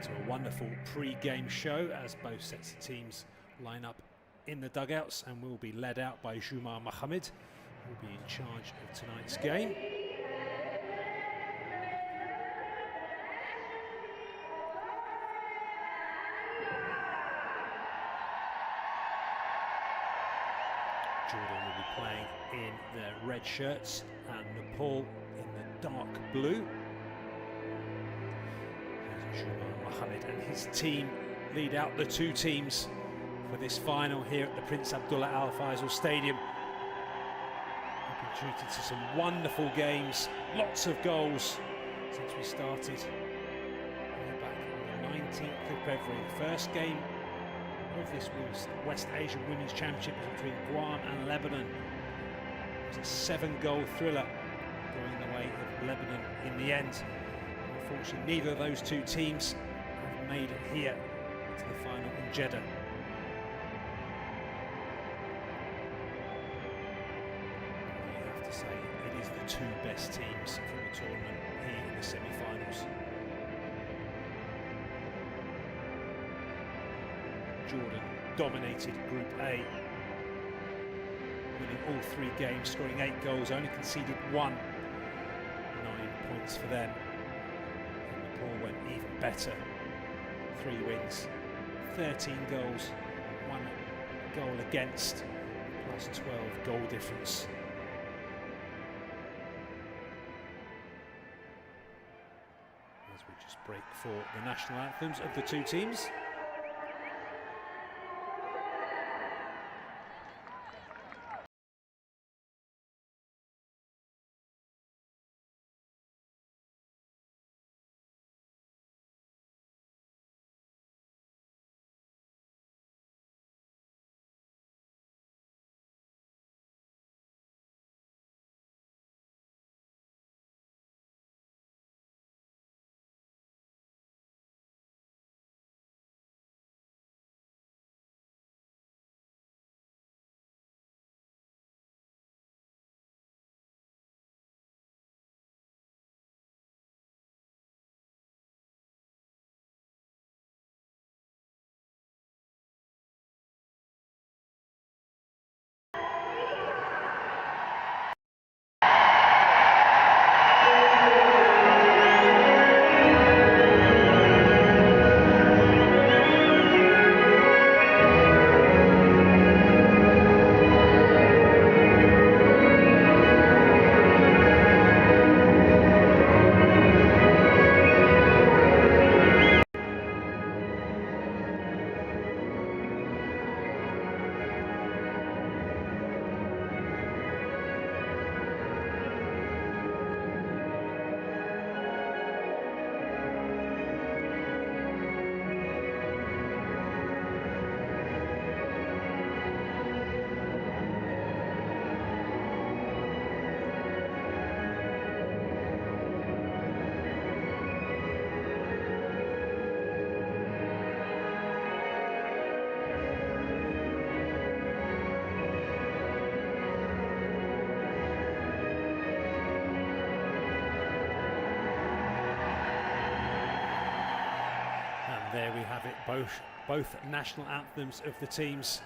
To a wonderful pre-game show as both sets of teams line up in the dugouts and will be led out by Jumar Mohammed, who will be in charge of tonight's game. Jordan will be playing in their red shirts and Nepal in the dark blue. Jumar Mohammed and his team lead out the two teams for this final here at the Prince Abdullah Al Faisal Stadium. We've been treated to some wonderful games, lots of goals since we started way back on the 19th of February. The first game of this West Asian Women's Championship was between Guam and Lebanon. It was a 7-goal thriller going the way of Lebanon in the end. Unfortunately, neither of those two teams have made it here to the final in Jeddah. You have to say it is the two best teams from the tournament here in the semi-finals. Jordan dominated Group A, winning all 3 games, scoring 8 goals, only conceded 1. 9 points for them. Nepal went even better. 3 wins, 13 goals, 1 goal against, plus 12 goal difference. As we just break for the national anthems of the two teams. There we have it, both national anthems of the teams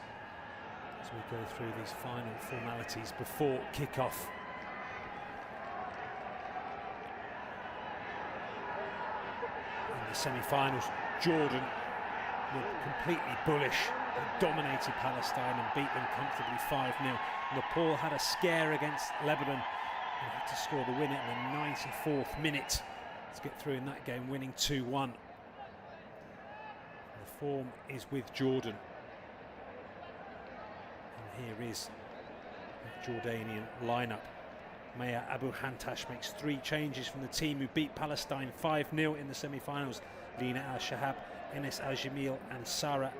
as we go through these final formalities before kick-off. In the semi-finals, Jordan were completely bullish. They dominated Palestine and beat them comfortably 5-0. Nepal had a scare against Lebanon and had to score the winner in the 94th minute to get through in that game, winning 2-1. The form is with Jordan. And here is the Jordanian lineup. Maya Abu Hantash makes 3 changes from the team who beat Palestine 5-0 in the semi-finals. Lina Al-Shahab, Enes Al-Jamil and Sarah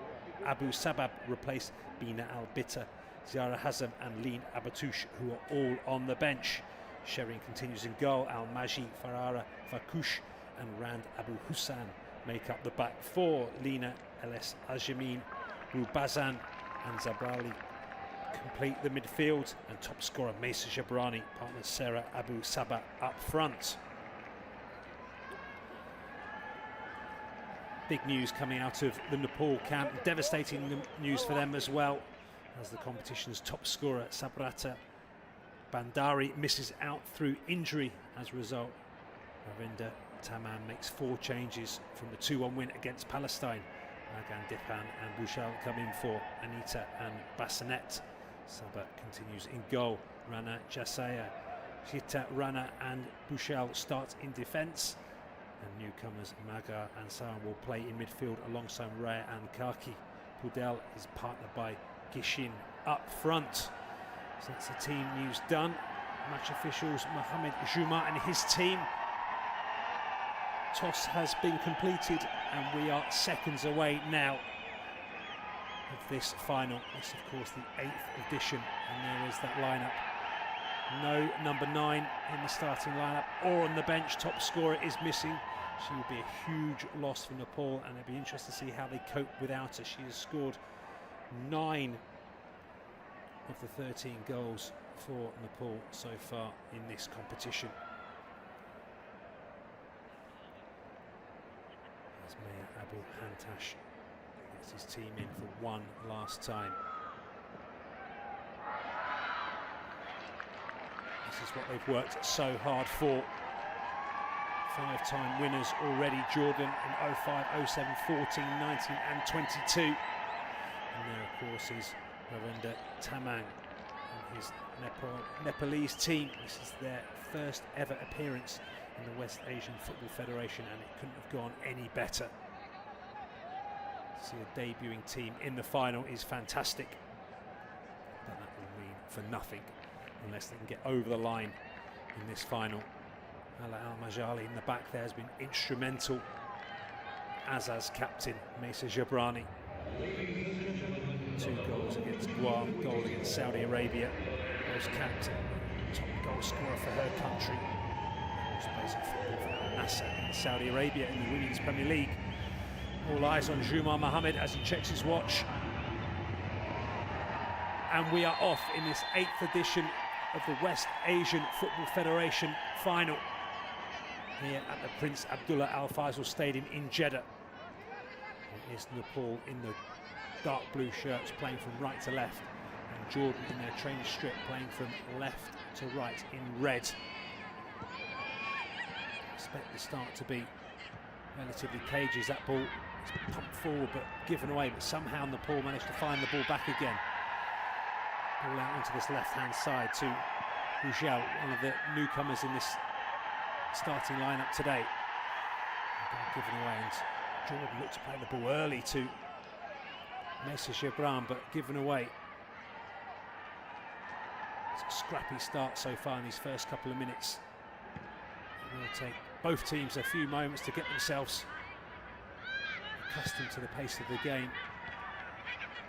Abu Sabab replace Bina Al-Bitta, Ziara Hazem and Leen Abatouche, who are all on the bench. Shering continues in goal. Al-Maji, Farara, Fakush and Rand Abu Hussan make up the back 4. Lina Eles Al-Jamin, Rubazan and Zabrali complete the midfield, and top scorer Mesa Jabrani partners Sarah Abu Sabah up front. Big news coming out of the Nepal camp, devastating news for them as well, as the competition's top scorer Sabrata Bandari misses out through injury. As a result, Ravinder Taman makes 4 changes from the 2-1 win against Palestine. Magan Diphan and Bouchal come in for Anita and Bassanet. Sabah continues in goal. Rana Jasaya, Shita Rana and Bouchal start in defence. And newcomers Maga and Saran will play in midfield alongside Raya and Kaki. Pudel is partnered by Gishin up front. So that's the team news done. Match officials Mohamed Juma and his team. Toss has been completed and we are seconds away now of this final. This of course the 8th edition, and there is that lineup. No number 9 in the starting lineup or on the bench. Top scorer is missing. She will be a huge loss for Nepal, and it'll be interesting to see how they cope without her. She has scored 9 of the 13 goals for Nepal so far in this competition. As Mayor Abu Hantash gets his team in for one last time. This is what they've worked so hard for. 5-time winners already, Jordan in 05, 07, 14, 19 and 22. And there of course is Ravinder Taman and his Nepalese team. This is their first ever appearance in the West Asian Football Federation, and it couldn't have gone any better. To see a debuting team in the final is fantastic, but that will mean for nothing unless they can get over the line in this final. Ala Al-Majali in the back there has been instrumental, as has captain Mesa Jabrani. 2 goals against Guam, goal against Saudi Arabia. Was captain, top goal scorer for her country. Also plays football for Al Nassr in Saudi Arabia in the Women's Premier League. All eyes on Juma Mohammed as he checks his watch. And we are off in this 8th edition of the West Asian Football Federation final here at the Prince Abdullah Al Faisal Stadium in Jeddah. It is Nepal in the dark blue shirts playing from right to left, and Jordan in their training strip playing from left to right in red. Expect the start to be relatively cagey as that ball is pumped forward but given away, but somehow Nepal managed to find the ball back again. Ball out onto this left-hand side to Bouchal, one of the newcomers in this starting lineup today. Given away, and Jordan looked to play the ball early to Mesa Jabran, but given away. It's a scrappy start so far in these first couple of minutes. It will take both teams a few moments to get themselves accustomed to the pace of the game.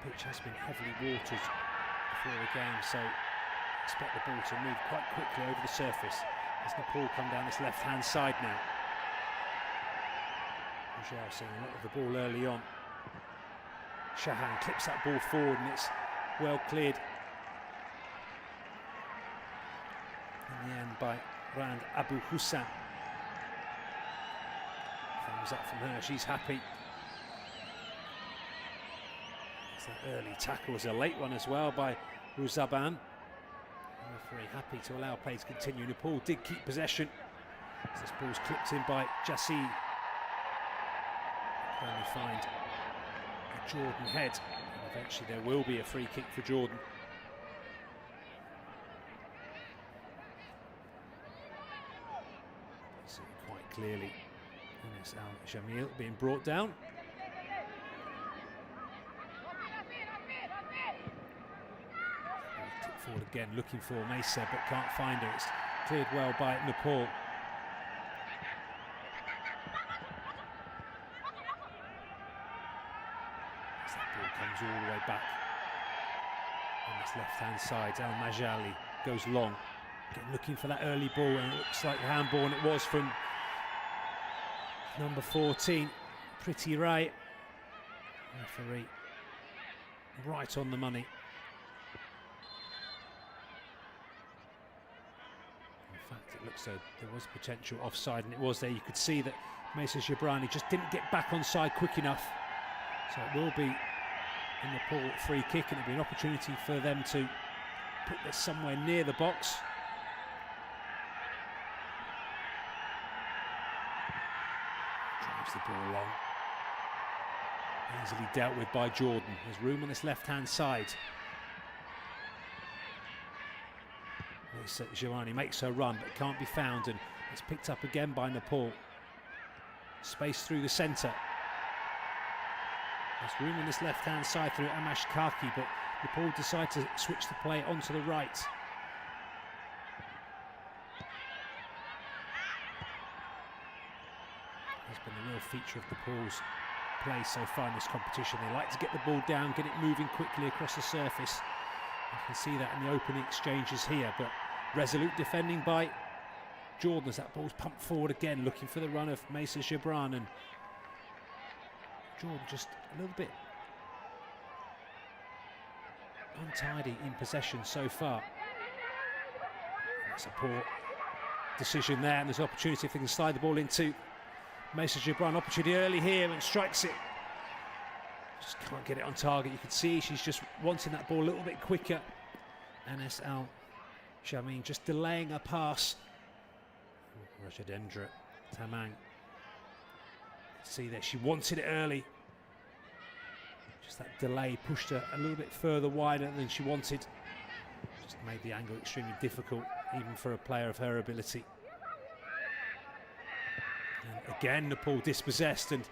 The pitch has been heavily watered before the game, so expect the ball to move quite quickly over the surface as Nepal come down this left-hand side now. Bouchal seeing a lot of the ball early on. Shahan clips that ball forward and it's well cleared in the end by Rand Abu Hussan. Thumbs up from her, she's happy. It's that early tackle was a late one as well by Ruzaban. Referee happy to allow play to continue. Nepal did keep possession. As this ball's clipped in by Jassi. Can only find a Jordan head, and eventually there will be a free kick for Jordan. You see it quite clearly. Enes Al-Jamil being brought down. Forward again, looking for Mesa, but can't find her. It's cleared well by Nepal. As that ball comes all the way back on this left-hand side, Al-Majali goes long, again looking for that early ball, and it looks like a handball, and it was from number 14, Pretty Rai. Referee right on the money. In fact, it looks like there was potential offside, and it was there. You could see that Mesa Gibrani just didn't get back on side quick enough. So it will be in Nepal free kick, and it'll be an opportunity for them to put this somewhere near the box. Drives the ball along. Easily dealt with by Jordan. There's room on this left-hand side. Giovanni makes her run, but can't be found, and it's picked up again by Nepal. Space through the centre. There's room on this left-hand side through Amash Kaki, but Nepal decide to switch the play onto the right. Has been a real feature of Nepal's play so far in this competition. They like to get the ball down, get it moving quickly across the surface. You can see that in the opening exchanges here, but resolute defending by Jordan as that ball's pumped forward again, looking for the run of Mesa Gibran, and Jordan just a little bit untidy in possession so far. That's a poor decision there, and there's an opportunity if they can slide the ball into Mesa Gibran. Opportunity early here and strikes it. Just can't get it on target. You can see she's just wanting that ball a little bit quicker. Anas Al Shamin just delaying a pass. Rajadendra Tamang. See there, she wanted it early. Just that delay pushed her a little bit further wider than she wanted. Just made the angle extremely difficult, even for a player of her ability. And again, Nepal dispossessed, and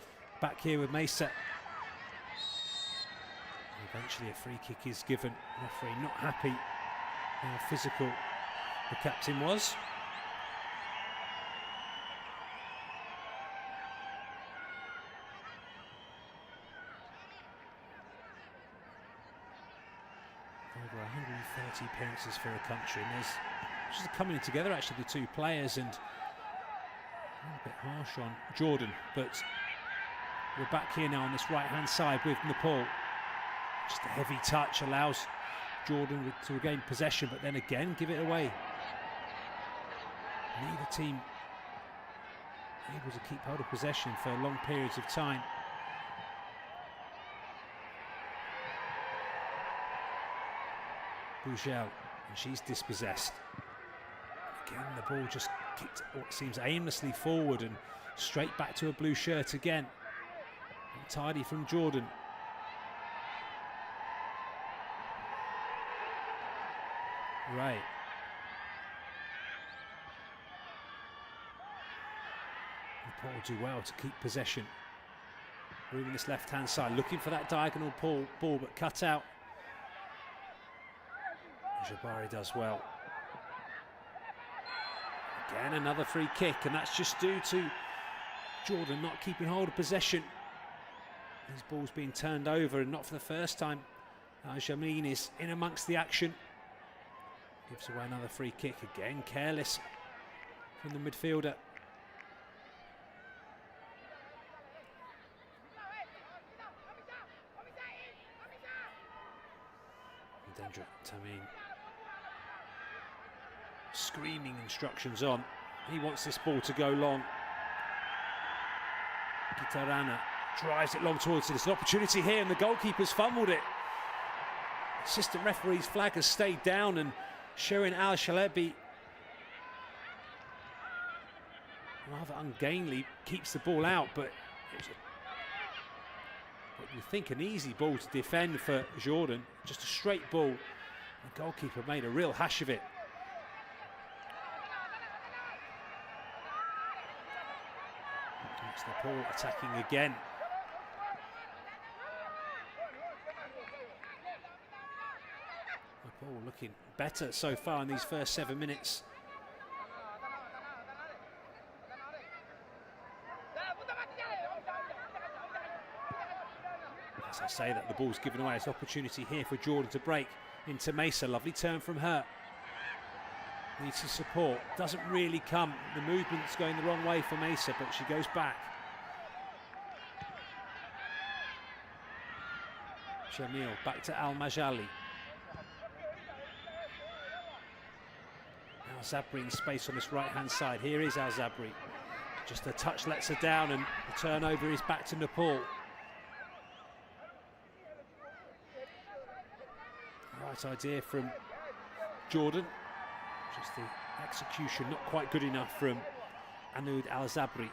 back here with Mesa. And eventually a free kick is given. Referee not happy how physical the captain was. Over 130 appearances for a country, and there's just a coming together actually, the two players, and a bit harsh on Jordan, but we're back here now on this right hand side with Nepal. Just a heavy touch allows Jordan to regain possession, but then again give it away. Neither team able to keep hold of possession for long periods of time. Bujel, and she's dispossessed. Again, the ball just kicked what seems aimlessly forward and straight back to a blue shirt again. Untidy from Jordan. Right. Nepal do well to keep possession. Moving this left-hand side, looking for that diagonal ball, but cut out. Jabari does well. Again, another free kick, and that's just due to Jordan not keeping hold of possession. His ball's being turned over, and not for the first time. Jamin is in amongst the action. Gives away another free kick again. Careless from the midfielder. Dendra Tamim screaming instructions on. He wants this ball to go long. Gitarana drives it long towards it. There's an opportunity here, and the goalkeeper's fumbled it. Assistant referee's flag has stayed down, and Shirin Al Shalebi rather ungainly keeps the ball out, but it was what you think an easy ball to defend for Jordan. Just a straight ball. The goalkeeper made a real hash of it. It's Nepal attacking again. Nepal looking better so far in these first 7 minutes. As I say that, the ball's given away. It's an opportunity here for Jordan to break into Mesa. Lovely turn from her. Needs to support. Doesn't really come. The movement's going the wrong way for Mesa, but she goes back. Shamil back to Al Majali. Now Al-Zabri in space on this right-hand side. Here is Al-Zabri. Just a touch lets her down, and the turnover is back to Nepal. Right idea from Jordan. Just the execution not quite good enough from Anud Al-Zabri.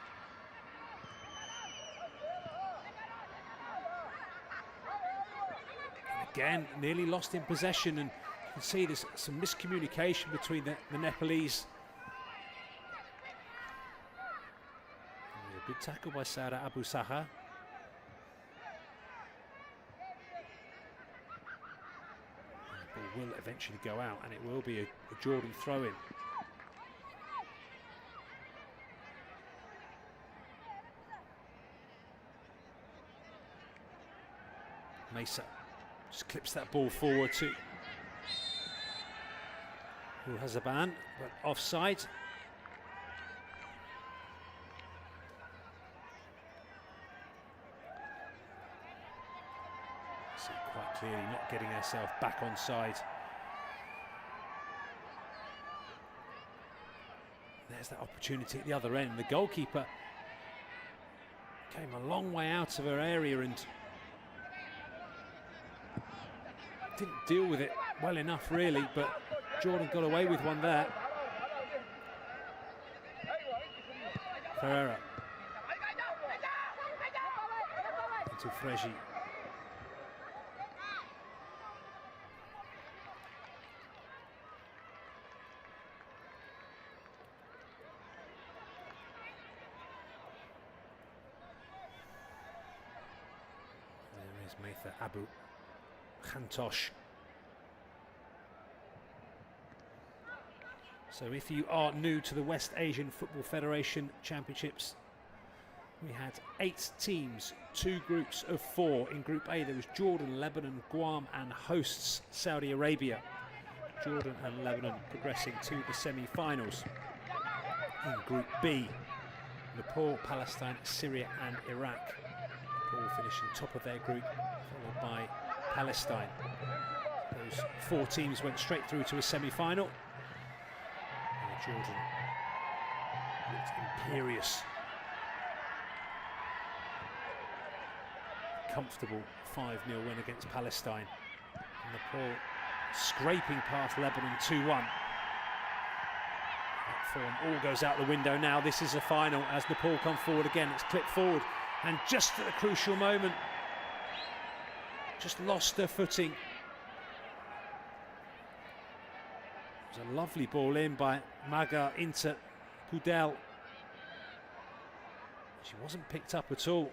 Again, nearly lost in possession, and you can see there's some miscommunication between the Nepalese. A good tackle by Sarah Abu Saha. The ball will eventually go out, and it will be a Jordan throw-in. Mesa just clips that ball forward to Hazaban, but offside. See quite clearly not getting herself back on side. There's that opportunity at the other end. The goalkeeper came a long way out of her area and didn't deal with it well enough, really, but Jordan got away with one there. Ferreira into Fregi. There is Metha Abu Khantosh. So if you are new to the West Asian Football Federation Championships, we had 8 teams, 2 groups of 4. In Group A there was Jordan, Lebanon, Guam and hosts Saudi Arabia. Jordan and Lebanon progressing to the semi-finals. In Group B, Nepal, Palestine, Syria and Iraq. Nepal finishing top of their group, followed by Palestine. Those 4 teams went straight through to a semi-final. Jordan looked imperious. Comfortable 5-0 win against Palestine. And Nepal scraping past Lebanon 2-1. That form all goes out the window now. This is a final as Nepal come forward again. It's clipped forward, and just at the crucial moment, just lost her footing. It was a lovely ball in by Maga into Pudel. She wasn't picked up at all.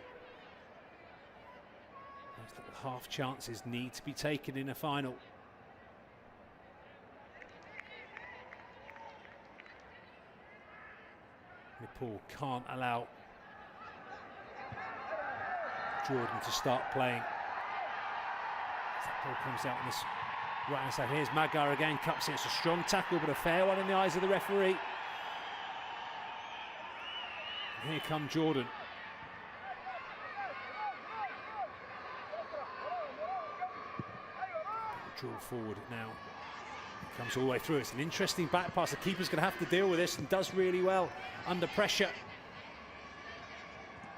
Those little half chances need to be taken in a final. Nepal can't allow Jordan to start playing. As that ball comes out on this right hand side. Here's Magar again, cups it. It's a strong tackle, but a fair one in the eyes of the referee. And here come Jordan. Draw forward now. Comes all the way through. It's an interesting back pass. The keeper's going to have to deal with this, and does really well under pressure.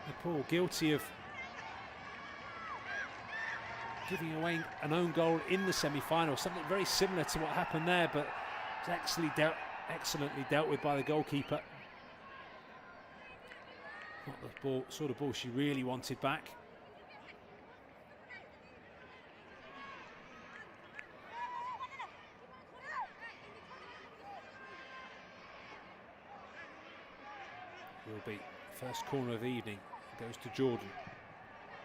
Nepal guilty of giving away an own goal in the semi-final, something very similar to what happened there, but it's excellently dealt with by the goalkeeper. Not the sort of ball she really wanted back. Will be first corner of the evening. It goes to Jordan.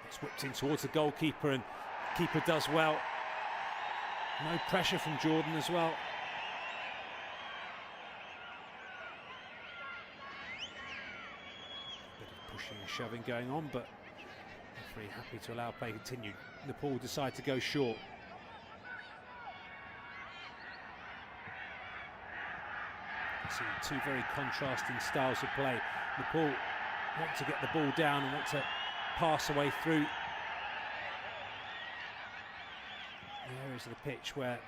It's whipped in towards the goalkeeper, and keeper does well. No pressure from Jordan as well. Bit of pushing and shoving going on, but referee happy to allow play continue. Nepal decide to go short. See two very contrasting styles of play. Nepal want to get the ball down and want to pass away through the areas of the pitch where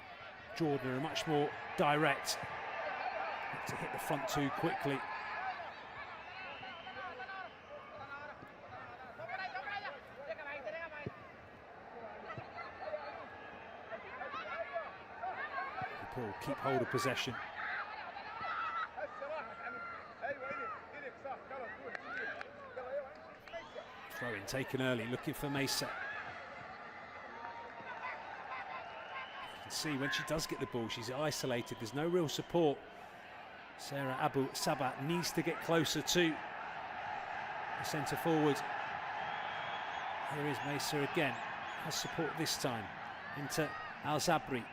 Jordan are much more direct. Not to hit the front too quickly. Nepal keep hold of possession. Throw in taken early, looking for Mesa. You can see when she does get the ball, she's isolated. There's no real support. Sarah Abu Sabat needs to get closer to the centre forward. Here is Mesa again. Has support this time. Into Al Zabri.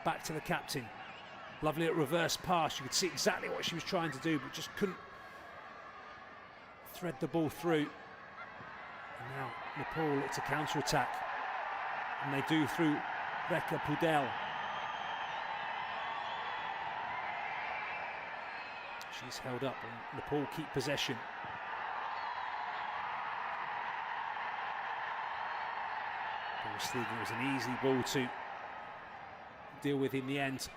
Back to the captain. Lovely little reverse pass. You could see exactly what she was trying to do, but just couldn't thread the ball through. And now Nepal look to counter-attack. And they do through Rekha Pudel. She's held up and Nepal keep possession. It was an easy ball to deal with in the end.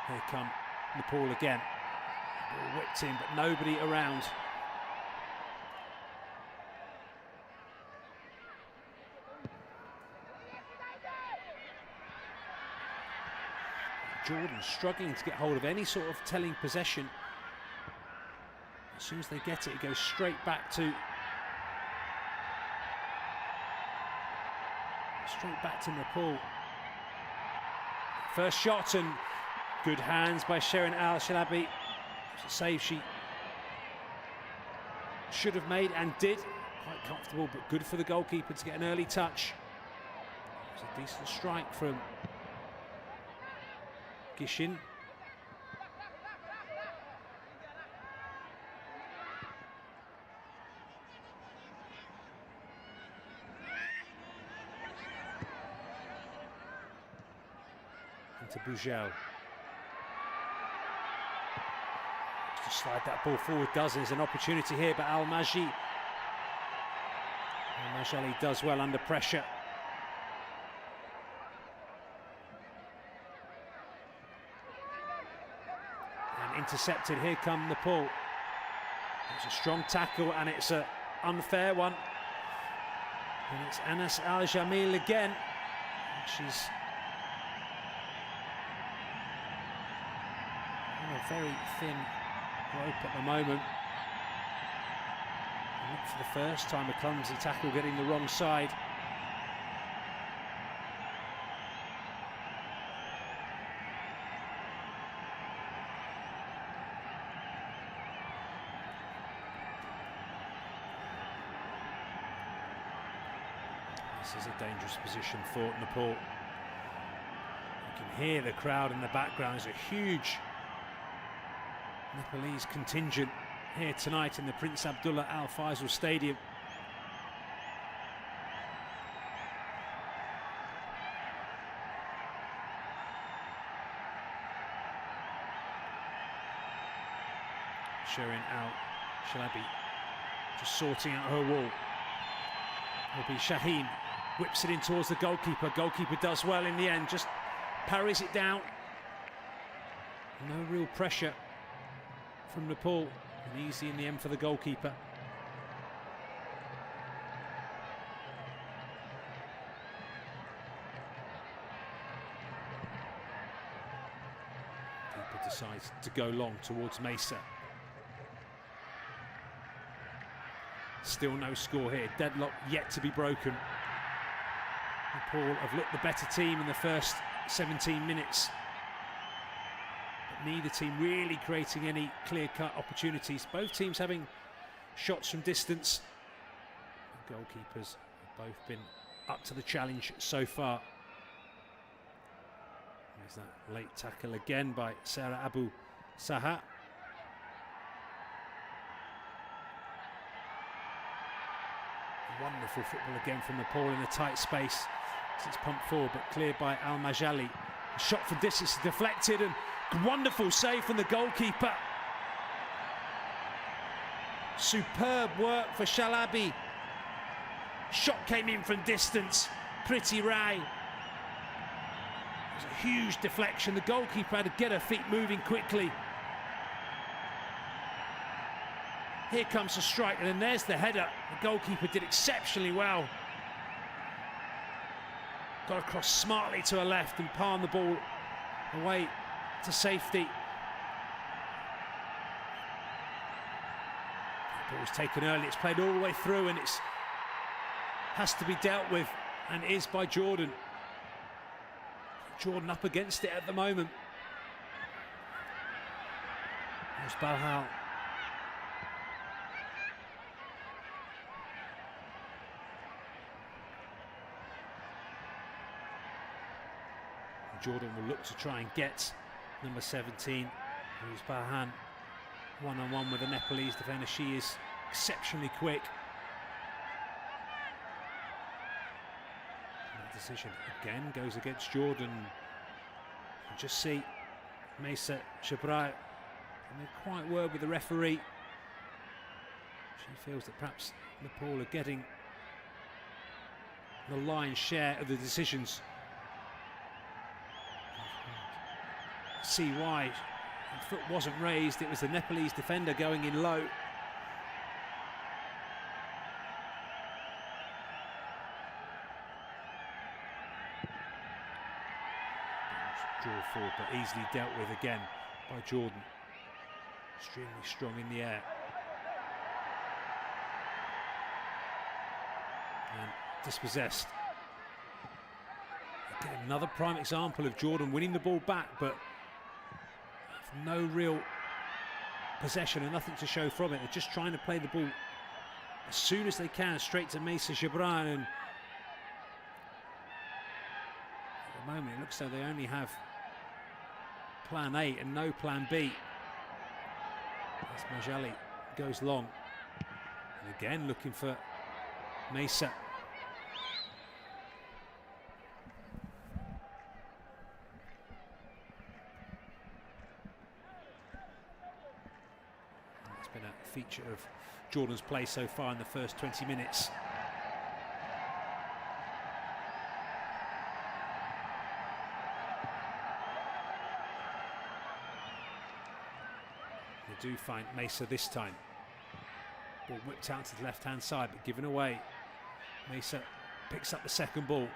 Here come Nepal again. Ball whipped in, but nobody around. Jordan struggling to get hold of any sort of telling possession. As soon as they get it, it goes straight back to Nepal. First shot and good hands by Sherin Al-Shalabi. It's a save she should have made and did. Quite comfortable, but good for the goalkeeper to get an early touch. It was a decent strike from Gishin. Into Bujel. To slide that ball forward does. There's an opportunity here, but Al-Majali does well under pressure. Intercepted. Here come Nepal. It's a strong tackle and it's an unfair one. And it's Anas Al-Jamil again. She's on a very thin rope at the moment. And not for the first time, a clumsy tackle getting the wrong side. This is a dangerous position for Nepal. You can hear the crowd in the background. There's a huge Nepalese contingent here tonight in the Prince Abdullah Al Faisal Stadium. Sherin Al-Shalabi just sorting out her wall. It'll be Shaheen. Whips it in towards the goalkeeper. Goalkeeper does well in the end, just parries it down. No real pressure from Nepal, and easy in the end for the goalkeeper. Keeper decides to go long towards Mesa. Still no score here. Deadlock yet to be broken. Nepal have looked the better team in the first 17 minutes. But neither team really creating any clear-cut opportunities. Both teams having shots from distance. The goalkeepers have both been up to the challenge so far. There's that late tackle again by Sarah Abu Saha. Wonderful football again from Nepal in a tight space. It's pumped forward, but cleared by Al-Majali. A shot from distance deflected, and wonderful save from the goalkeeper. Superb work for Shalabi. Shot came in from distance. Pretty Rai. It was a huge deflection. The goalkeeper had to get her feet moving quickly. Here comes the strike, and then there's the header. The goalkeeper did exceptionally well. Got across smartly to her left and palmed the ball away to safety. The ball was taken early. It's played all the way through, and it's has to be dealt with, and is by Jordan. Jordan up against it at the moment. There's Balhal. Jordan will look to try and get number 17, who's Bahan, one-on-one with the Nepalese defender. She is exceptionally quick. And that decision again goes against Jordan. You just see Mesa Shabrai in a quiet word with the referee. She feels that perhaps Nepal are getting the lion's share of the decisions. See why the foot wasn't raised. It was the Nepalese defender going in low. Draw forward, but easily dealt with again by Jordan. Extremely strong in the air. And dispossessed. Again, another prime example of Jordan winning the ball back, but no real possession and nothing to show from it. They're just trying to play the ball as soon as they can straight to Mesa Jabran, and at the moment it looks like they only have plan A and no plan B. As Majali goes long, and again looking for Mesa. Been a feature of Jordan's play so far in the first 20 minutes. They do find Mesa this time. Ball whipped out to the left-hand side, but given away. Mesa picks up the second ball.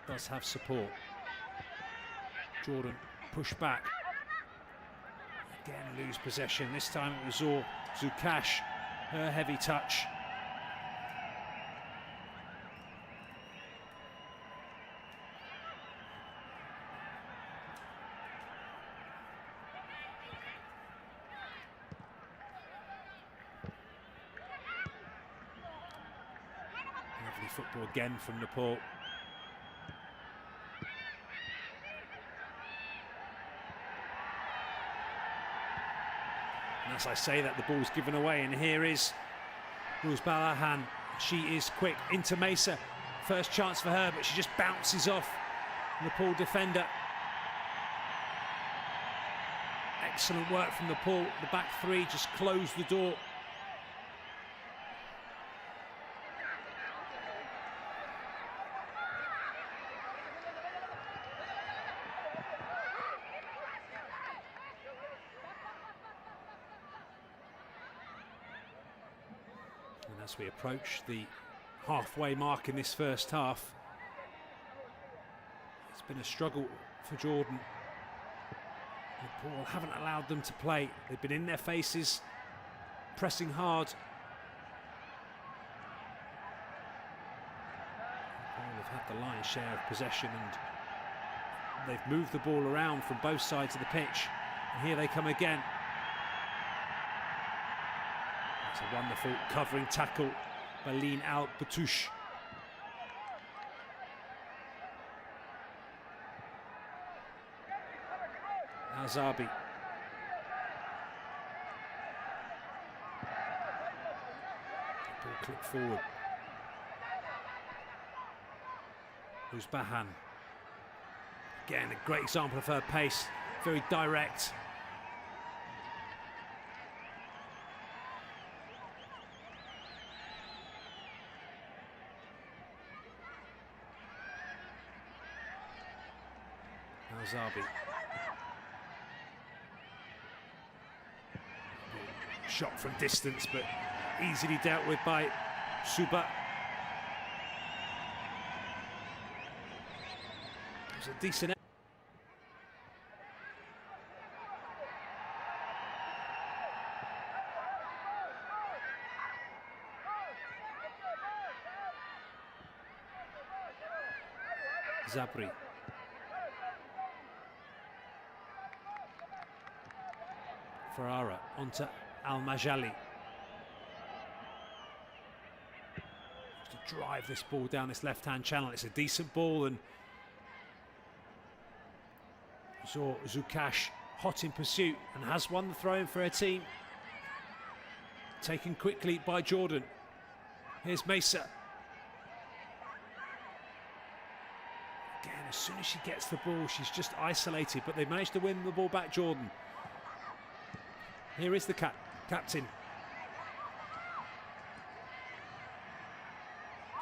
Does have support. Jordan push back. Again lose possession. This time it was Zukash, her heavy touch. Lovely football again from Nepal. And as I say that, the ball's given away, and here is Ruzbalahan. She is quick into Mesa. First chance for her, but she just bounces off Nepal defender. Excellent work from Nepal. The back three just closed the door. And as we approach the halfway mark in this first half, it's been a struggle for Jordan. Nepal haven't allowed them to play. They've been in their faces, pressing hard. Nepal have had the lion's share of possession, and they've moved the ball around from both sides of the pitch. And here they come again. It's a wonderful covering tackle by Leen Al Batouche. Azabi. Ball clipped forward. Uzbahan. Again, a great example of her pace, very direct. Zabi. Shot from distance, but easily dealt with by Suba. It was a decent. Zabri. Ferrara onto Al-Majali. To drive this ball down this left-hand channel. It's a decent ball, and Zukash hot in pursuit and has won the throw-in for her team. Taken quickly by Jordan. Here's Mesa. Again, as soon as she gets the ball, she's just isolated, but they managed to win the ball back, Jordan. Here is the captain.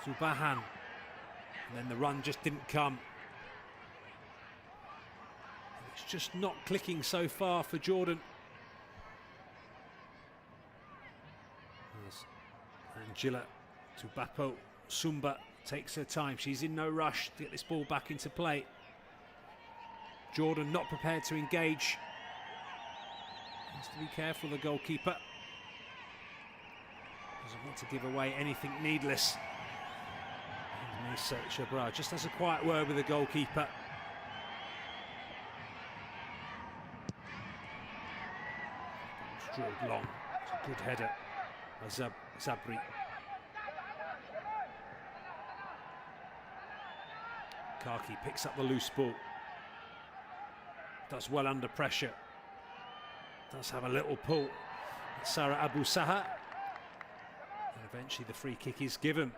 Zubahan. And then the run just didn't come. It's just not clicking so far for Jordan. As Angela Tubapo Sumba takes her time. She's in no rush to get this ball back into play. Jordan not prepared to engage. Has to be careful, the goalkeeper. Doesn't want to give away anything needless. And Mesa Shabra just has a quiet word with the goalkeeper. It's drilled long. It's a good header by Zabri. Kaki picks up the loose ball. Does well under pressure. Does have a little pull. Sarah Abu Saha. And eventually the free kick is given.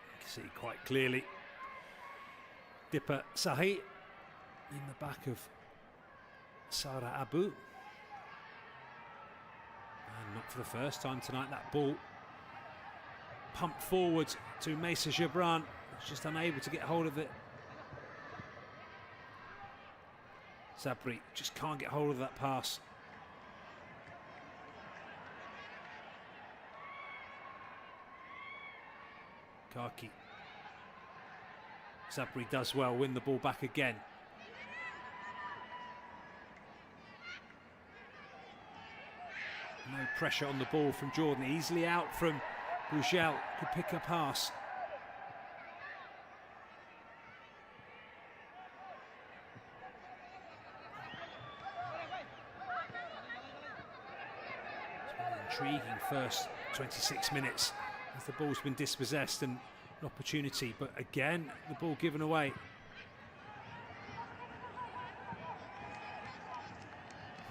You can see quite clearly Dippa Sahi in the back of Sarah Abu. And not for the first time tonight, that ball pumped forward to Mesa Gibran. Just unable to get hold of it. Zabri just can't get hold of that pass. Kaki. Zabri does well, win the ball back again. No pressure on the ball from Jordan. Easily out from Bujel. Could pick a pass. Intriguing first 26 minutes as the ball's been dispossessed and an opportunity, but again the ball given away.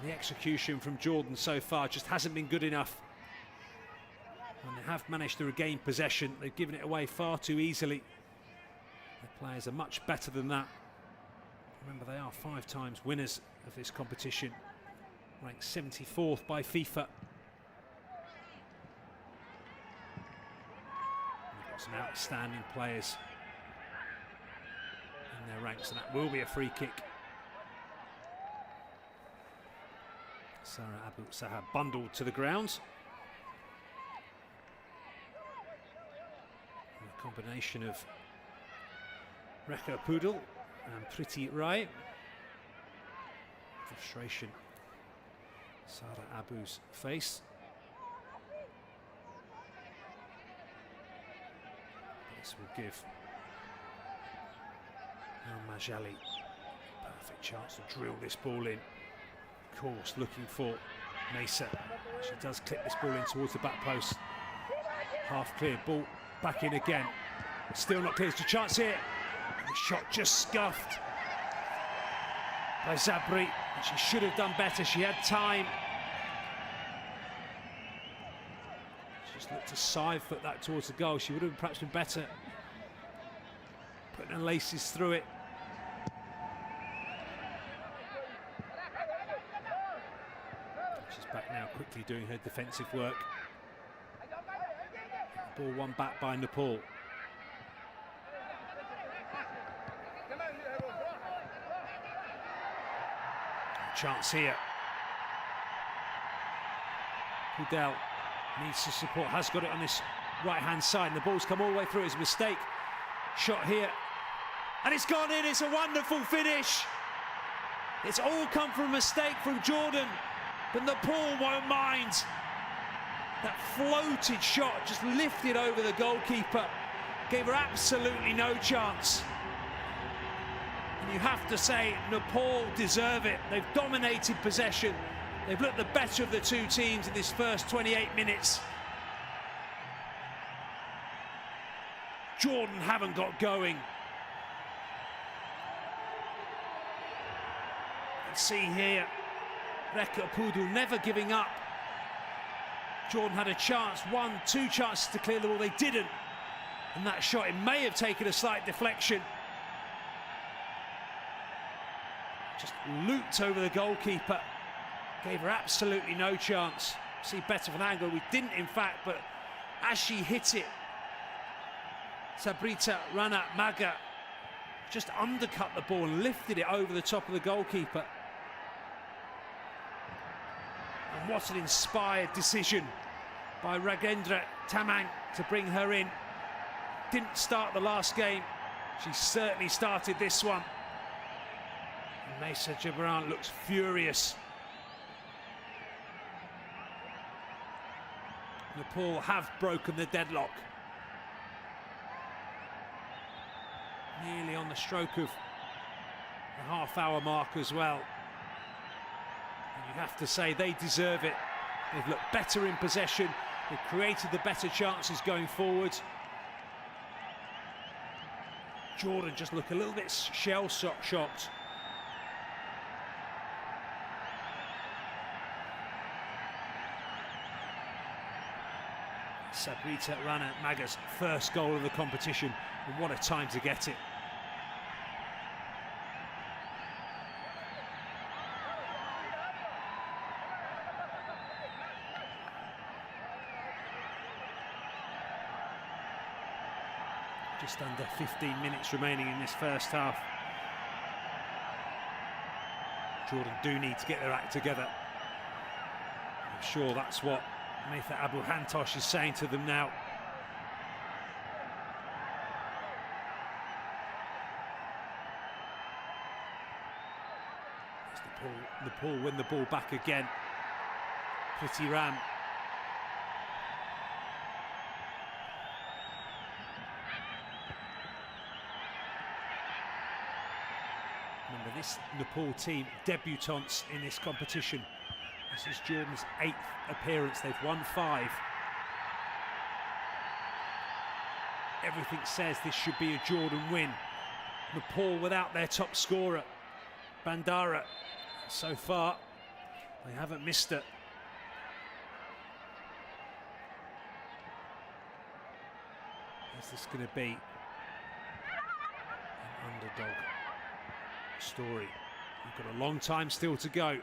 The execution from Jordan so far just hasn't been good enough. When they have managed to regain possession, they've given it away far too easily. The players are much better than that. Remember, they are 5 times winners of this competition, ranked 74th by FIFA. Some outstanding players in their ranks, and that will be a free kick. Sarah Abu Saha bundled to the ground. And a combination of Rekha Pudel and Priti Rai. Frustration. Sarah Abu's face. This will give Al-Majali perfect chance to drill this ball in. Of course, looking for Mesa. She does clip this ball in towards the back post. Half clear, ball back in again. Still not clear, it's a chance here. And the shot just scuffed by Zabri. She should have done better, she had time. Just looked to side foot that towards the goal. She would have perhaps been better putting her laces through it. She's back now, quickly doing her defensive work. Ball won back by Nepal. Chance here. Hudel needs to support, has got it on this right-hand side, and the ball's come all the way through. It's a mistake. Shot here, and it's gone in. It's a wonderful finish. It's all come from a mistake from Jordan, but Nepal won't mind. That floated shot just lifted over the goalkeeper, gave her absolutely no chance. And you have to say, Nepal deserve it. They've dominated possession. They've looked the better of the two teams in this first 28 minutes. Jordan haven't got going. And see here, Reka Pudu never giving up. Jordan had a chance, two chances to clear the ball, they didn't. And that shot, it may have taken a slight deflection. Just looped over the goalkeeper, gave her absolutely no chance. See better from angle, we didn't in fact, but as she hit it, Sabrita Rana Maga just undercut the ball and lifted it over the top of the goalkeeper. And what an inspired decision by Ragendra Tamang to bring her in. Didn't start the last game, she certainly started this one. And Mesa Jabran looks furious. Nepal have broken the deadlock. Nearly on the stroke of the half-hour mark as well. And you have to say they deserve it. They've looked better in possession. They've created the better chances going forward. Jordan just look a little bit shell-shocked. Sabrita Rana Maga's first goal of the competition, and what a time to get it. Just under 15 minutes remaining in this first half. Jordan do need to get their act together. I'm sure that's what Metha Abu Hantosh is saying to them now. As Nepal win the ball back again. Priti Ram. Remember, this Nepal team, debutants in this competition. This is Jordan's 8th appearance. They've won 5. Everything says this should be a Jordan win. Nepal without their top scorer, Bandara. So far, they haven't missed it. Is this going to be an underdog story? We've got a long time still to go.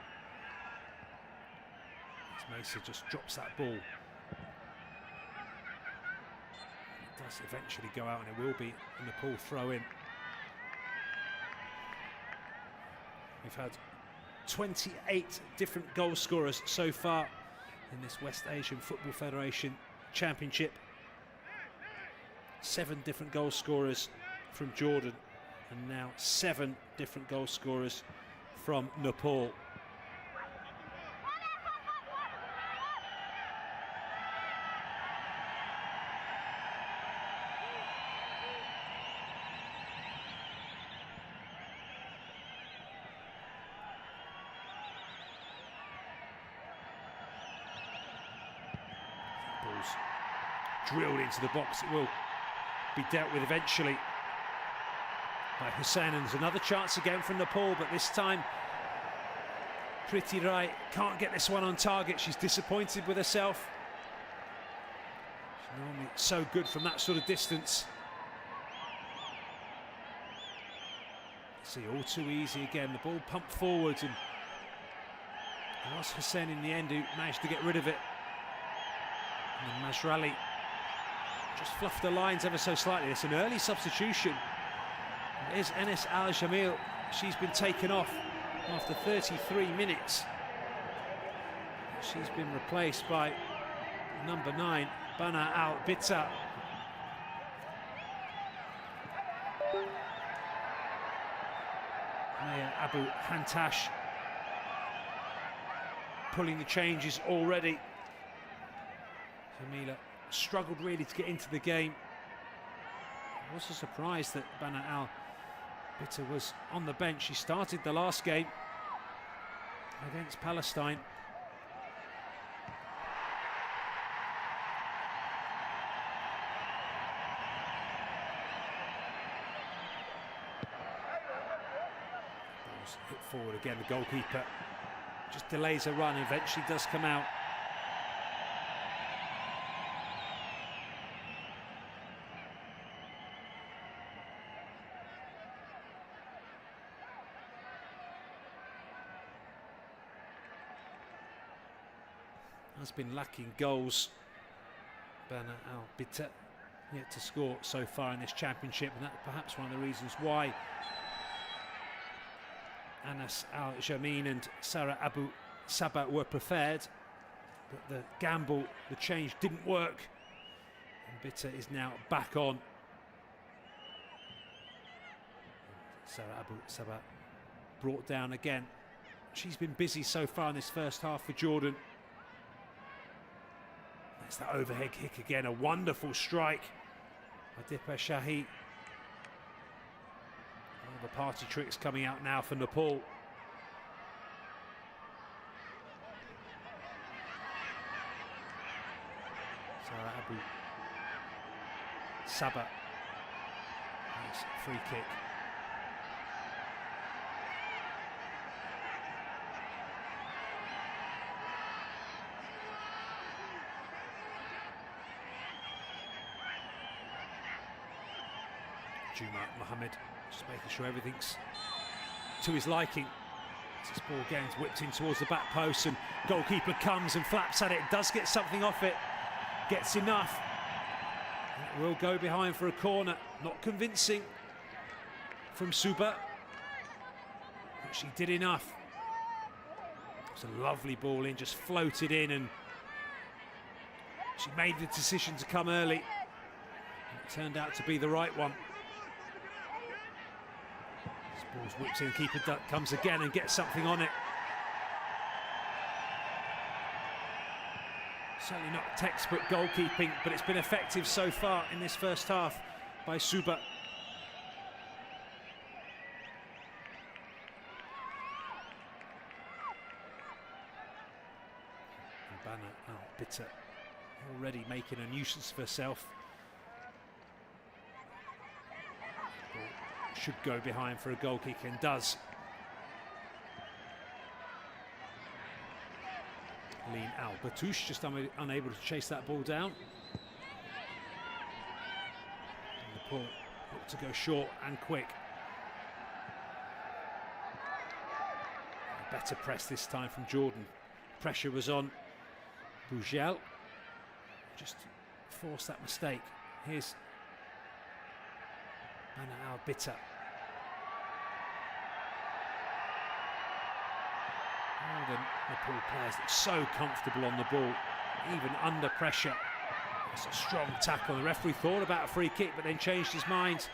Mesa just drops that ball. It does eventually go out, and it will be a Nepal throw in. We've had 28 different goal scorers so far in this West Asian Football Federation Championship. 7 different goal scorers from Jordan, and now 7 different goal scorers from Nepal. Drilled into the box. It will be dealt with eventually by Hussain, and there's another chance again from Nepal, but this time Priti Rai can't get this one on target. She's disappointed with herself. Normally so good from that sort of distance. See, all too easy again. The ball pumped forwards, and it was Hussein in the end who managed to get rid of it. And then Masrali just fluffed the lines ever so slightly. It's an early substitution. It is Enes Al Jamil. She's been taken off after 33 minutes. She's been replaced by number 9, Bana Al Bitta. Maya Abu Hantash pulling the changes already. Jamila struggled really to get into the game. I was surprised that Bana Al Bitta was on the bench. She started the last game against Palestine. Hit forward again, the goalkeeper just delays a run, eventually does come out. Has been lacking goals. Bana Al Bitta yet to score so far in this championship, and that's perhaps one of the reasons why Anas Al Jamin and Sarah Abu Sabah were preferred, but the gamble, the change didn't work, and Bitta is now back on. Sarah Abu Sabah brought down again. She's been busy so far in this first half for Jordan. That's that overhead kick again, a wonderful strike by Dipa Shahi. The party tricks coming out now for Nepal. Sarah Abu Sabah. Nice free kick. Juma Mohammed just making sure everything's to his liking. This ball again is whipped in towards the back post, and goalkeeper comes and flaps at it, does get something off it, gets enough. And it will go behind for a corner. Not convincing from Suba, but she did enough. It was a lovely ball in, just floated in, and she made the decision to come early. It turned out to be the right one. Ball's whipped in, keeper comes again and gets something on it. Certainly not textbook goalkeeping, but it's been effective so far in this first half by Suba. And Bana Al Bitta already making a nuisance of herself. Should go behind for a goal kick, and does. Lean Al Batouche just unable to chase that ball down. And Nepal look to go short and quick. A better press this time from Jordan. Pressure was on Bougel. Just forced that mistake. Here's Bana Al Bitta. Oh, the Nepal players look so comfortable on the ball, even under pressure. It's a strong tackle. The referee thought about a free kick, but then changed his mind.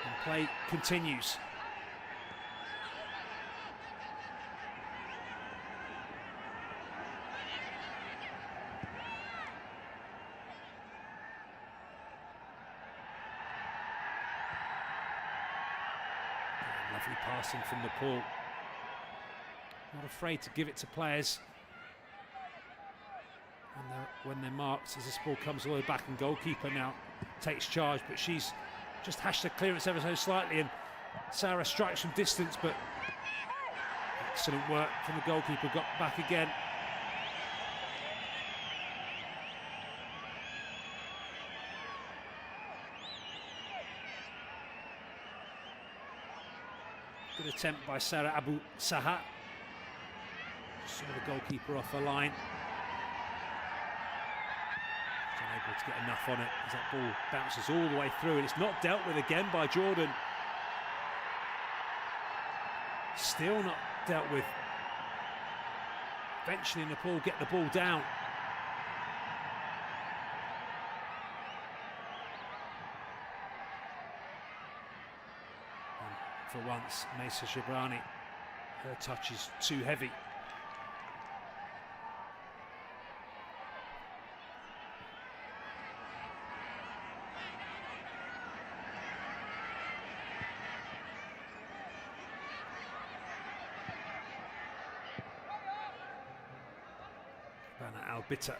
And play continues. Lovely passing from Nepal. Not afraid to give it to players when they're marked, as this ball comes all the way back, and goalkeeper now takes charge, but she's just hashed the clearance ever so slightly, and Sarah strikes from distance, but excellent work from the goalkeeper, got back again. Good attempt by Sarah Abu Saha. Just saw the goalkeeper off the line. She's unable to get enough on it as that ball bounces all the way through, and it's not dealt with again by Jordan. Still not dealt with. Eventually Nepal get the ball down. And for once, Mesa Shibrani, her touch is too heavy. Albita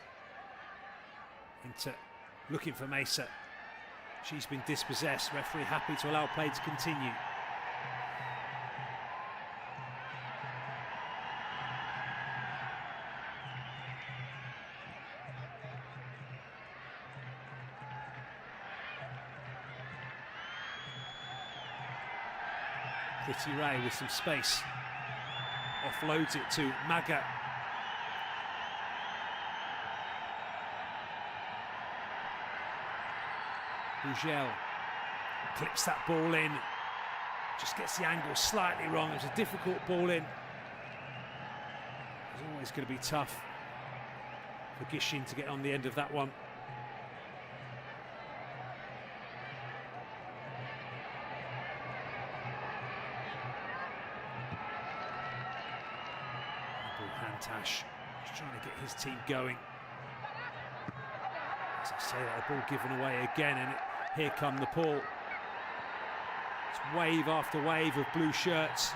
into looking for Mesa. She's been dispossessed. Referee happy to allow play to continue. Pretty Ray with some space. Offloads it to Maga. Bugel clips that ball in, just gets the angle slightly wrong. It was a difficult ball in. It's always going to be tough for Gishin to get on the end of that one. Hantash just trying to get his team going. As I say that, the ball given away again, and here come Nepal. It's wave after wave of blue shirts.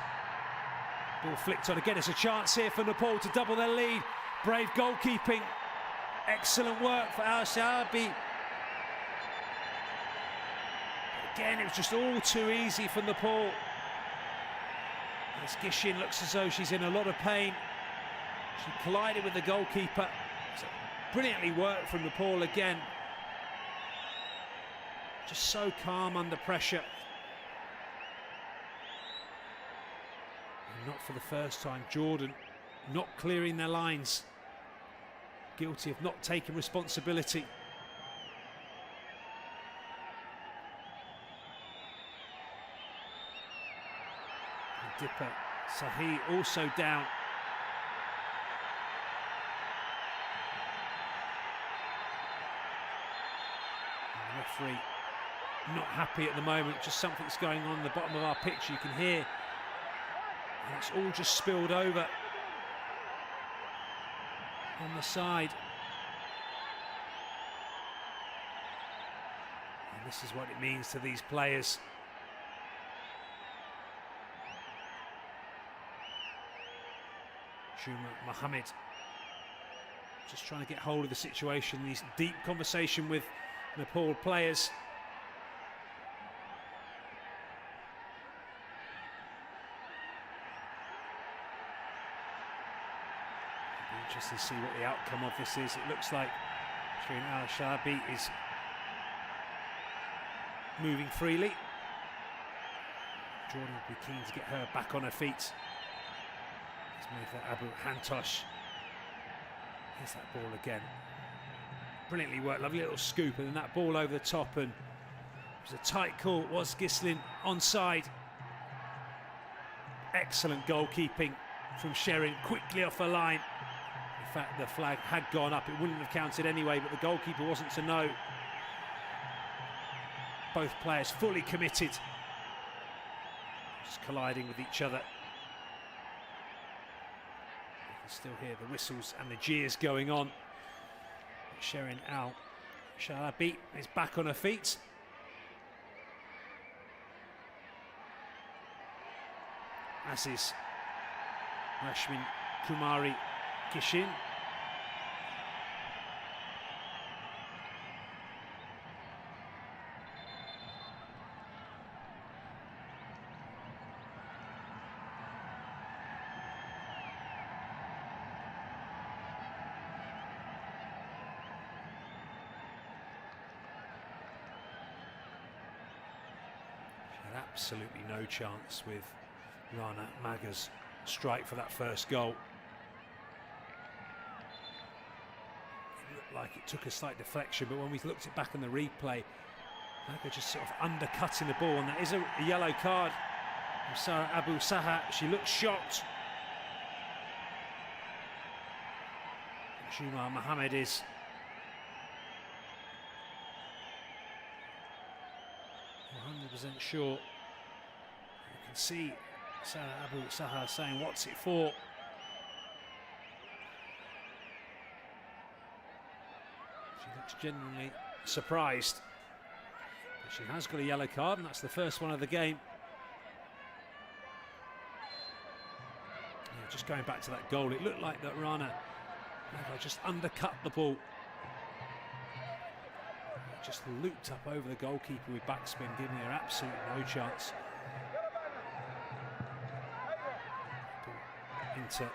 Ball flicked on again. It's a chance here for Nepal to double their lead. Brave goalkeeping. Excellent work for Al Shahabi. Again, it was just all too easy for Nepal. As Gishin looks as though she's in a lot of pain. She collided with the goalkeeper. So brilliantly worked from Nepal again. Just so calm under pressure. And not for the first time, Jordan not clearing their lines. Guilty of not taking responsibility. And Dipper Sahi also down. And the referee not happy at the moment. Just something's going on the bottom of our pitch. You can hear, and it's all just spilled over on the side. And this is what it means to these players. Shuma Mohammed just trying to get hold of the situation. These deep conversation with Nepal players. Interesting to see what the outcome of this is. It looks like Shireen Al Shahabi is moving freely. Jordan will be keen to get her back on her feet. It's Metha Abu Hantosh. Here's that ball again. Brilliantly worked, lovely little scoop, and then that ball over the top, and it was a tight call. Was Gislin onside? Excellent goalkeeping from Sherin, quickly off the line. In fact, the flag had gone up. It wouldn't have counted anyway, but the goalkeeper wasn't to know. Both players fully committed. Just colliding with each other. You can still hear the whistles and the jeers going on. Sherin Al Shahabi is back on her feet. As is Rashmin Kumari Gishin. She had absolutely no chance with Rana Maga's strike for that first goal. It looked like it took a slight deflection, but when we looked at back in the replay, Maga just sort of undercutting the ball, and that is a yellow card from Sarah Abu Saha. She looks shocked. Jumar Mohammed is. 100% sure. You can see Sarah Abu Saha saying, "What's it for?" She looks genuinely surprised. But she has got a yellow card, and that's the first one of the game. Yeah, just going back to that goal, it looked like that Rana just undercut the ball. Just looped up over the goalkeeper with backspin, giving her absolutely no chance. Into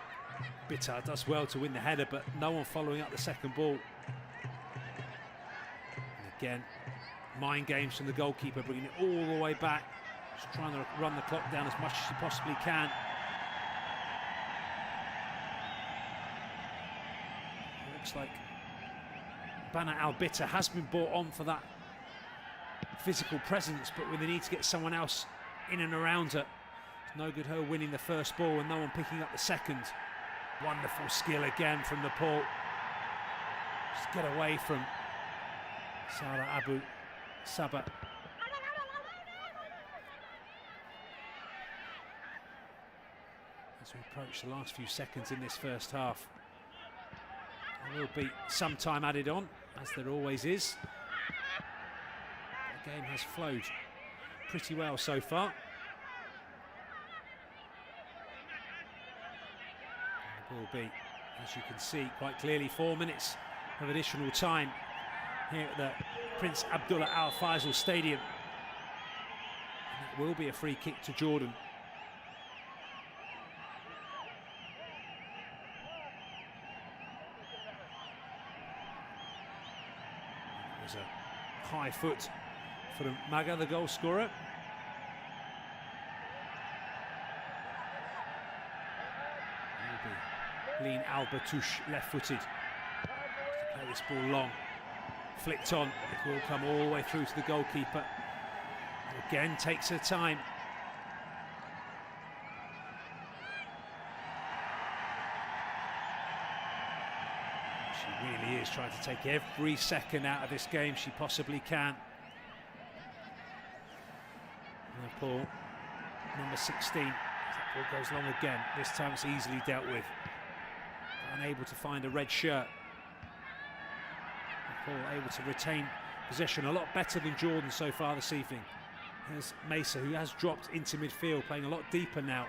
Bitar does well to win the header, but no one following up the second ball. And again, mind games from the goalkeeper, bringing it all the way back, just trying to run the clock down as much as she possibly can. It looks like Bana Al-Bitar has been brought on for that physical presence, but when they need to get someone else in and around her, it's no good her winning the first ball and no one picking up the second. Wonderful skill again from Nepal. Just get away from Sarah Abu Saha. As we approach the last few seconds in this first half, there will be some time added on, as there always is. The game has flowed pretty well so far. There will be, as you can see quite clearly, 4 minutes of additional time here at the Prince Abdullah Al Faisal Stadium. And it will be a free kick to Jordan. There's a high foot for Maga, the goal scorer. Lean Al-Batouche, left-footed. Play this ball long, flicked on. It will come all the way through to the goalkeeper. Again, takes her time. She really is trying to take every second out of this game she possibly can. Nepal, number 16. That ball goes long again. This time it's easily dealt with. Unable to find a red shirt. Nepal able to retain possession a lot better than Jordan so far this evening. There's Mesa, who has dropped into midfield, playing a lot deeper now.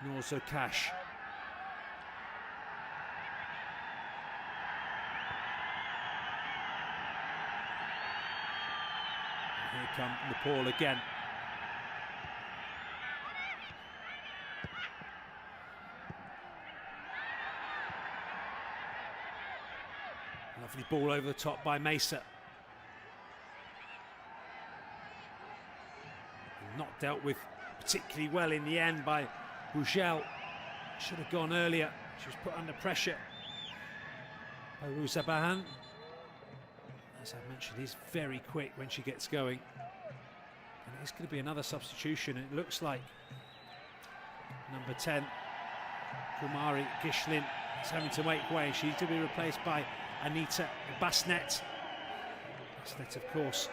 Norzo Cash. Here come Nepal again. Lovely ball over the top by Mesa. Not dealt with particularly well in the end by Bujel. Should have gone earlier. She was put under pressure by Ruzabahan. As I mentioned, he's very quick when she gets going. And it's going to be another substitution. It looks like number 10, Kumari Gishlin, is having to make way. She's to be replaced by Anita Basnet. Basnet, of course,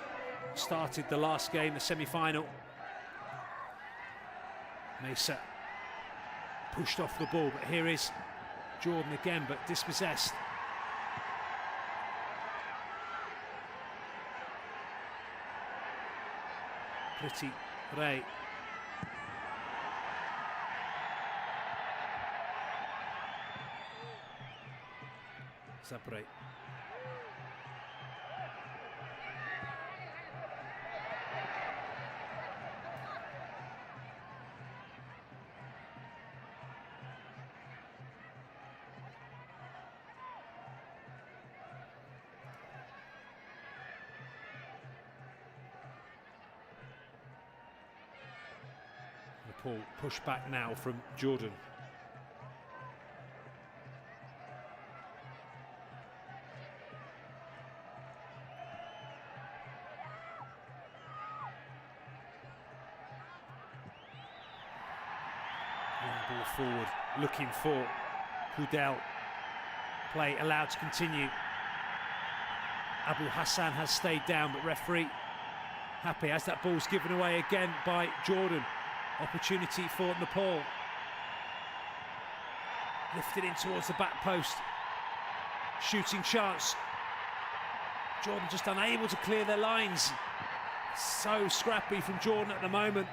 started the last game, the semi-final. Mesa pushed off the ball, but here is Jordan again, but dispossessed. Pretty Ray. Zabre. Nepal push back now from Jordan. Long ball forward, looking for Pudel. Play allowed to continue. Abu Hassan has stayed down, but referee happy as that ball's given away again by Jordan. Opportunity for Nepal. Lifted in towards the back post. Shooting chance. Jordan just unable to clear their lines. So scrappy from Jordan at the moment.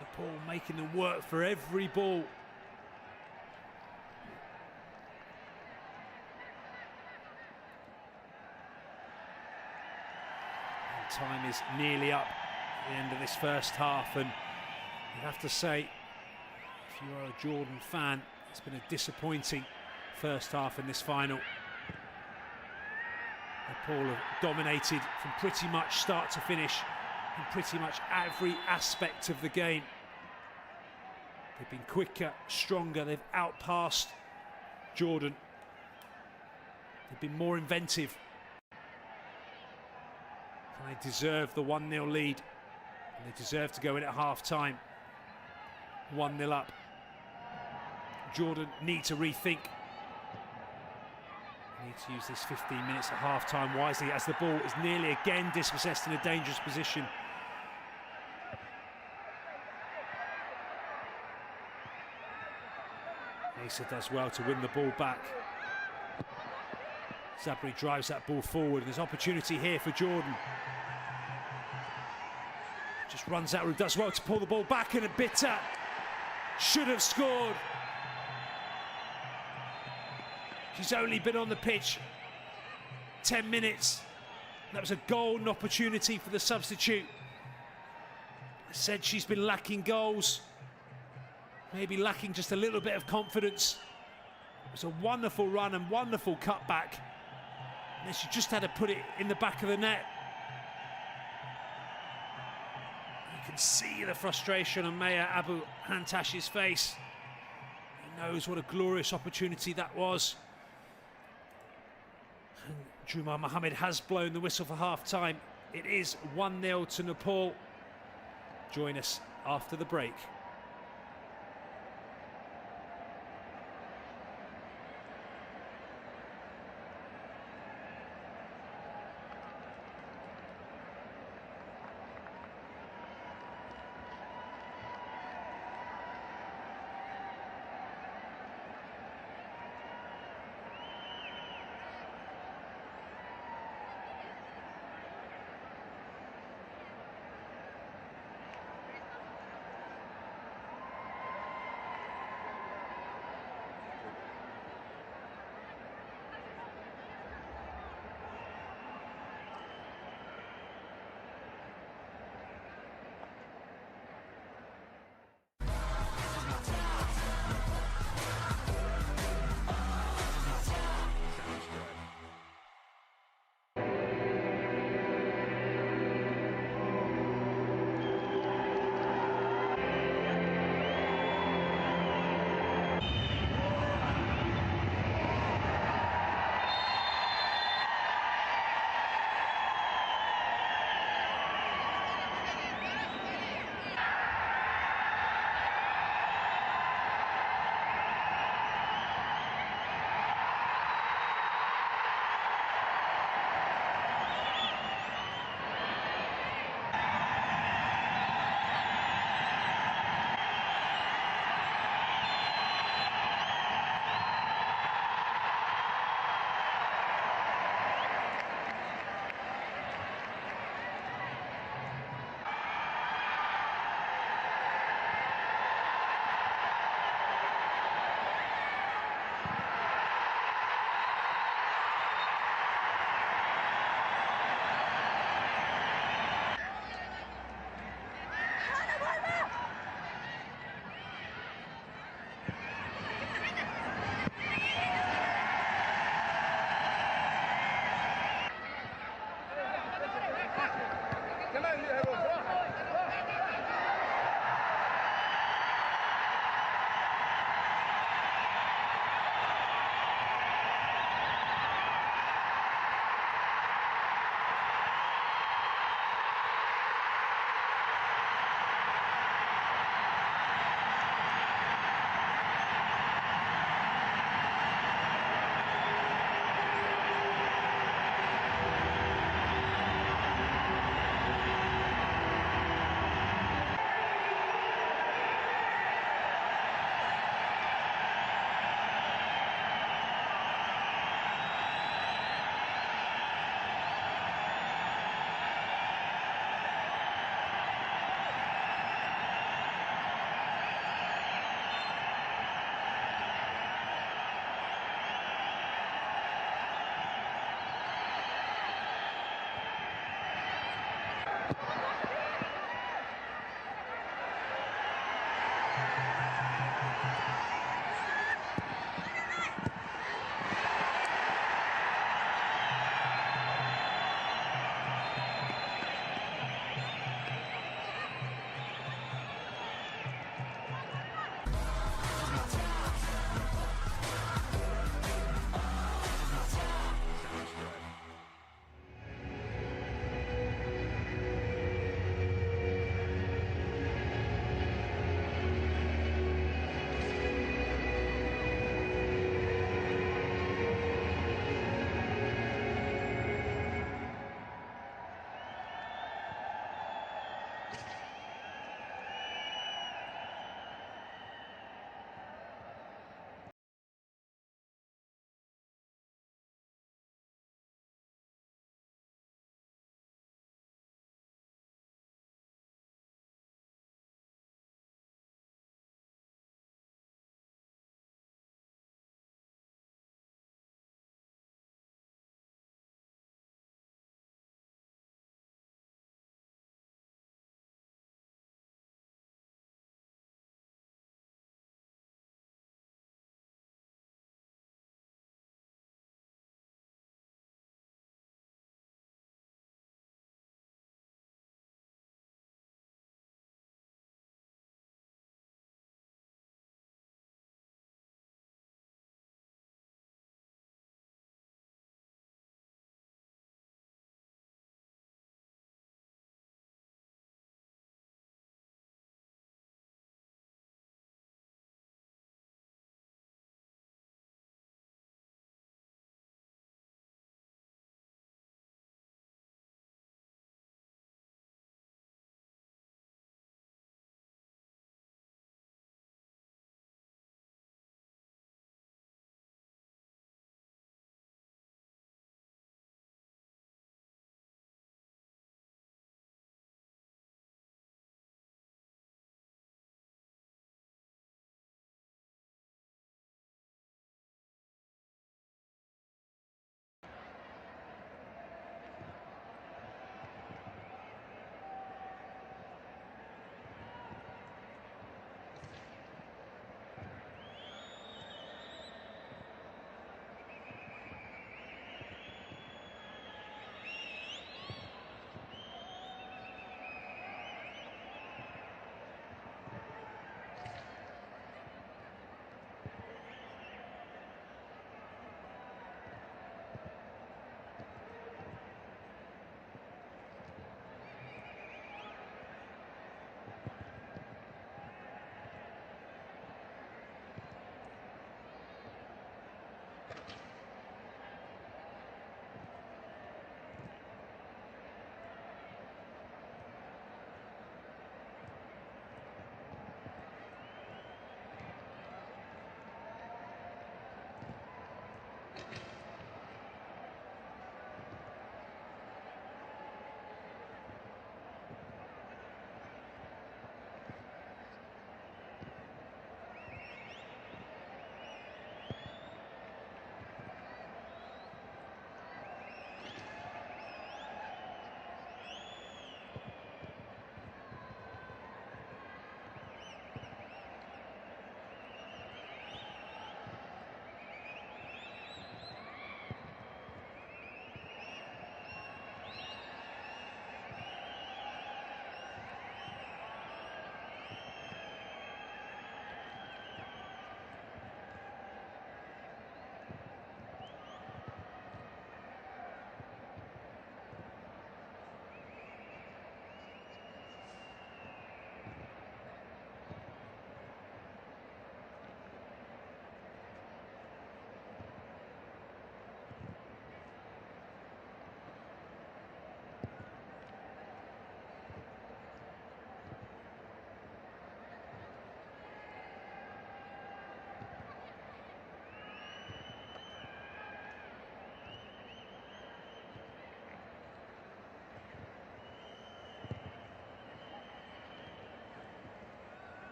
Nepal making them work for every ball. Time is nearly up at the end of this first half, and you have to say, if you are a Jordan fan, it's been a disappointing first half in this final. Nepal have dominated from pretty much start to finish in pretty much every aspect of the game. They've been quicker, stronger, they've outpassed Jordan. They've been more inventive. And they deserve the 1-0 lead, and they deserve to go in at half-time 1-0 up. Jordan need to rethink. Need to use this 15 minutes at half-time wisely, as the ball is nearly again dispossessed in a dangerous position. Asa does well to win the ball back. Sabri drives that ball forward. There's opportunity here for Jordan. Just runs out, does well to pull the ball back, and a Bitter should have scored. She's only been on the pitch 10 minutes. That was a golden opportunity for the substitute. I said she's been lacking goals, maybe lacking just a little bit of confidence. It was a wonderful run and wonderful cutback. And then she just had to put it in the back of the net. You can see the frustration on Maya Abu Hantash's face. He knows what a glorious opportunity that was. And Juma Mohammed has blown the whistle for half-time. It is 1-0 to Nepal. Join us after the break.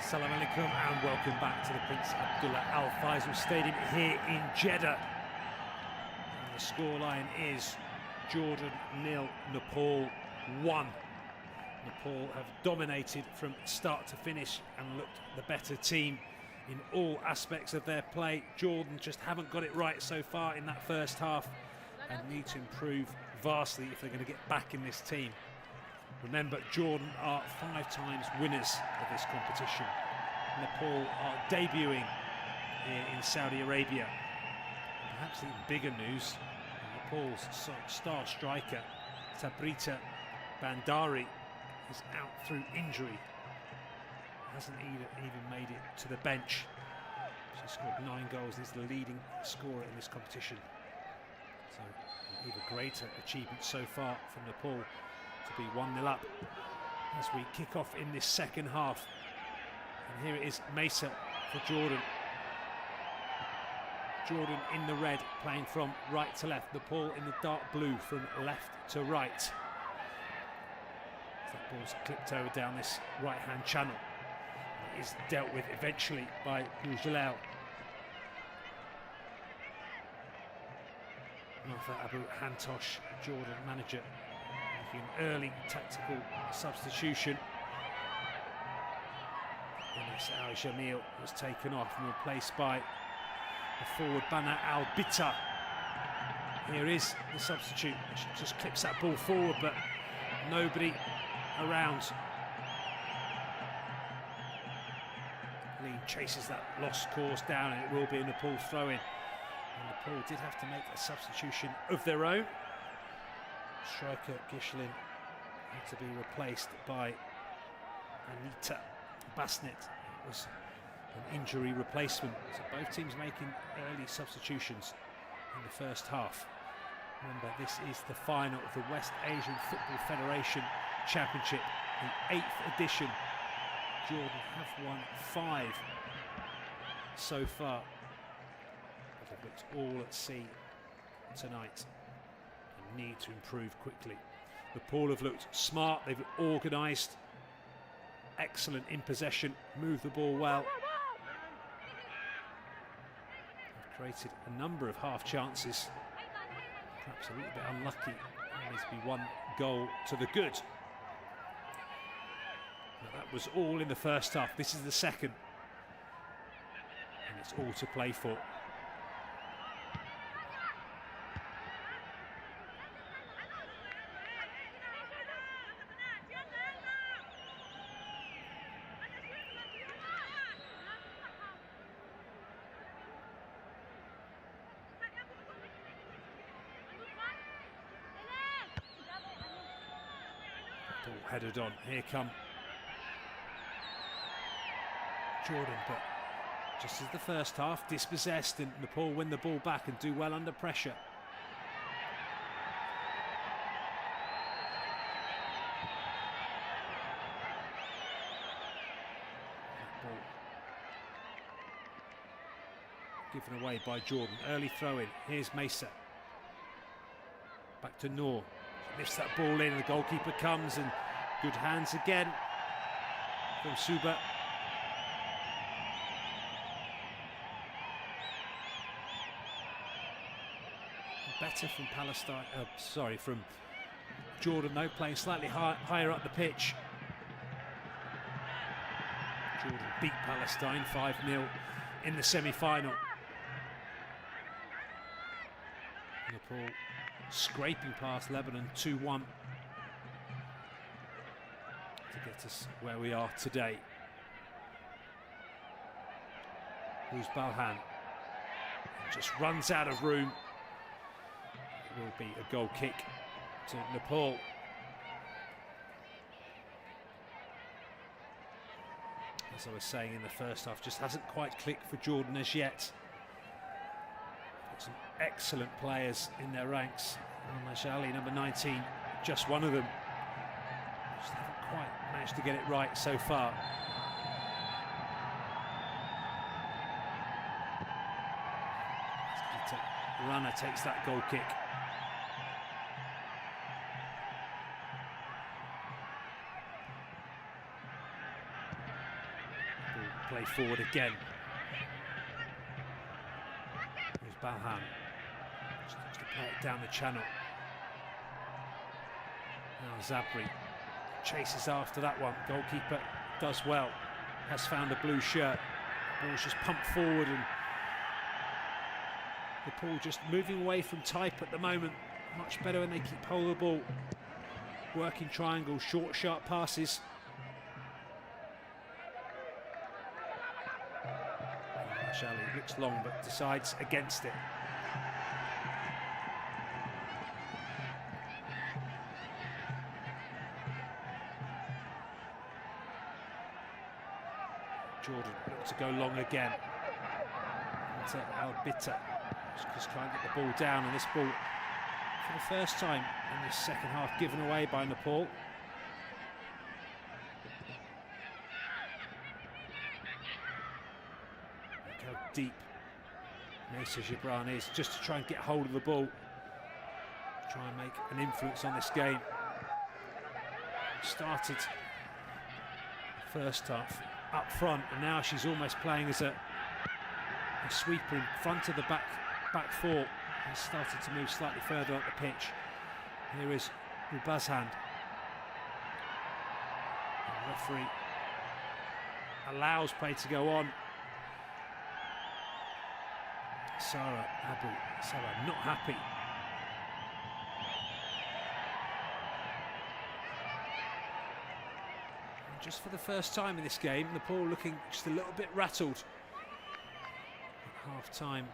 Assalamu alaikum and welcome back to the Prince Abdullah Al Faisal Stadium here in Jeddah. And the scoreline is Jordan 0, Nepal 1. Nepal have dominated from start to finish and looked the better team in all aspects of their play. Jordan just haven't got it right so far in that first half and need to improve vastly if they're going to get back in this team. Remember, Jordan are 5 times winners of this competition. Nepal are debuting here in Saudi Arabia. And perhaps even bigger news, Nepal's star striker, Tabrita Bandari, is out through injury. Hasn't even made it to the bench. She scored 9 goals and is the leading scorer in this competition. So, an even greater achievement so far from Nepal to be 1-0 up as we kick off in this second half. And here it is, Mesa for Jordan. Jordan in the red, playing from right to left. Nepal in the dark blue, from left to right. As that ball's clipped over down this right-hand channel. It is dealt with eventually by Boujalal. Martha Abu Hantosh, Jordan manager, making an early tactical substitution. Enes Al Jamil was taken off and replaced by the forward Bana Al Bitta. Here is the substitute. She just clips that ball forward, but nobody around. Lee chases that lost course down, and it will be a Nepal throw-in. And Nepal did have to make a substitution of their own. Striker Gishlin had to be replaced by Anita Basnet. It was an injury replacement. So both teams making early substitutions in the first half. Remember, this is the final of the West Asian Football Federation Championship, the 8th edition. Jordan have won 5 so far. But they've looked all at sea tonight and need to improve quickly. Nepal have looked smart, they've organised, excellent in possession, moved the ball well. They've created a number of half chances, perhaps a little bit unlucky. There needs to be 1 goal to the good. Now, that was all in the first half. This is the second, and it's all to play for. Ball headed on. Here come Jordan, but just as the first half, dispossessed, and Nepal win the ball back and do well under pressure. Ball given away by Jordan. Early throw in. Here's Mesa. Back to Noor. Lifts that ball in, and the goalkeeper comes, and good hands again from Suba. Better from Palestine, from Jordan though, playing slightly higher up the pitch. Jordan beat Palestine 5-0 in the semi-final. Nepal scraping past Lebanon 2-1 to get us where we are today. Who's Balhan? Just runs out of room. Will be a goal kick to Nepal. As I was saying in the first half, just hasn't quite clicked for Jordan as yet. Got some excellent players in their ranks. Majali, number 19, just one of them. Just haven't quite managed to get it right so far. Runner takes that goal kick. Ball play forward again. Here's Balham. Just to play it down the channel. Now Zabri chases after that one. Goalkeeper does well. Has found a blue shirt. Ball's just pumped forward, and Nepal just moving away from type at the moment. Much better when they keep hold of the ball. Working triangles, short, sharp passes. Shali looks long but decides against it. Jordan looks to go long again. To Albita, just trying to get the ball down, and this ball, for the first time in this second half, given away by Nepal. Look how deep Mesa Gibran is, just to try and get hold of the ball, try and make an influence on this game. Started the first half up front, and now she's almost playing as a sweeper in front of the back four. Has started to move slightly further up the pitch. Here is Rubazhand. The referee allows play to go on. Sarah Abu Sabah not happy. And just for the first time in this game, Nepal looking just a little bit rattled. At half time.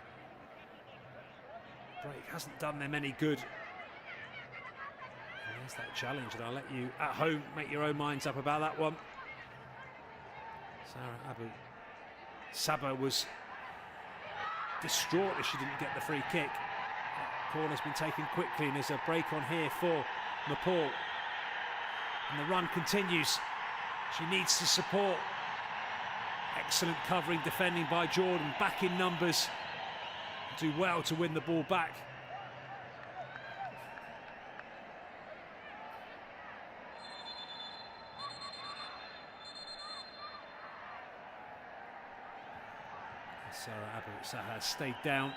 Break hasn't done them any good. And there's that challenge, and I'll let you at home make your own minds up about that one. Sarah Abu Sabah was distraught as she didn't get the free kick. That corner's been taken quickly, and there's a break on here for Nepal. And the run continues. She needs to support. Excellent covering, defending by Jordan, back in numbers. Do well to win the ball back. Sarah Abu Saha stayed down.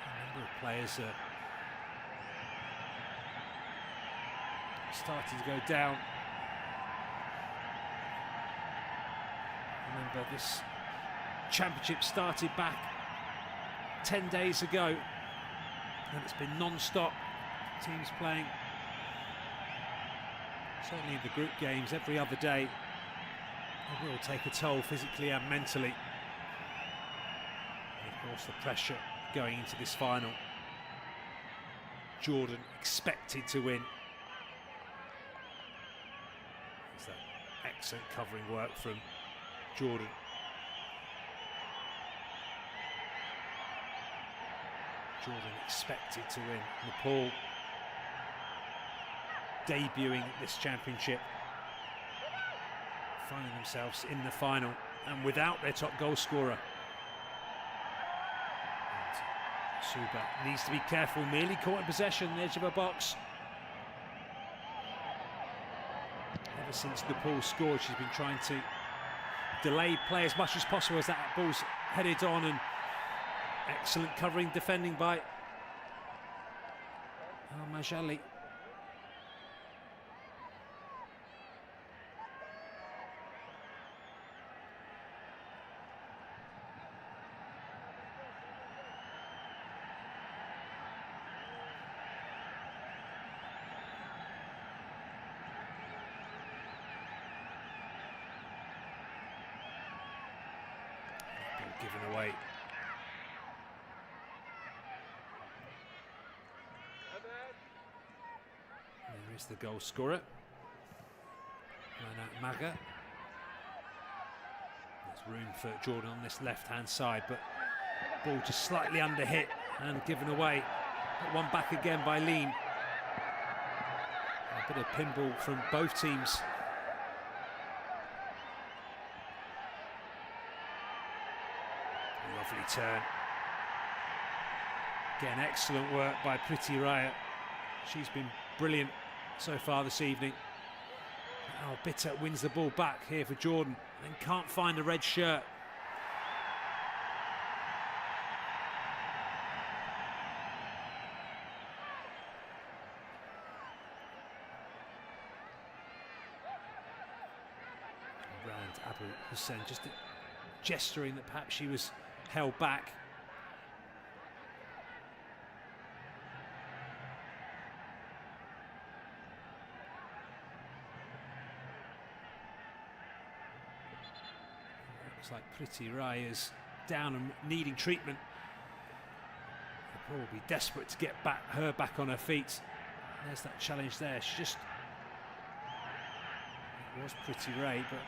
A number of players starting to go down. Remember, this championship started back 10 days ago, and it's been non-stop. Teams playing, certainly in the group games, every other day. It will take a toll physically and mentally. And of course, the pressure going into this final. Jordan expected to win. There's that excellent covering work from Jordan. Jordan expected to win. Nepal debuting at this championship, finding themselves in the final and without their top goal scorer. Suba needs to be careful, nearly caught in possession on the edge of a box. Ever since Nepal scored, she's been trying to delay play as much as possible as that ball's headed on, and excellent covering, defending by Majali. Given away. There is the goal scorer, Maga. There's room for Jordan on this left-hand side, but ball just slightly under hit and given away. But one back again by Lean. A bit of pinball from both teams. Lovely turn. Again, excellent work by Priti Raya. She's been brilliant so far this evening. Al-Bitta wins the ball back here for Jordan, and can't find the red shirt. Around Abu Hussein, just gesturing that perhaps she was held back. Looks like Priti Rai is down and needing treatment. Nepal will be desperate to get her back on her feet. There's that challenge there. She just, it was Priti Rai, but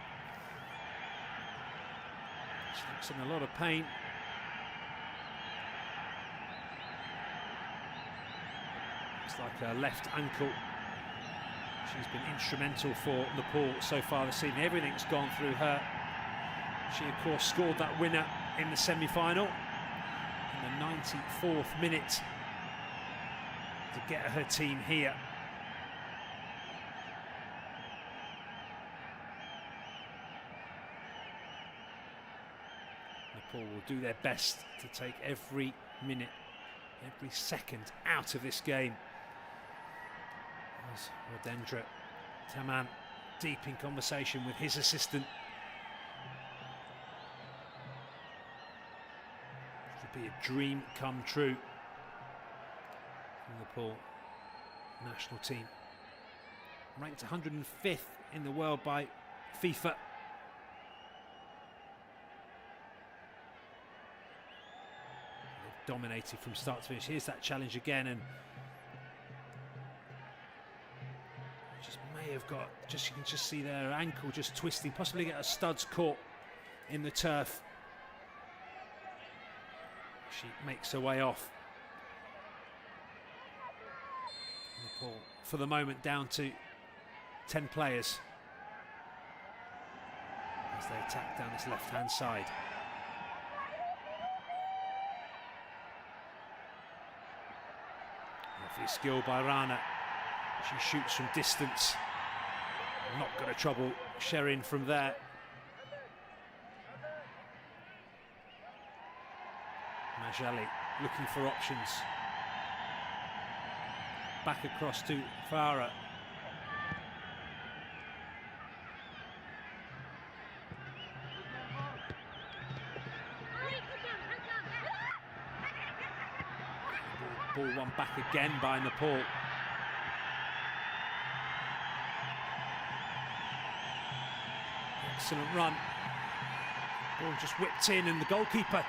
she looks in a lot of pain. Looks like her left ankle. She's been instrumental for Nepal so far this evening. Everything's gone through her. She, of course, scored that winner in the semi-final in the 94th minute to get her team here. Nepal will do their best to take every minute, every second out of this game. As Rodendra Taman deep in conversation with his assistant. Be a dream come true from the Nepal national team. Ranked 105th in the world by FIFA. They've dominated from start to finish. Here's that challenge again, and just may have got, just you can just see their ankle just twisting, possibly get her studs caught in the turf. She makes her way off. Nepal, for the moment, down to 10 players as they attack down this left-hand side. Lovely skill by Rana. She shoots from distance. Not going to trouble Sherin from there. Majali looking for options. Back across to Farah. Ball won back again by Nepal. Excellent run. Ball just whipped in, and the goalkeeper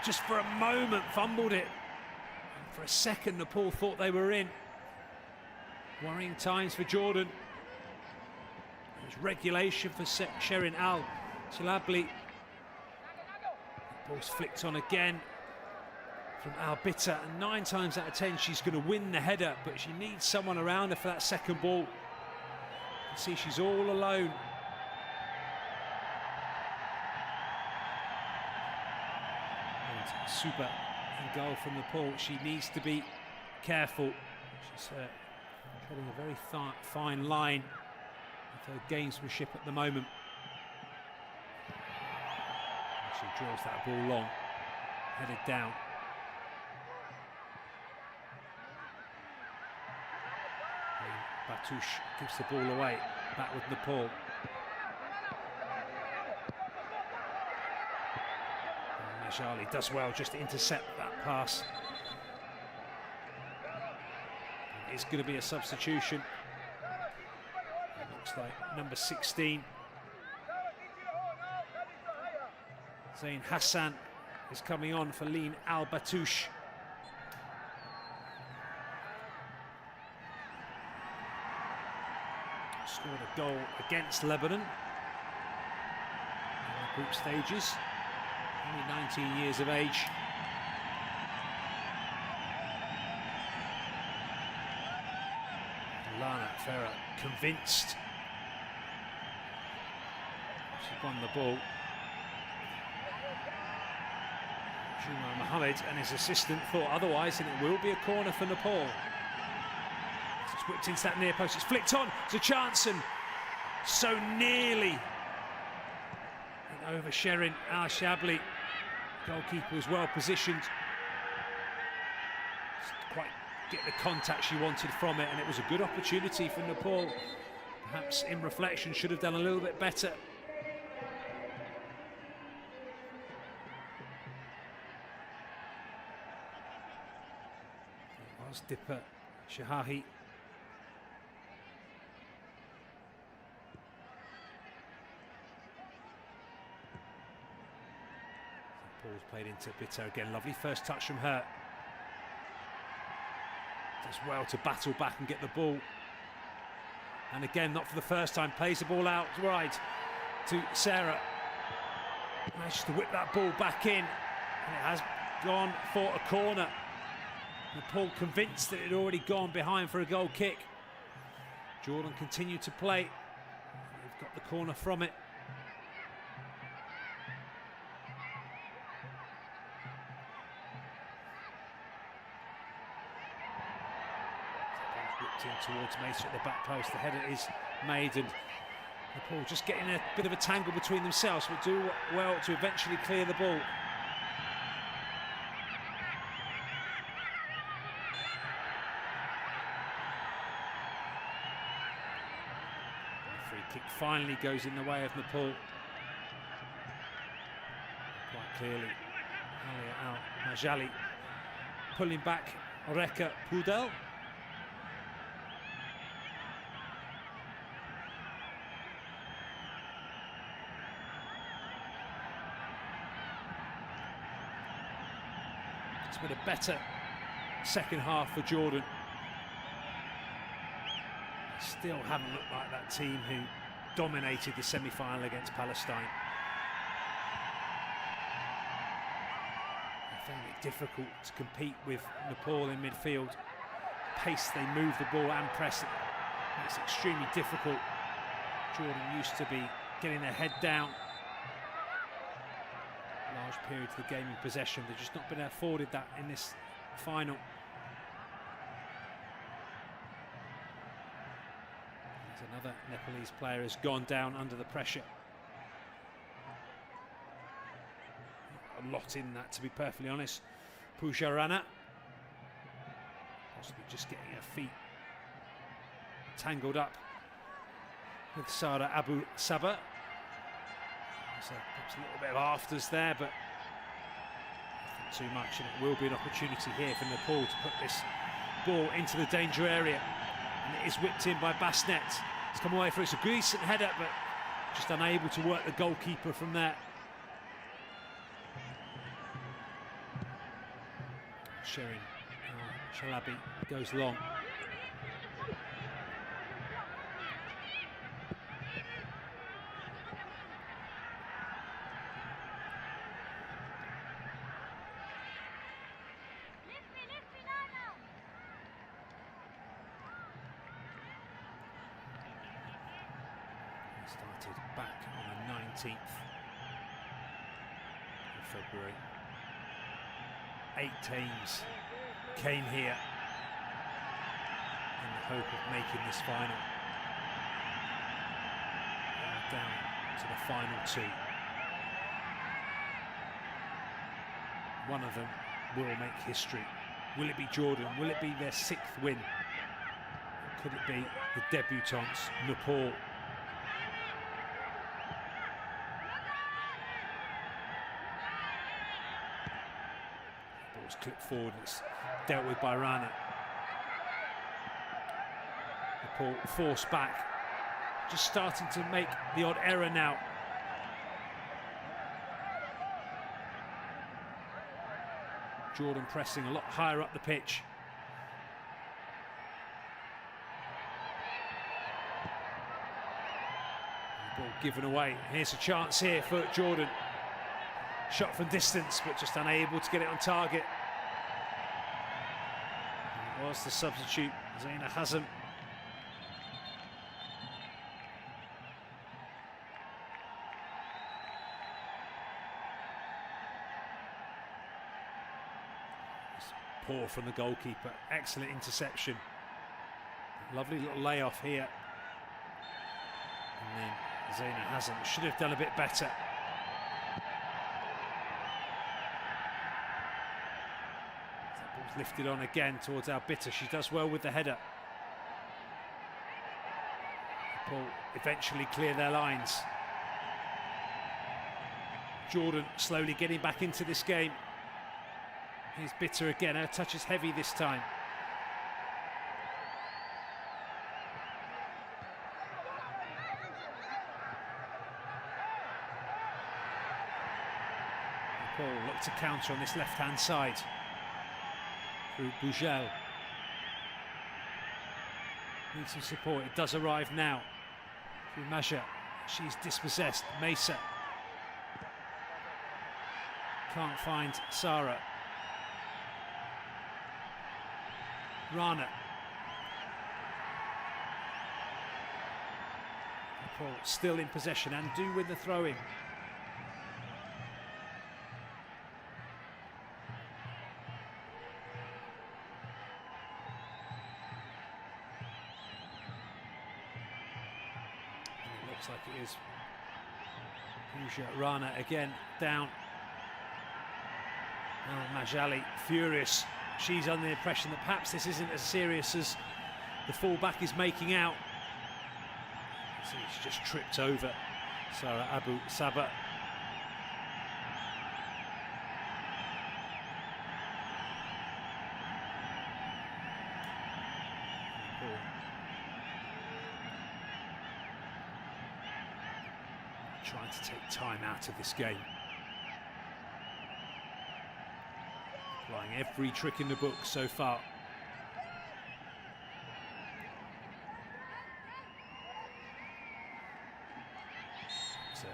just for a moment fumbled it. And for a second Nepal thought they were in. Worrying times for Jordan. There's regulation for Sherin Al-Chilabli. Ball's flicked on again from Al-Bitta, and 9 times out of 10 she's going to win the header, but she needs someone around her for that second ball. You can see she's all alone. Super in goal from Nepal. She needs to be careful. She's treading a very fine line with her gamesmanship at the moment. And she draws that ball long, headed down. And Batouche gives the ball away, back with Nepal. Majali does well just to intercept that pass. It's going to be a substitution. It looks like number 16, Zain Hassan, is coming on for Leen Al-Batouche. Scored a goal against Lebanon in the group stages. Only 19 years of age. Lana Ferrer convinced. She won the ball. Shumar Mohammed and his assistant thought otherwise, and it will be a corner for Nepal. It's whipped into that near post, it's flicked on, it's a chance, and so nearly. And over Sherin Al-Shabli, goalkeeper was well positioned. Didn't quite get the contact she wanted from it, and it was a good opportunity for Nepal. Perhaps in reflection should have done a little bit better. It was Dipper Shahahi. Ball's played into Bitto again. Lovely first touch from her. Does well to battle back and get the ball. And again, not for the first time, plays the ball out wide to Sarah. Manages to whip that ball back in, and it has gone for a corner. Nepal convinced that it had already gone behind for a goal kick. Jordan continued to play. They've got the corner from it. Whipped in towards Mesa at the back post. The header is made, and Nepal just getting a bit of a tangle between themselves, but do well to eventually clear the ball. The free kick finally goes in the way of Nepal. Quite clearly, Alia Al-Majali pulling back Oreka Pudel. It's been a better second half for Jordan. They still haven't looked like that team who dominated the semi-final against Palestine. They found it difficult to compete with Nepal in midfield. The pace they move the ball and press it makes it extremely difficult. Jordan used to be getting their head down large periods of the game in possession. They've just not been afforded that in this final. There's another Nepalese player has gone down under the pressure. A lot in that, to be perfectly honest. Pooja Rana possibly just getting her feet tangled up with Sara Abu Sabah. So perhaps a little bit of afters there, but not too much, and it will be an opportunity here for Nepal to put this ball into the danger area. And it is whipped in by Basnet. It's come away for it's a decent header, but just unable to work the goalkeeper from there. Sherin Shalabi goes long. Started back on the 19th of February. 8 teams came here in the hope of making this final. Down to the final 2. One of them will make history. Will it be Jordan? Will it be their 6th win? Or could it be the debutants, Nepal? Clipped forward, it's dealt with by Rana. Nepal forced back, just starting to make the odd error now. Jordan pressing a lot higher up the pitch. The ball given away. Here's a chance here for Jordan. Shot from distance, but just unable to get it on target. And it was the substitute, Zaina Hazem. poor from the goalkeeper. Excellent interception. Lovely little layoff here. And then Zeyna hasn't. Should have done a bit better. That ball's lifted on again towards our Bitter. She does well with the header. Nepal eventually clear their lines. Jordan slowly getting back into this game. Here's Bitter again. Her touch is heavy this time. Nepal look to counter on this left-hand side through Bougel. Needs some support. It does arrive now through Maja. She's dispossessed. Mesa can't find Sarah. Rana. Nepal still in possession and do win the throw-in. It looks like it is Pooja. Rana again down. Now Majali furious. She's under the impression that perhaps this isn't as serious as the fullback is making out. So she's just tripped over Sarah Abu Sabah. Trying to take time out of this game. Applying every trick in the book so far. It's a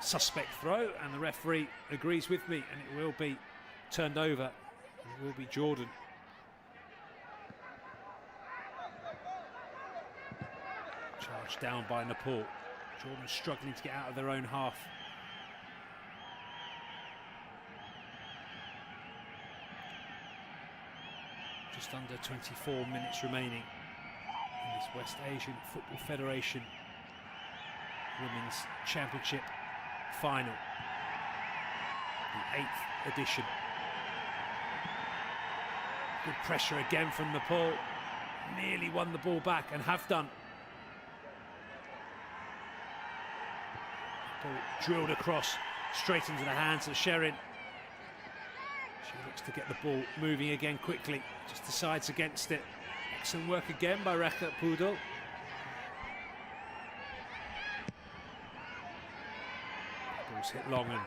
suspect throw and the referee agrees with me and it will be turned over. It will be Jordan. Charged down by Nepal. Jordan struggling to get out of their own half. Just under 24 minutes remaining in this West Asian Football Federation Women's Championship final, the 8th edition. Good pressure again from Nepal. Nearly won the ball back and have done. Ball drilled across straight into the hands of Sherin. She looks to get the ball moving again quickly, just decides against it. Excellent work again by Rekha Pudel. Ball's hit long and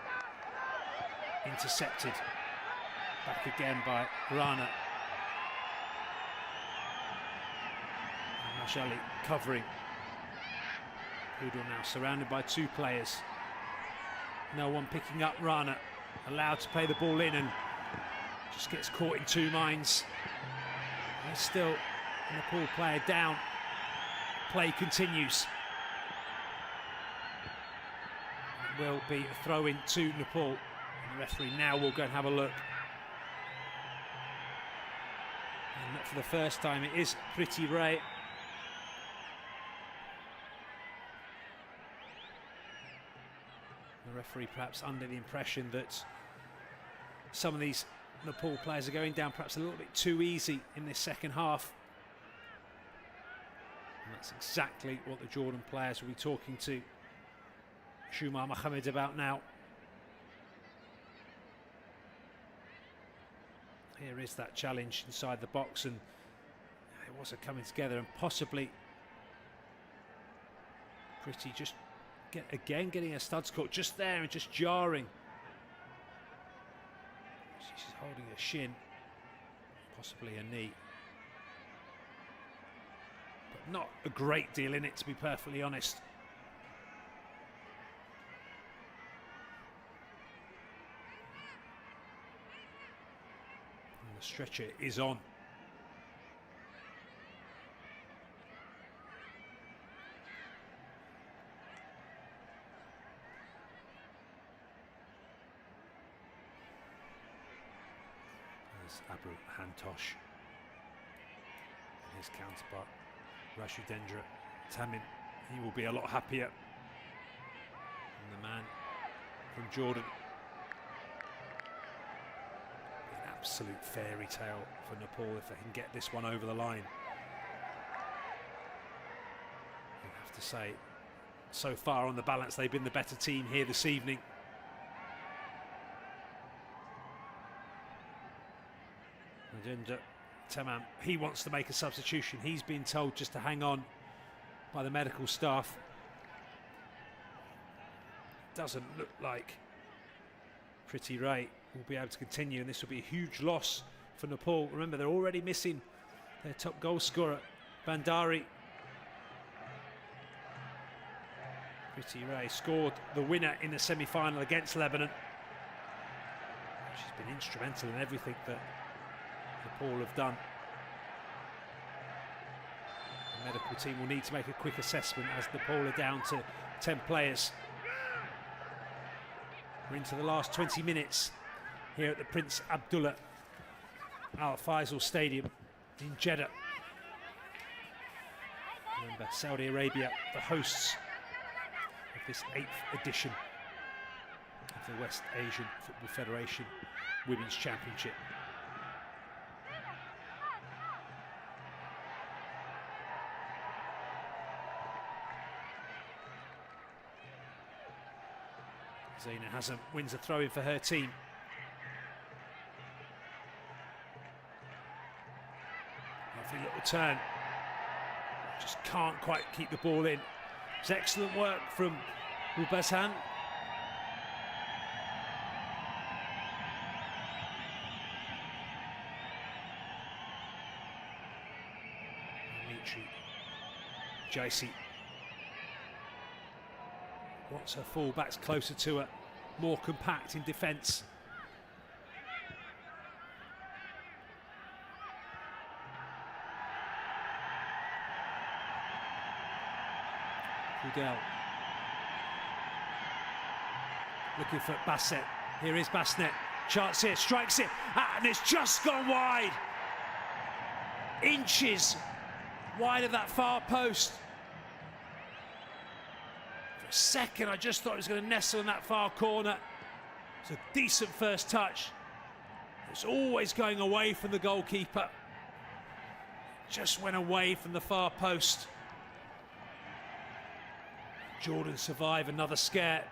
intercepted. Back again by Rana. Majali covering. Pudel now surrounded by two players. No one picking up Rana. Allowed to play the ball in and just gets caught in two minds. There's still a Nepal player down. Play continues. It will be a throw in to Nepal. And the referee now will go and have a look. And not for the first time, it is Priti Ray. The referee perhaps under the impression that some of these Nepal players are going down perhaps a little bit too easy in this second half. And that's exactly what the Jordan players will be talking to Shumar Mohammed about now. Here is that challenge inside the box and it was a coming together and possibly Priti just getting her studs caught just there and just jarring. She's holding her shin, possibly a knee. But not a great deal in it, to be perfectly honest. And the stretcher is on. It's Abu Hantosh. And his counterpart, Rashidendra Tamin. He will be a lot happier. And the man from Jordan. An absolute fairy tale for Nepal if they can get this one over the line. You have to say, so far on the balance, they've been the better team here this evening. Rajendra Tamam, he wants to make a substitution. He's been told just to hang on by the medical staff. Doesn't look like Priti Ray will be able to continue, and this will be a huge loss for Nepal. Remember, they're already missing their top goal scorer, Bandari. Priti Ray scored the winner in the semi-final against Lebanon. She's been instrumental in everything that Nepal have done. The medical team will need to make a quick assessment as Nepal are down to 10 players. We're into the last 20 minutes here at the Prince Abdullah Al Faisal Stadium in Jeddah. Remember, Saudi Arabia, the hosts of this 8th edition of the West Asian Football Federation Women's Championship. Zaina Hazem wins a throw-in for her team. Lovely little turn. Just can't quite keep the ball in. It's excellent work from Ubazhan. Mitri Jaisi wants her full-backs closer to her, more compact in defence. Kudel looking for Basset. Here is Basnet. Chance here, strikes it, and it's just gone wide. Inches wide of that far post. For a second, I just thought it was going to nestle in that far corner. It's a decent first touch. It's always going away from the goalkeeper. Just went away from the far post. Jordan survive another scare.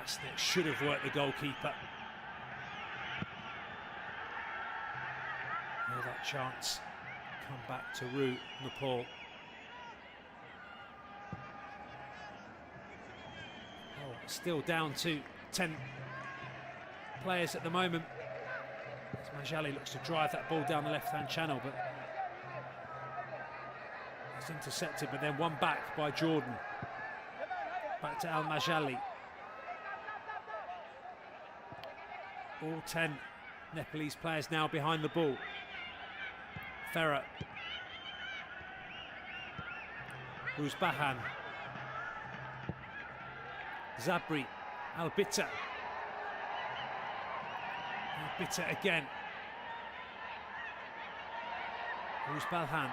Basnet should have worked the goalkeeper. Now that chance come back to root Nepal. Oh, still down to 10 players at the moment. As Majali looks to drive that ball down the left-hand channel, but it's intercepted, but then won back by Jordan. Back to Al Majali. All 10 Nepalese players now behind the ball. Farah. Ruzbahan. Zabri. Albita. Albita again. Ruzbahan.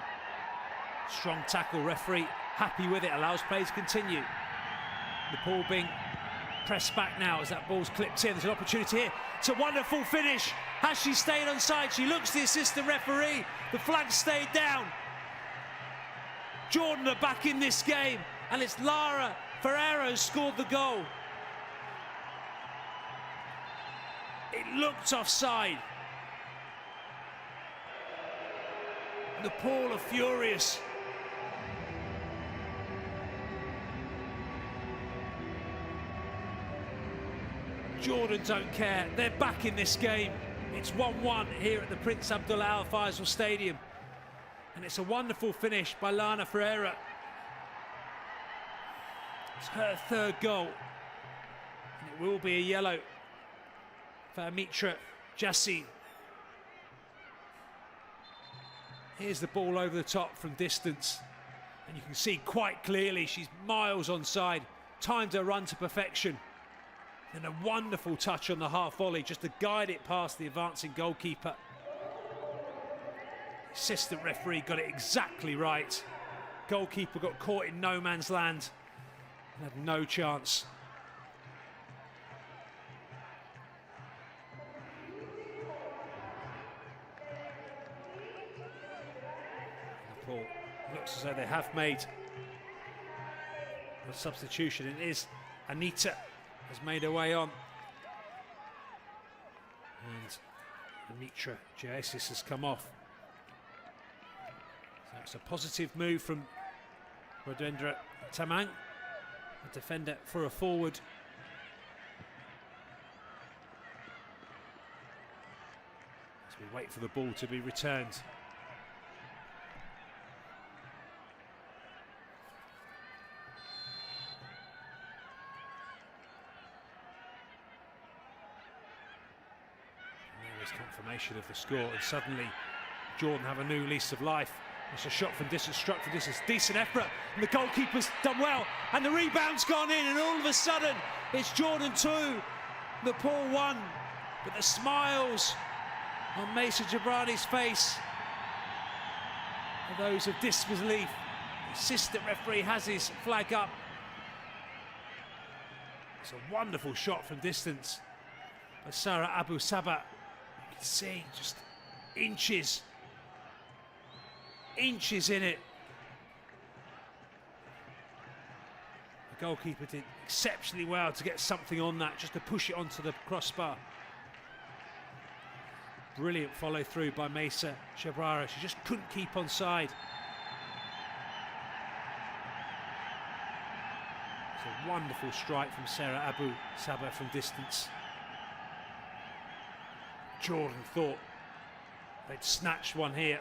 Strong tackle, referee happy with it, allows play to continue. Nepal being pressed back now as that ball's clipped in. There's an opportunity here. It's a wonderful finish. Has she stayed on side? She looks to the assistant referee. The flag stayed down. Jordan are back in this game, and it's Lara Ferreira who scored the goal. It looked offside. Nepal are furious. Jordan don't care. They're back in this game. It's 1-1 here at the Prince Abdullah Al Faisal Stadium. And it's a wonderful finish by Lana Ferreira. It's her third goal. And it will be a yellow for Mitra Jassi. Here's the ball over the top from distance. And you can see quite clearly she's miles onside. Timed her run to perfection. And a wonderful touch on the half volley just to guide it past the advancing goalkeeper. Assistant referee got it exactly right. Goalkeeper got caught in no man's land and had no chance. Nepal looks as though they have made a substitution. It is Anita has made her way on. And Mitra Giasis has come off. So it's a positive move from Rodendra Tamang, a defender for a forward. As we wait for the ball to be returned. Confirmation of the score, and suddenly Jordan have a new lease of life. It's a shot from distance, struck from distance, decent effort, and the goalkeeper's done well, and the rebound's gone in, and all of a sudden it's Jordan 2, Nepal 1. But the smiles on Mesa Jabrani's face are those of disbelief. The assistant referee has his flag up. It's a wonderful shot from distance by Sarah Abu Sabah. See, just inches in it. The goalkeeper did exceptionally well to get something on that, just to push it onto the crossbar. Brilliant follow through by Mesa Shabrara. She just couldn't keep on side. It's a wonderful strike from Sarah Abu Sabah from distance. Jordan thought they'd snatched one here.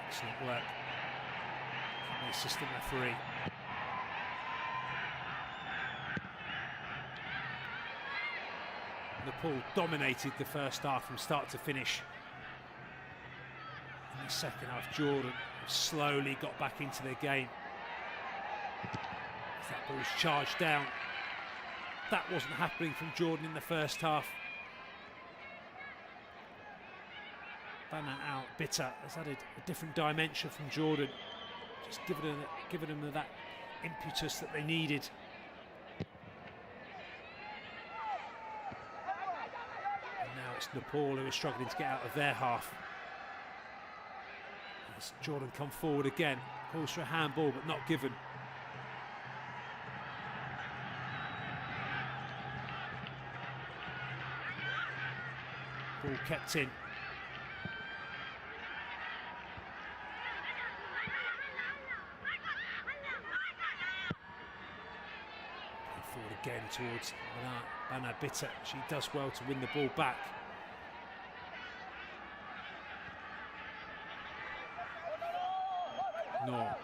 Excellent work from the assistant referee. Nepal dominated the first half from start to finish. In the second half, Jordan slowly got back into their game. As that ball's charged down. That wasn't happening from Jordan in the first half. Banan out, Bitter has added a different dimension from Jordan. Just giving them that impetus that they needed. And now it's Nepal who are struggling to get out of their half. As Jordan come forward again, calls for a handball but not given. Ball kept in. Forward again towards Bana Bitter. She does well to win the ball back. Noor.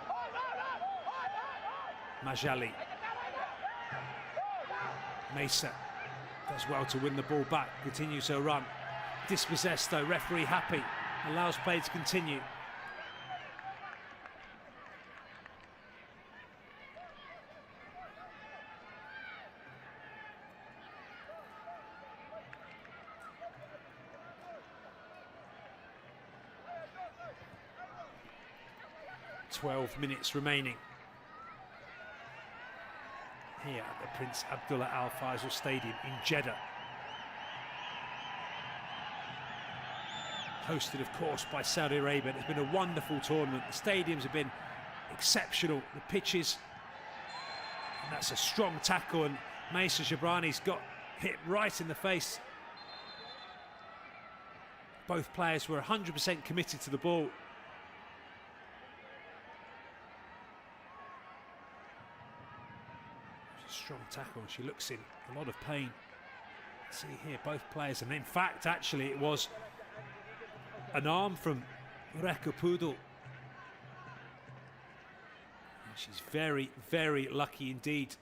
Majali. Mesa does well to win the ball back. Continues her run. Dispossessed though, referee happy, allows play to continue. "12 minutes remaining here at the Prince Abdullah Al Faisal Stadium in Jeddah. Hosted, of course, by Saudi Arabia. It's been a wonderful tournament. The stadiums have been exceptional. The pitches, and that's a strong tackle, and Mesa Jabrani's got hit right in the face. Both players were 100% committed to the ball. It's a strong tackle. She looks in a lot of pain. See here, both players, and in fact, actually, it was an arm from Reka Pudel. She's very, very lucky indeed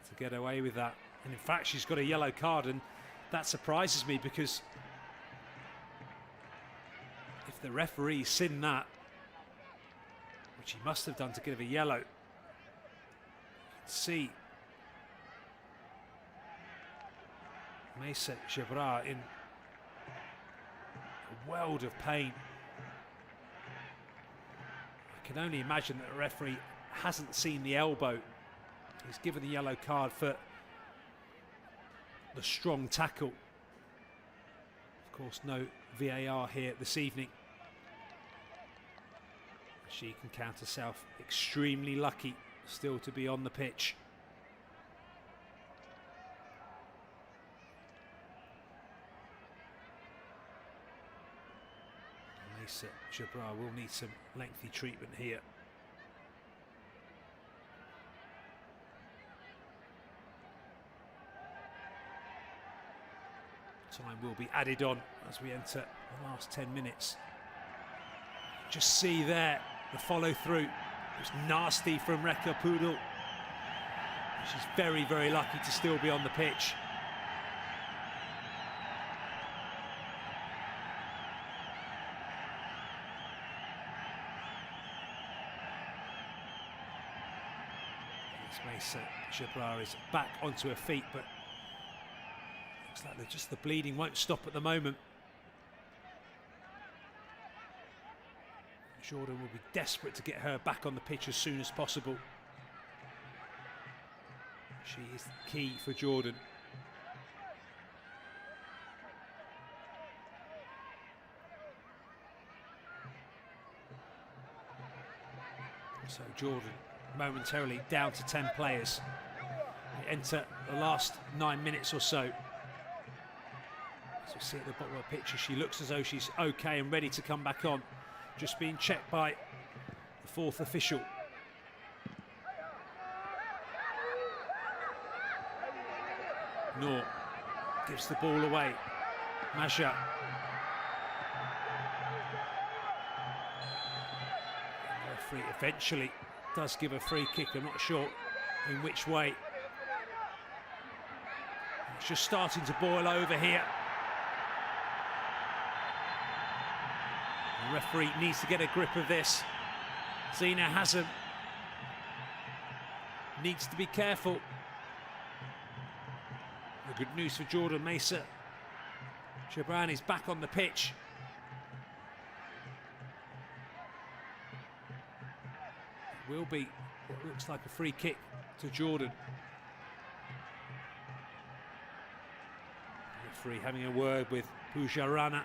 to get away with that. And in fact, she's got a yellow card, and that surprises me, because if the referee seen that, which he must have done to give a yellow, see Mesa Jabra in a world of pain. I can only imagine that the referee hasn't seen the elbow. He's given the yellow card for the strong tackle. Of course, no VAR here this evening. She can count herself extremely lucky still to be on the pitch. Mesa Jabra will need some lengthy treatment here. Time will be added on as we enter the last 10 minutes. Just see there the follow through. It was nasty from Rekha Poodle. She's very, very lucky to still be on the pitch. Mesa Jabra is back onto her feet, but looks like just the bleeding won't stop at the moment. Jordan will be desperate to get her back on the pitch as soon as possible. She is the key for Jordan. So Jordan momentarily down to 10 players. We enter the last 9 minutes or so. As we see at the bottom of the picture, she looks as though she's okay and ready to come back on. Just being checked by the fourth official. Noor gives the ball away. Maja. The referee eventually does give a free kick. I'm not sure in which way. It's just starting to boil over here. The referee needs to get a grip of this. Zina Hazem needs to be careful. The good news for Jordan, Mesa Jabra is back on the pitch. It will be what looks like a free kick to Jordan. The referee having a word with Pujarana.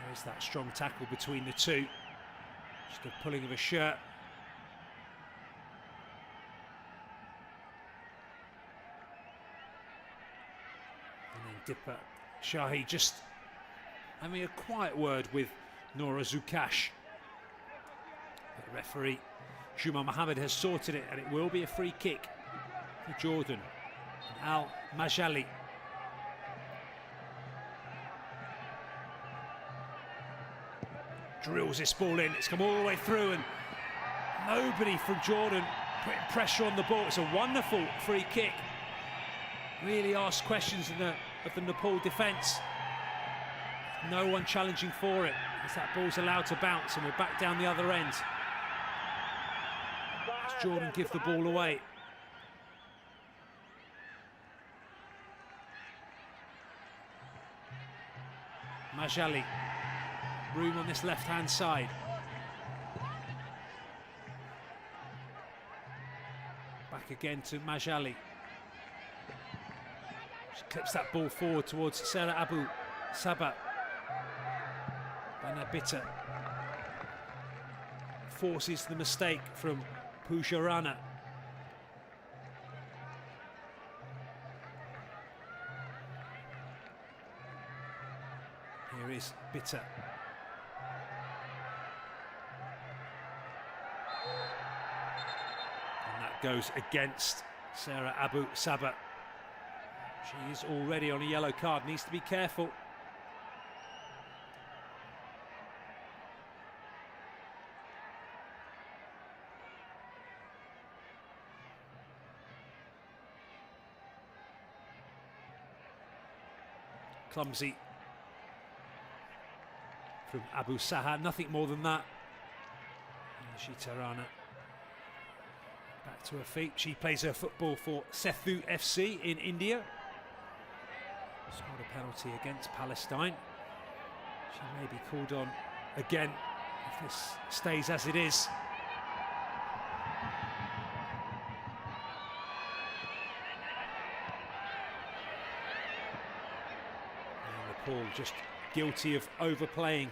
There's that strong tackle between the two. Just a pulling of a shirt. And then Dipper Shahi just having a quiet word with Nora Zukash. The referee, Juma Mohammed, has sorted it, and it will be a free kick for Jordan. And Al Majali. Drills this ball in. It's come all the way through, and nobody from Jordan putting pressure on the ball. It's a wonderful free kick. Really asks questions of the Nepal defence. No one challenging for it as that ball's allowed to bounce, and we're back down the other end. As Jordan give the ball away. Majali. Room on this left-hand side. Back again to Majali. She clips that ball forward towards Sarah Abu Sabah. Bana Bitter forces the mistake from Pujarana. Here is Bitter. Goes against Sarah Abu Sabah. She is already on a yellow card, needs to be careful. Clumsy from Abu Saha, nothing more than that. Shitarana back to her feet. She plays her football for Sethu FC in India. Scored a penalty against Palestine. She may be called on again if this stays as it is. And Nepal just guilty of overplaying.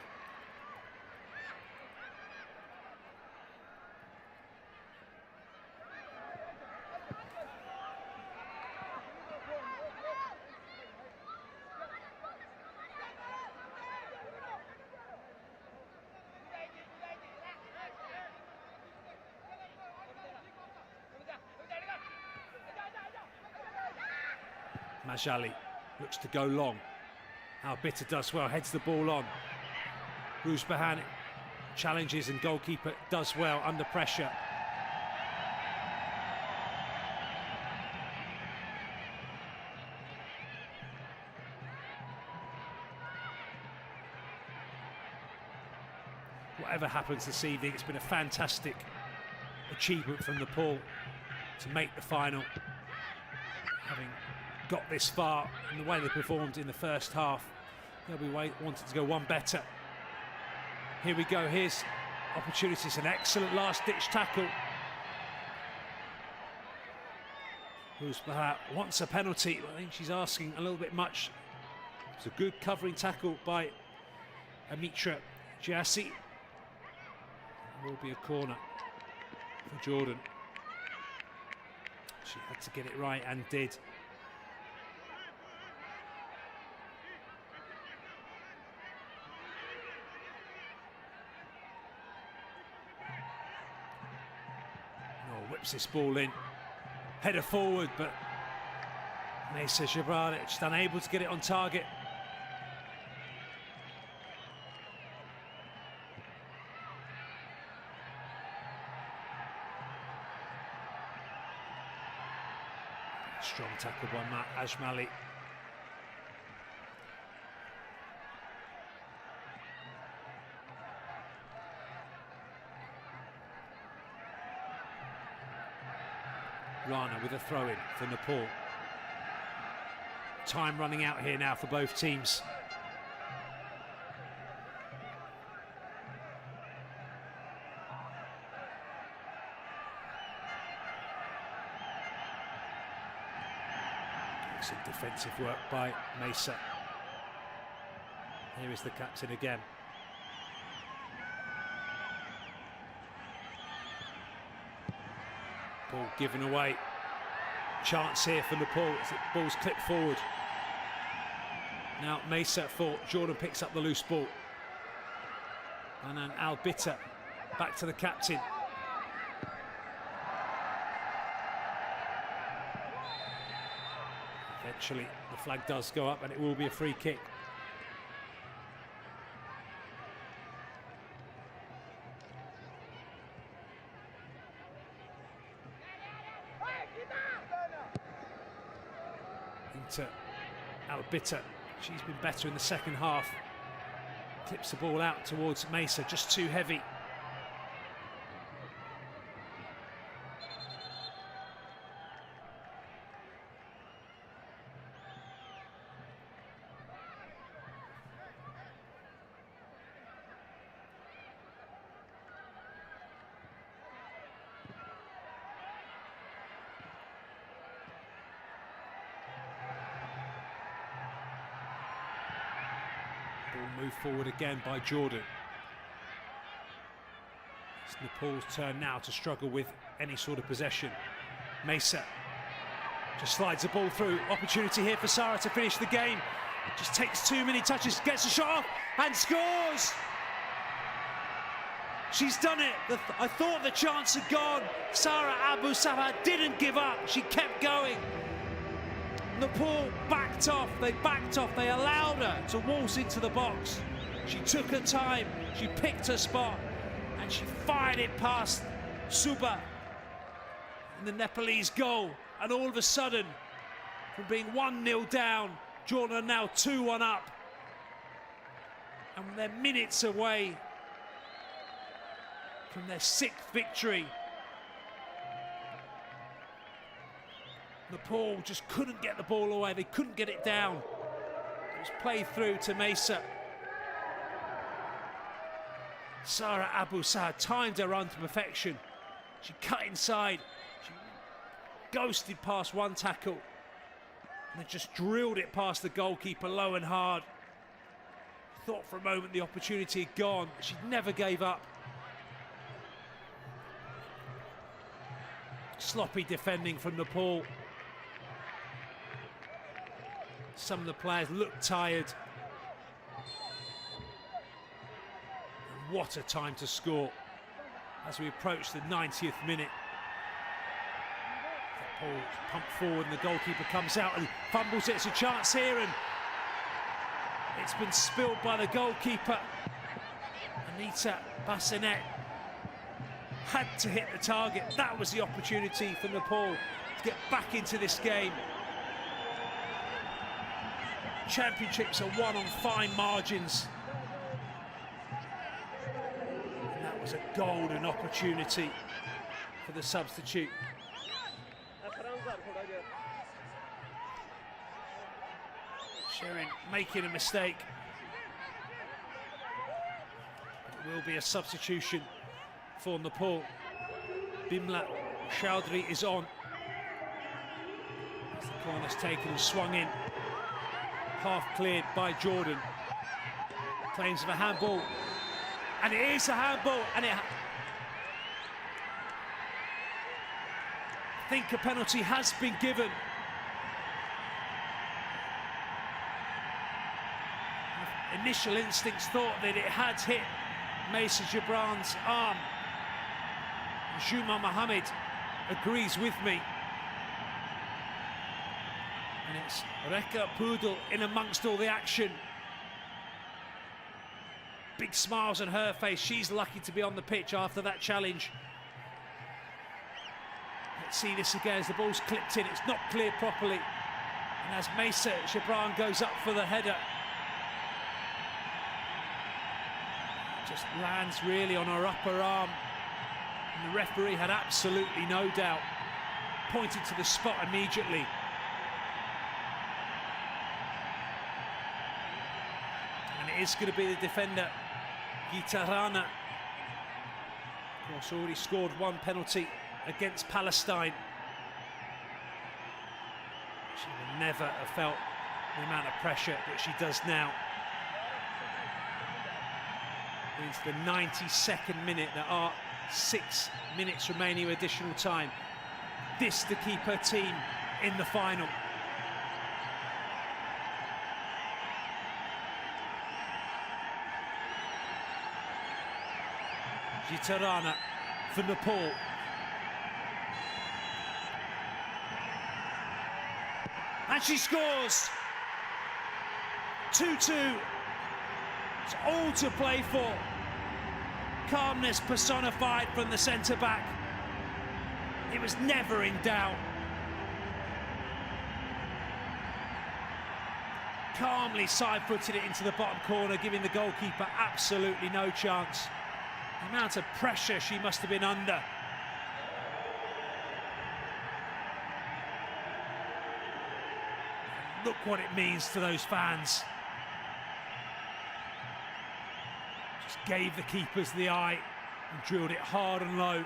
Majali looks to go long. Al-Bitter does well, heads the ball on. Ruzbahan challenges and goalkeeper does well under pressure. Whatever happens this evening, it's been a fantastic achievement from Nepal to make the final. Having got this far in the way they performed in the first half, they'll be wanting to go one better. Here we go, here's opportunities, an excellent last-ditch tackle. Ruzbahat wants a penalty. I think she's asking a little bit much. It's a good covering tackle by Amitra Jassi. It will be a corner for Jordan. She had to get it right and did. Whips this ball in, header forward, but Mesa Jabranic just unable to get it on target. Strong tackle by Matt Ajmali. Rana with a throw-in for Nepal. Time running out here now for both teams. Excellent defensive work by Mesa. Here is the captain again. Ball given away. Chance here for Nepal as the ball's clipped forward. Now Mesa for Jordan picks up the loose ball. And then Al-Bitter back to the captain. Eventually the flag does go up and it will be a free kick. Into Al-Bitter. She's been better in the second half. Clips the ball out towards Mesa, just too heavy. Moved forward again by Jordan. It's Nepal's turn now to struggle with any sort of possession. Mesa just slides the ball through. Opportunity here for Sarah to finish the game. Just takes too many touches, gets a shot off and scores! She's done it. I thought the chance had gone. Sarah Abu Saha didn't give up. She kept going. Nepal backed off, they allowed her to waltz into the box. She took her time, she picked her spot, and she fired it past Suba in the Nepalese goal. And all of a sudden, from being 1-0 down, Jordan are now 2-1 up. and they're minutes away from their 6th victory. Nepal just couldn't get the ball away, they couldn't get it down. It was played through to Mesa. Sarah Abu Saad timed her run to perfection. She cut inside, she ghosted past one tackle, and then just drilled it past the goalkeeper low and hard. Thought for a moment the opportunity had gone, but she never gave up. Sloppy defending from Nepal. Some of the players looked tired. And what a time to score as we approach the 90th minute. That ball pumped forward and the goalkeeper comes out and fumbles it. It's a chance here and it's been spilled by the goalkeeper. Anita Bassinet had to hit the target. That was the opportunity for Nepal to get back into this game. Championships are won on fine margins. And that was a golden opportunity for the substitute. Sherin making a mistake. It will be a substitution for Nepal. Bimla Chowdhury is on. As the corner's taken and swung in. Half cleared by Jordan. Claims of a handball. And it is a handball. And I think a penalty has been given. Initial instincts thought that it had hit Mesa Gibran's arm. Juma Mohammed agrees with me. And it's Reka Pudel in amongst all the action. Big smiles on her face. She's lucky to be on the pitch after that challenge. Let's see this again as the ball's clipped in. It's not cleared properly. And as Mesa Gibran goes up for the header, just lands really on her upper arm. And the referee had absolutely no doubt. Pointed to the spot immediately. And it is going to be the defender, Gitarana. Of course, already scored one penalty against Palestine. She would never have felt the amount of pressure that she does now. Into the 92nd minute. There are 6 minutes remaining of additional time. This to keep her team in the final. Gitarana for Nepal. And she scores! 2-2. It's all to play for. Calmness personified from the centre-back. It was never in doubt. Calmly side-footed it into the bottom corner, giving the goalkeeper absolutely no chance. The amount of pressure she must have been under. Look what it means to those fans. Just gave the keepers the eye and drilled it hard and low.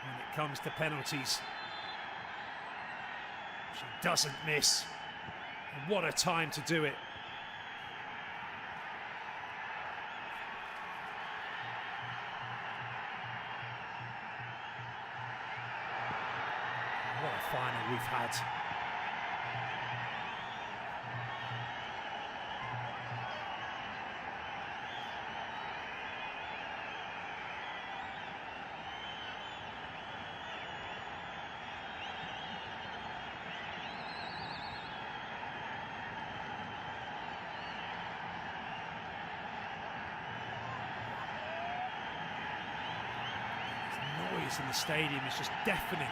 When it comes to penalties, she doesn't miss. And what a time to do it. What a final we've had. The noise in the stadium is just deafening.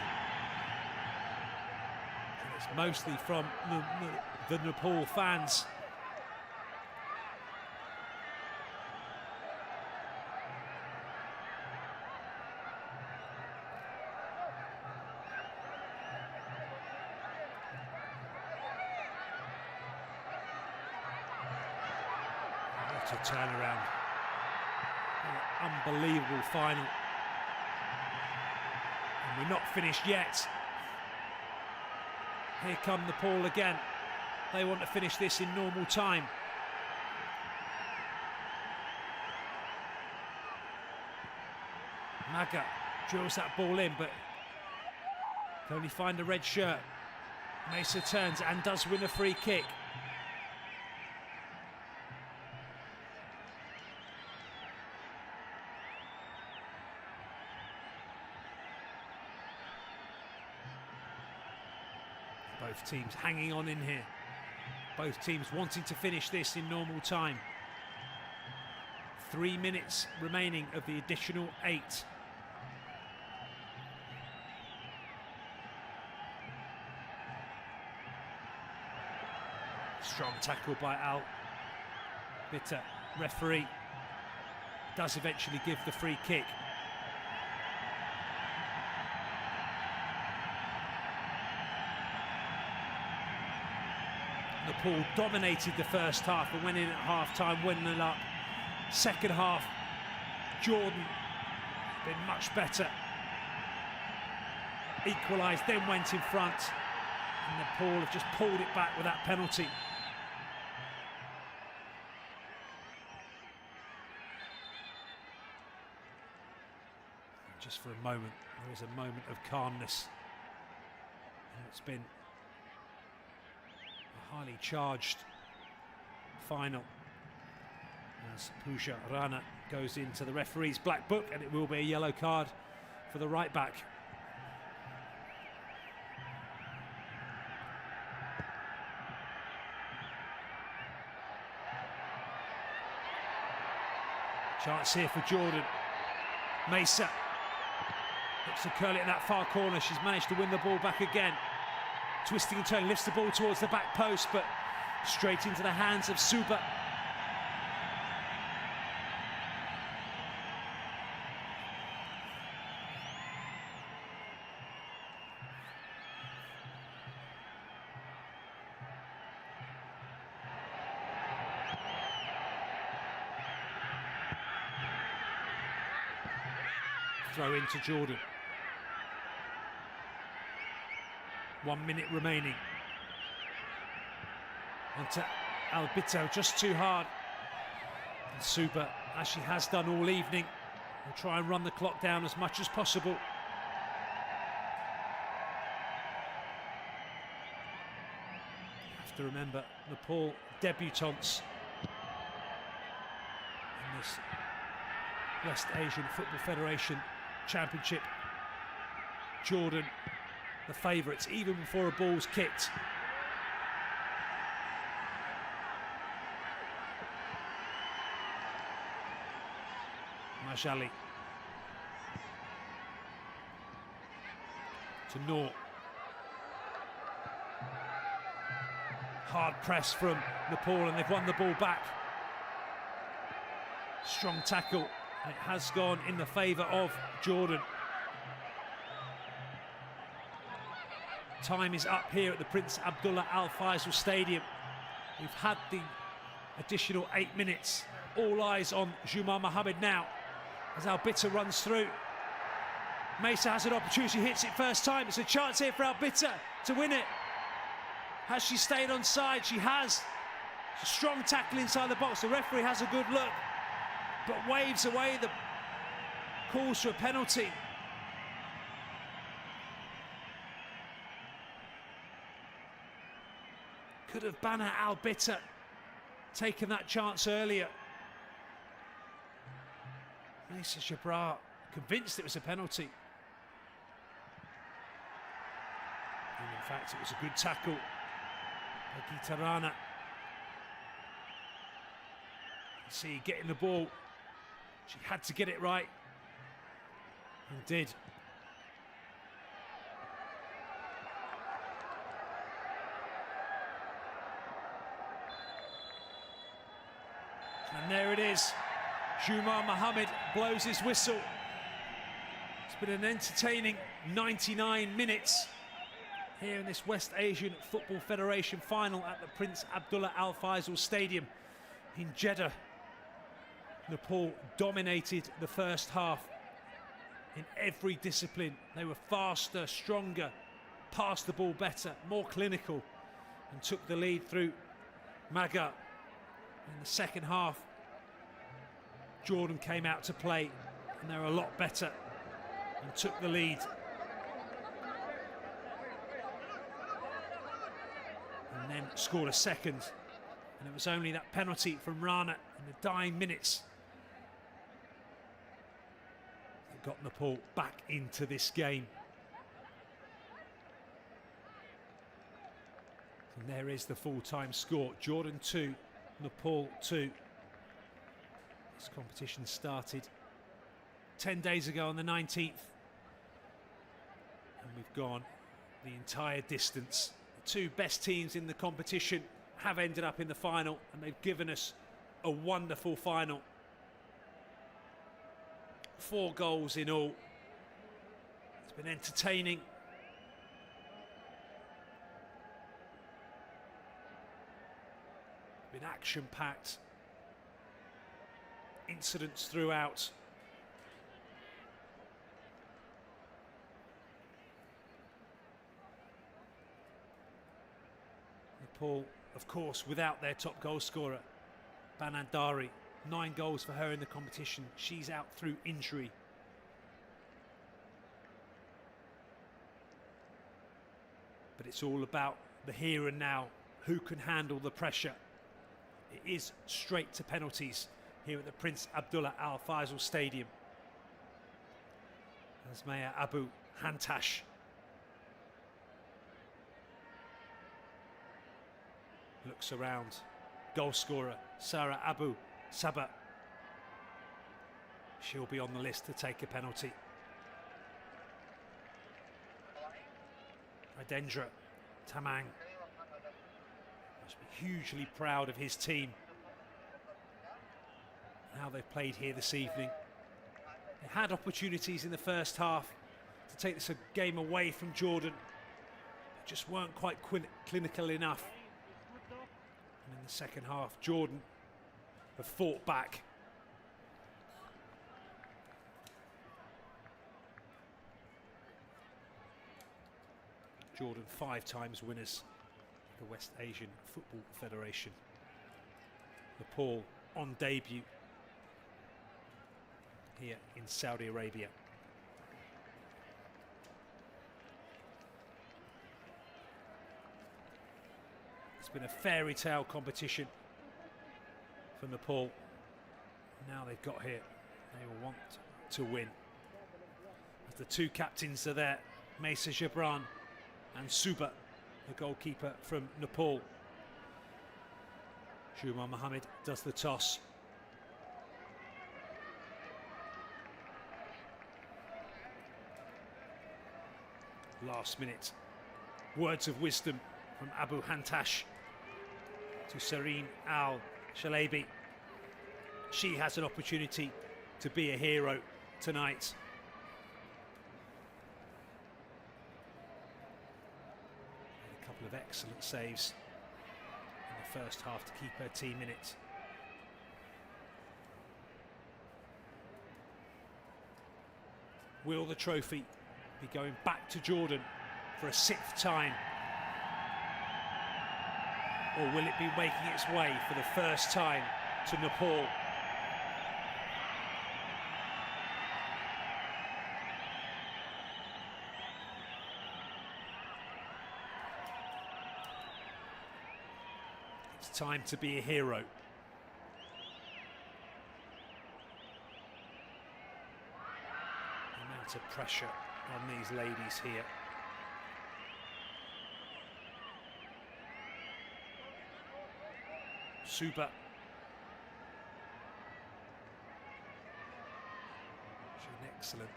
It's mostly from the Nepal fans. What a turnaround. An unbelievable final. And we're not finished yet. Here come Nepal again. They want to finish this in normal time. Maga drills that ball in, but can only find a red shirt. Mesa turns and does win a free kick. Both teams hanging on in here. Both teams wanting to finish this in normal time. 3 minutes remaining of the additional 8. Strong tackle by Al Bitter. Referee does eventually give the free kick. Nepal dominated the first half and went in at half-time, winning it up. Second half, Jordan been much better. Equalised, then went in front. And Nepal have just pulled it back with that penalty. And just for a moment, there is a moment of calmness. And it's been a highly charged final as Pusha Rana goes into the referee's black book, and it will be a yellow card for the right back. Chance here for Jordan. Mesa looks to curl it in that far corner. She's managed to win the ball back again. Twisting and turning, lifts the ball towards the back post, but straight into the hands of Suba. Throw into Jordan. 1 minute remaining. Onto Albito, just too hard. And Suba, as she has done all evening, will try and run the clock down as much as possible. You have to remember, Nepal debutantes in this West Asian Football Federation Championship. Jordan, the favourites, even before a ball's kicked. Majali to Noor. Hard press from Nepal, and they've won the ball back. Strong tackle. It has gone in the favour of Jordan. Time is up here at the Prince Abdullah Al Faisal Stadium. We've had the additional 8 minutes. All eyes on Juma Mohammed now as Albita runs through. Mesa has an opportunity, hits it first time. It's a chance here for Albita to win it. Has she stayed on side? She has. It's a strong tackle inside the box. The referee has a good look, but waves away the calls for a penalty. Could have Bana Albita taken that chance earlier. Mesa Jabrar convinced it was a penalty. And in fact, it was a good tackle by Gitarana. See, getting the ball. She had to get it right. And did. there it is. Jumar Mohammed blows his whistle. It's been an entertaining 99 minutes here in this West Asian Football Federation final at the Prince Abdullah Al Faisal Stadium in Jeddah. Nepal dominated the first half in every discipline. They were faster, stronger, passed the ball better, more clinical, and took the lead through Maga. In the second half, Jordan came out to play, and they were a lot better and took the lead. And then scored a second, and it was only that penalty from Rana in the dying minutes that got Nepal back into this game. And there is the full-time score. Jordan 2, Nepal 2. This competition started 10 days ago on the 19th. And we've gone the entire distance. The two best teams in the competition have ended up in the final, and they've given us a wonderful final. 4 goals in all. It's been entertaining. Been action-packed. Incidents throughout. Nepal, of course, without their top goal scorer, Banandari. 9 goals for her in the competition. She's out through injury. But it's all about the here and now. Who can handle the pressure? It is straight to penalties here at the Prince Abdullah Al Faisal Stadium. Asmaya Abu Hantash. Looks around. Goal scorer Sarah Abu Sabah. She'll be on the list to take a penalty. Idendra Tamang must be hugely proud of his team and how they've played here this evening. They had opportunities in the first half to take this game away from Jordan, but just weren't quite clinical enough. And in the second half, Jordan have fought back. Jordan 5 times winners of the West Asian Football Federation. Nepal on debut here in Saudi Arabia. It's been a fairy tale competition for Nepal. Now they've got here, they will want to win. As the 2 captains are there, Mesa Jabran and Suba, the goalkeeper from Nepal. Jumar Mohammed does the toss. Last minute, words of wisdom from Abu Hantash to Sareen Al Shalabi. She has an opportunity to be a hero tonight. A couple of excellent saves in the first half to keep her team in it. Will the trophy be going back to Jordan for a 6th time? Or will it be making its way for the first time to Nepal? It's time to be a hero. The amount of pressure on these ladies here. Suba. An excellent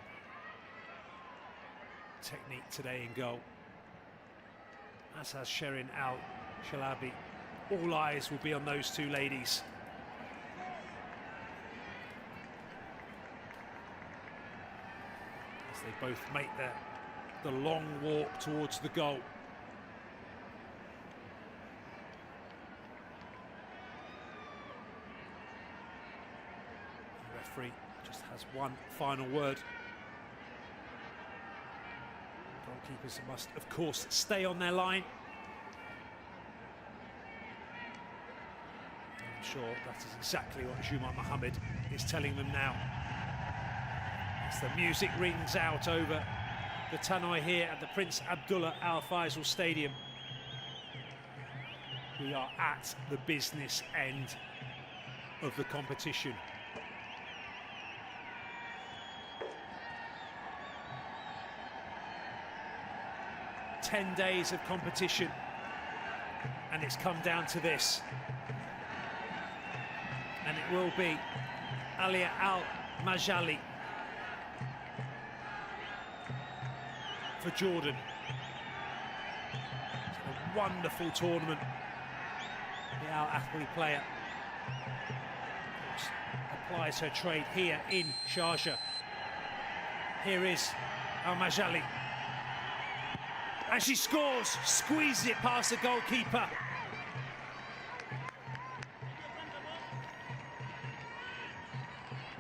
technique today in goal, as has Sherin Al Shalabi. All eyes will be on those 2 ladies. as they both make the long walk towards the goal. The referee just has one final word. Goalkeepers must, of course, stay on their line. I'm sure that is exactly what Juma Mohammed is telling them now. As the music rings out over the tannoy here at the Prince Abdullah Al Faisal Stadium. We are at the business end of the competition. "10 days of competition, and it's come down to this. And it will be Alia Al-Majali for Jordan. It's a wonderful tournament. The Al Ahly player, of course, applies her trade here in Sharjah. Here is Al-Majali. And she scores, squeezes it past the goalkeeper.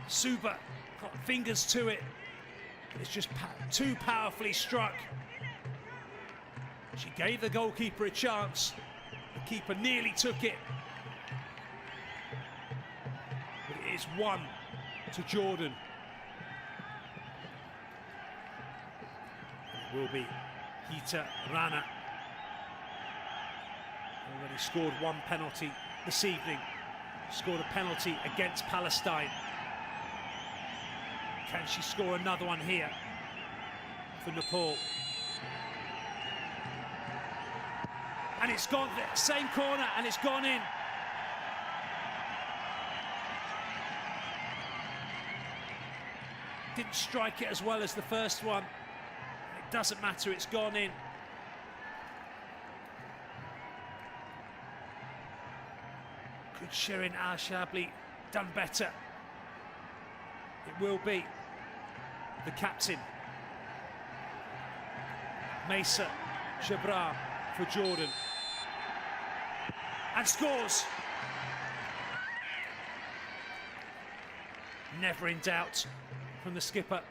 Suba got fingers to it. It's just too powerfully struck. She gave the goalkeeper a chance. The keeper nearly took it. But it is 1 to Jordan. It will be Hita Rana. Already scored 1 penalty this evening. Scored a penalty against Palestine. Can she score another one here for Nepal? And it's gone, same corner, and it's gone in. Didn't strike it as well as the first one. It doesn't matter, it's gone in. Could Shirin Al-Shabli done better? It will be the captain, Mesa Shabra, for Jordan. And scores. Never in doubt from the skipper.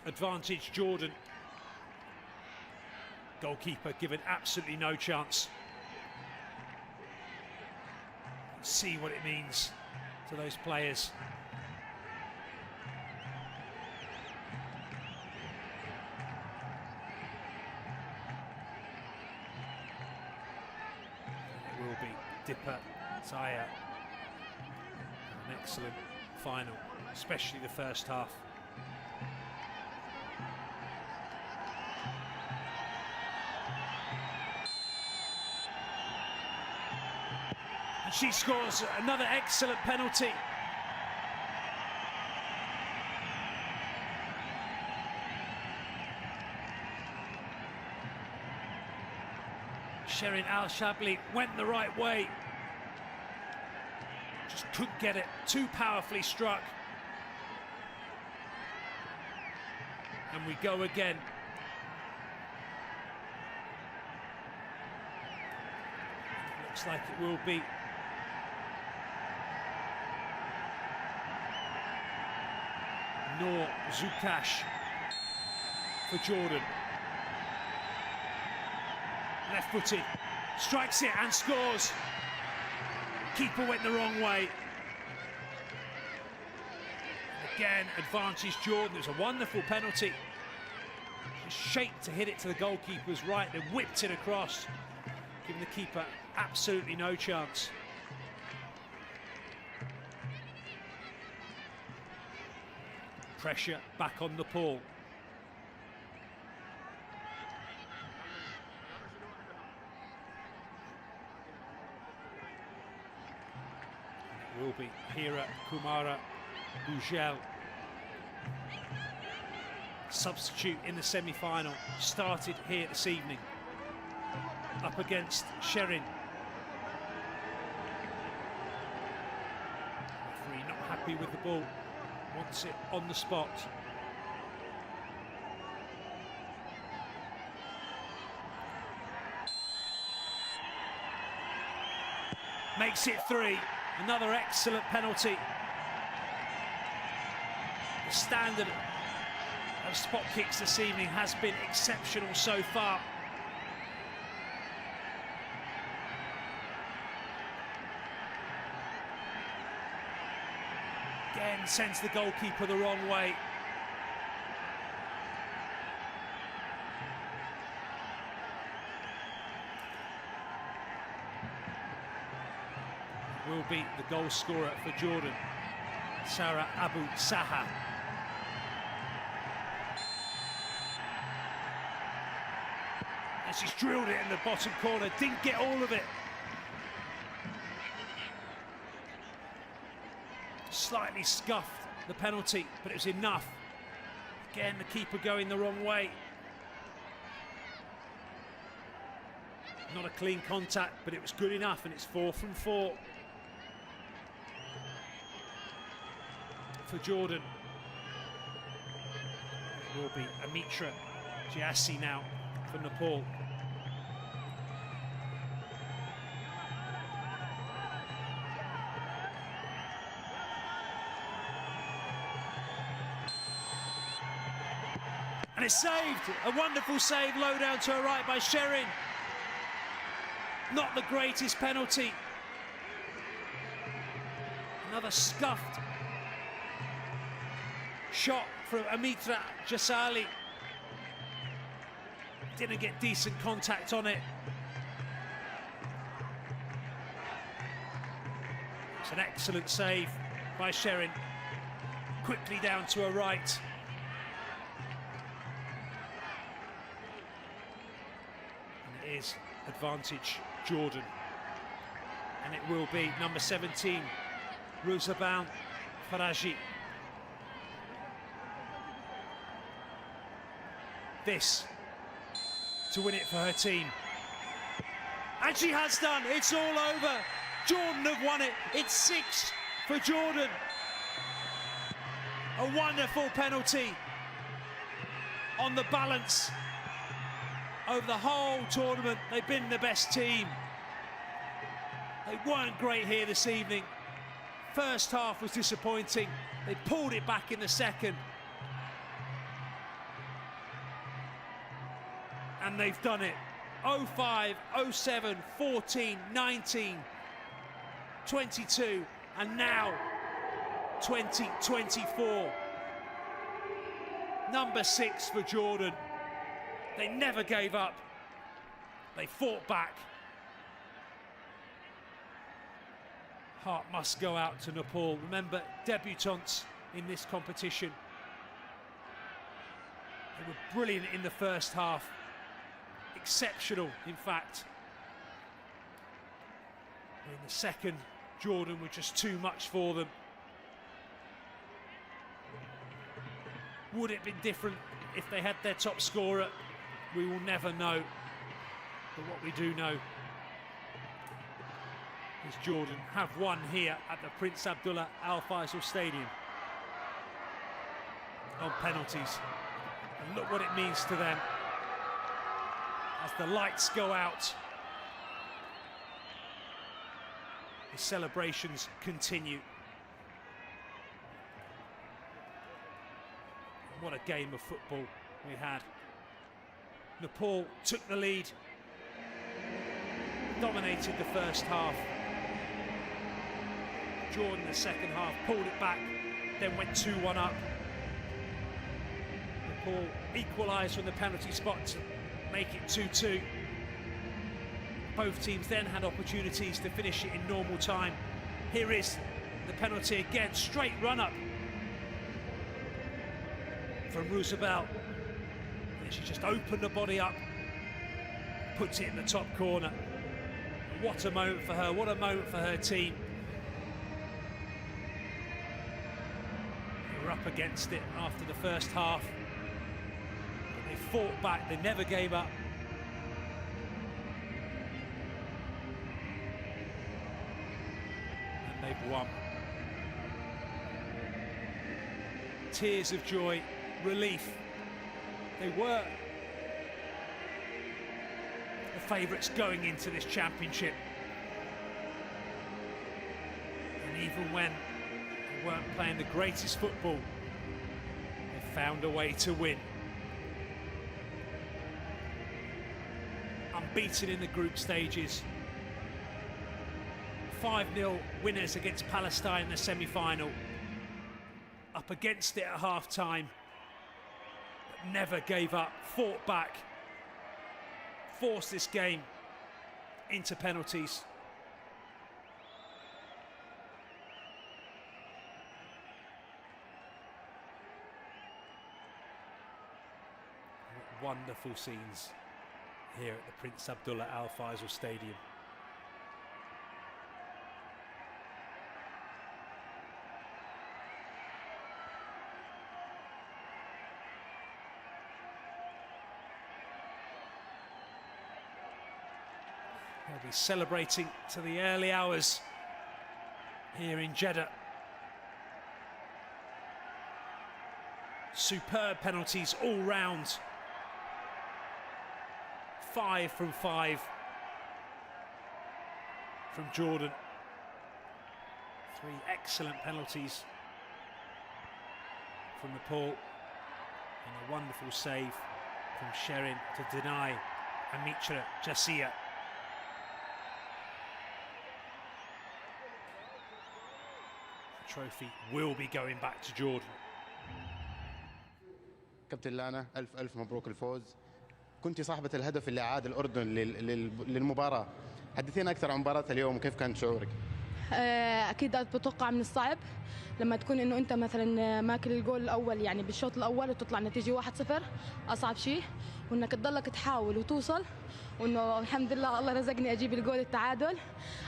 Advantage Jordan. Goalkeeper given absolutely no chance. See what it means to those players. It will be Dipper Zaya. An excellent final, especially the first half. And she scores another excellent penalty. Shirin Al-Shabli went the right way. Just couldn't get it, too powerfully struck. And we go again. Looks like it will be Noor Zukash for Jordan. Left-footed, strikes it and scores. Keeper went the wrong way. Again, advantage Jordan. It was a wonderful penalty. She shaped to hit it to the goalkeeper's right, then whipped it across, giving the keeper absolutely no chance. Pressure back on Nepal. It will be Hira Kumara Bujel. Substitute in the semi-final. Started here this evening. Up against Shirin. Referee not happy happy with the ball, wants it on the spot. Makes it 3, another excellent penalty. The standard of spot kicks this evening has been exceptional so far. Again, sends the goalkeeper the wrong way. Will be the goal scorer for Jordan, Sarah Abu Saha. And she's drilled it in the bottom corner, didn't get all of it. Slightly scuffed the penalty, but it was enough. Again, the keeper going the wrong way. Not a clean contact, but it was good enough, and it's 4 from 4. For Jordan. It will be Amitra Giassi now for Nepal. And it's saved, a wonderful save, low down to her right by Sherin. Not the greatest penalty. Another scuffed shot from Amitra Jasali. Didn't get decent contact on it. It's an excellent save by Sherin. Quickly down to her right. And it is advantage Jordan. And it will be number 17, Ruzaban Faraji. This to win it for her team. And she has done, it's all over. Jordan have won it, it's 6 for Jordan. A wonderful penalty on the balance. Over the whole tournament, they've been the best team. They weren't great here this evening. First half was disappointing. They pulled it back in the second. And they've done it. 05, 07, 14, 19, 22, and now 2024. Number 6 for Jordan. They never gave up. They fought back. Heart must go out to Nepal. Remember, debutantes in this competition. They were brilliant in the first half. Exceptional, in fact. In the second, Jordan were just too much for them. Would it have been different if they had their top scorer? We will never know. But what we do know is Jordan have won here at the Prince Abdullah Al Faisal Stadium on penalties. And look what it means to them as the lights go out. The celebrations continue. What a game of football we had. Nepal took the lead, dominated the first half. Jordan the second half pulled it back, then went 2-1 up. Nepal equalised from the penalty spot to make it 2-2. Both teams then had opportunities to finish it in normal time. Here is the penalty again, straight run up from Roosevelt. And she just opened the body up, puts it in the top corner. What a moment for her, what a moment for her team. They were up against it after the first half. But they fought back, they never gave up. And they've won. tears of joy, relief. They were the favourites going into this championship. And even when they weren't playing the greatest football, they found a way to win. Unbeaten in the group stages. 5-0 winners against Palestine in the semi-final. Up against it at half-time, but never gave up, fought back, forced this game into penalties. What wonderful scenes here at the Prince Abdullah Al Faisal Stadium. They'll be celebrating to the early hours here in Jeddah. Superb penalties all round. 5 from 5 from Jordan. 3 excellent penalties from Nepal. And a wonderful save from Sherin to deny Amitra Jassia. The trophy will be going back to Jordan. كابتن لانا ألف مبروك الفوز. كنت صاحبة الهدف اللي أعاد الأردن للمباراة. حدثينا أكثر عن مباراة اليوم وكيف كان شعورك؟ أكيد بتوقع من الصعب لما تكون إنه أنت مثلا ماكل الجول الأول يعني بالشوط الأول وتطلع نتيجة 1-0 أصعب شيء، وإنك تضلك تحاول وتوصل، وإنه الحمد لله الله رزقني أجيب الجول التعادل،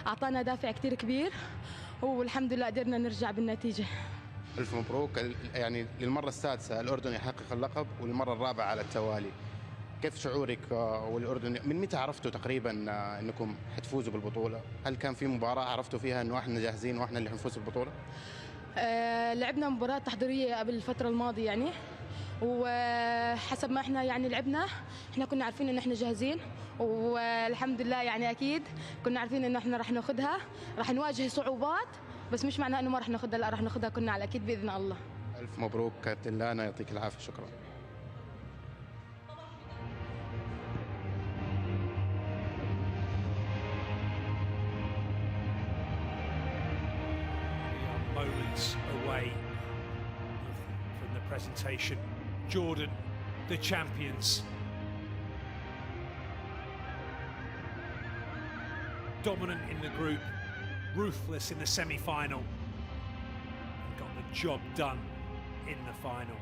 أعطانا دافع كتير كبير والحمد لله قدرنا نرجع بالنتيجة. ألف مبروك. يعني للمرة السادسة الأردن يحقق اللقب والمرة الرابعة على التوالي. كيف شعورك والأردن؟ من متى عرفتوا تقريبا أنكم حتفوزوا بالبطولة؟ هل كان في مباراة عرفتوا فيها أنه احنا جاهزين واحنا اللي حنفوز بالبطولة؟ لعبنا مباراة تحضيرية قبل الفترة الماضية يعني، وحسب ما احنا يعني لعبنا احنا كنا عارفين انه احنا جاهزين، والحمد لله يعني اكيد كنا عارفين انه احنا راح ناخذها، راح نواجه صعوبات بس مش معناه انه ما راح ناخذها، لا راح ناخذها كنا على اكيد باذن الله. ألف مبروك كابتن لانا، يعطيك العافية. شكرا. Moments away from the presentation. Jordan, the champions. Dominant in the group, ruthless in the semi-final, and got the job done in the final.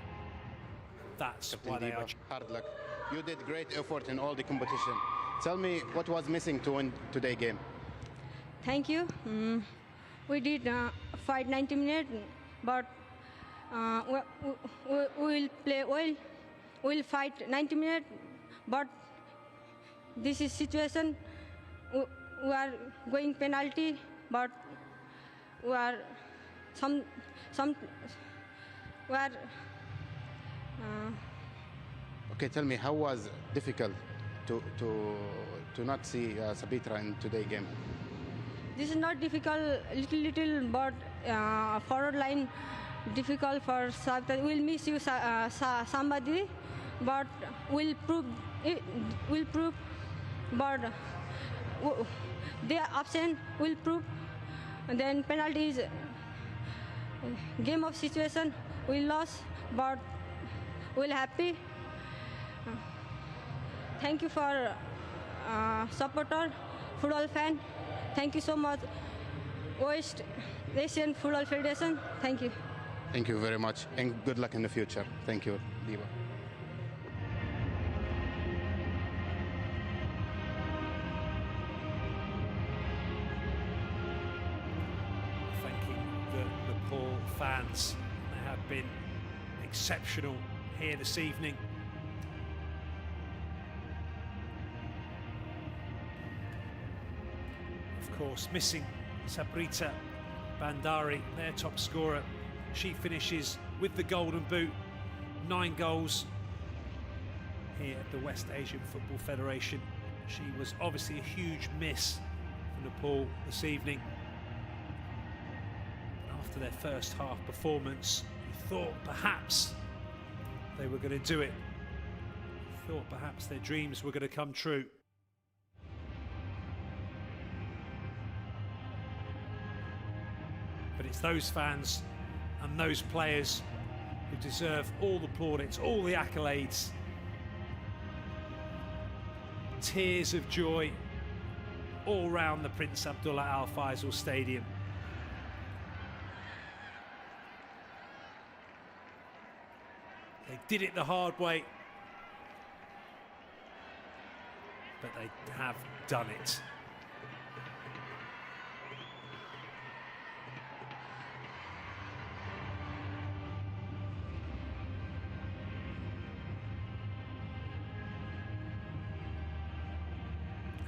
That's why they are. Hard luck. You did great effort in all the competition. Tell me what was missing to win today's game. Thank you. We did fight 90 minutes, but we will play well. We'll fight 90 minutes, but this is situation. We are going penalty, but we are we are. Okay, tell me how was difficult to not see Sabitra in today's game. This is not difficult, little, but forward line difficult for Sabitra. We'll miss you, somebody, but we'll prove it. We'll prove, but they are absent. We'll prove. And then penalties, game of situation. We lost, but we're happy. Thank you for supporter, football fan. Thank you so much, West Asian Football Federation. Thank you. Thank you very much, and good luck in the future. Thank you, Diva. Thanking the Nepal fans. They have been exceptional here this evening. Of course, missing Sabrita Bandari, their top scorer. She finishes with the Golden Boot. 9 goals here at the West Asian Football Federation. She was obviously a huge miss for Nepal this evening. After their first half performance, you thought perhaps they were going to do it. You thought perhaps their dreams were going to come true. But it's those fans and those players who deserve all the plaudits, all the accolades. Tears of joy all round the Prince Abdullah Al Faisal Stadium. They did it the hard way, but they have done it.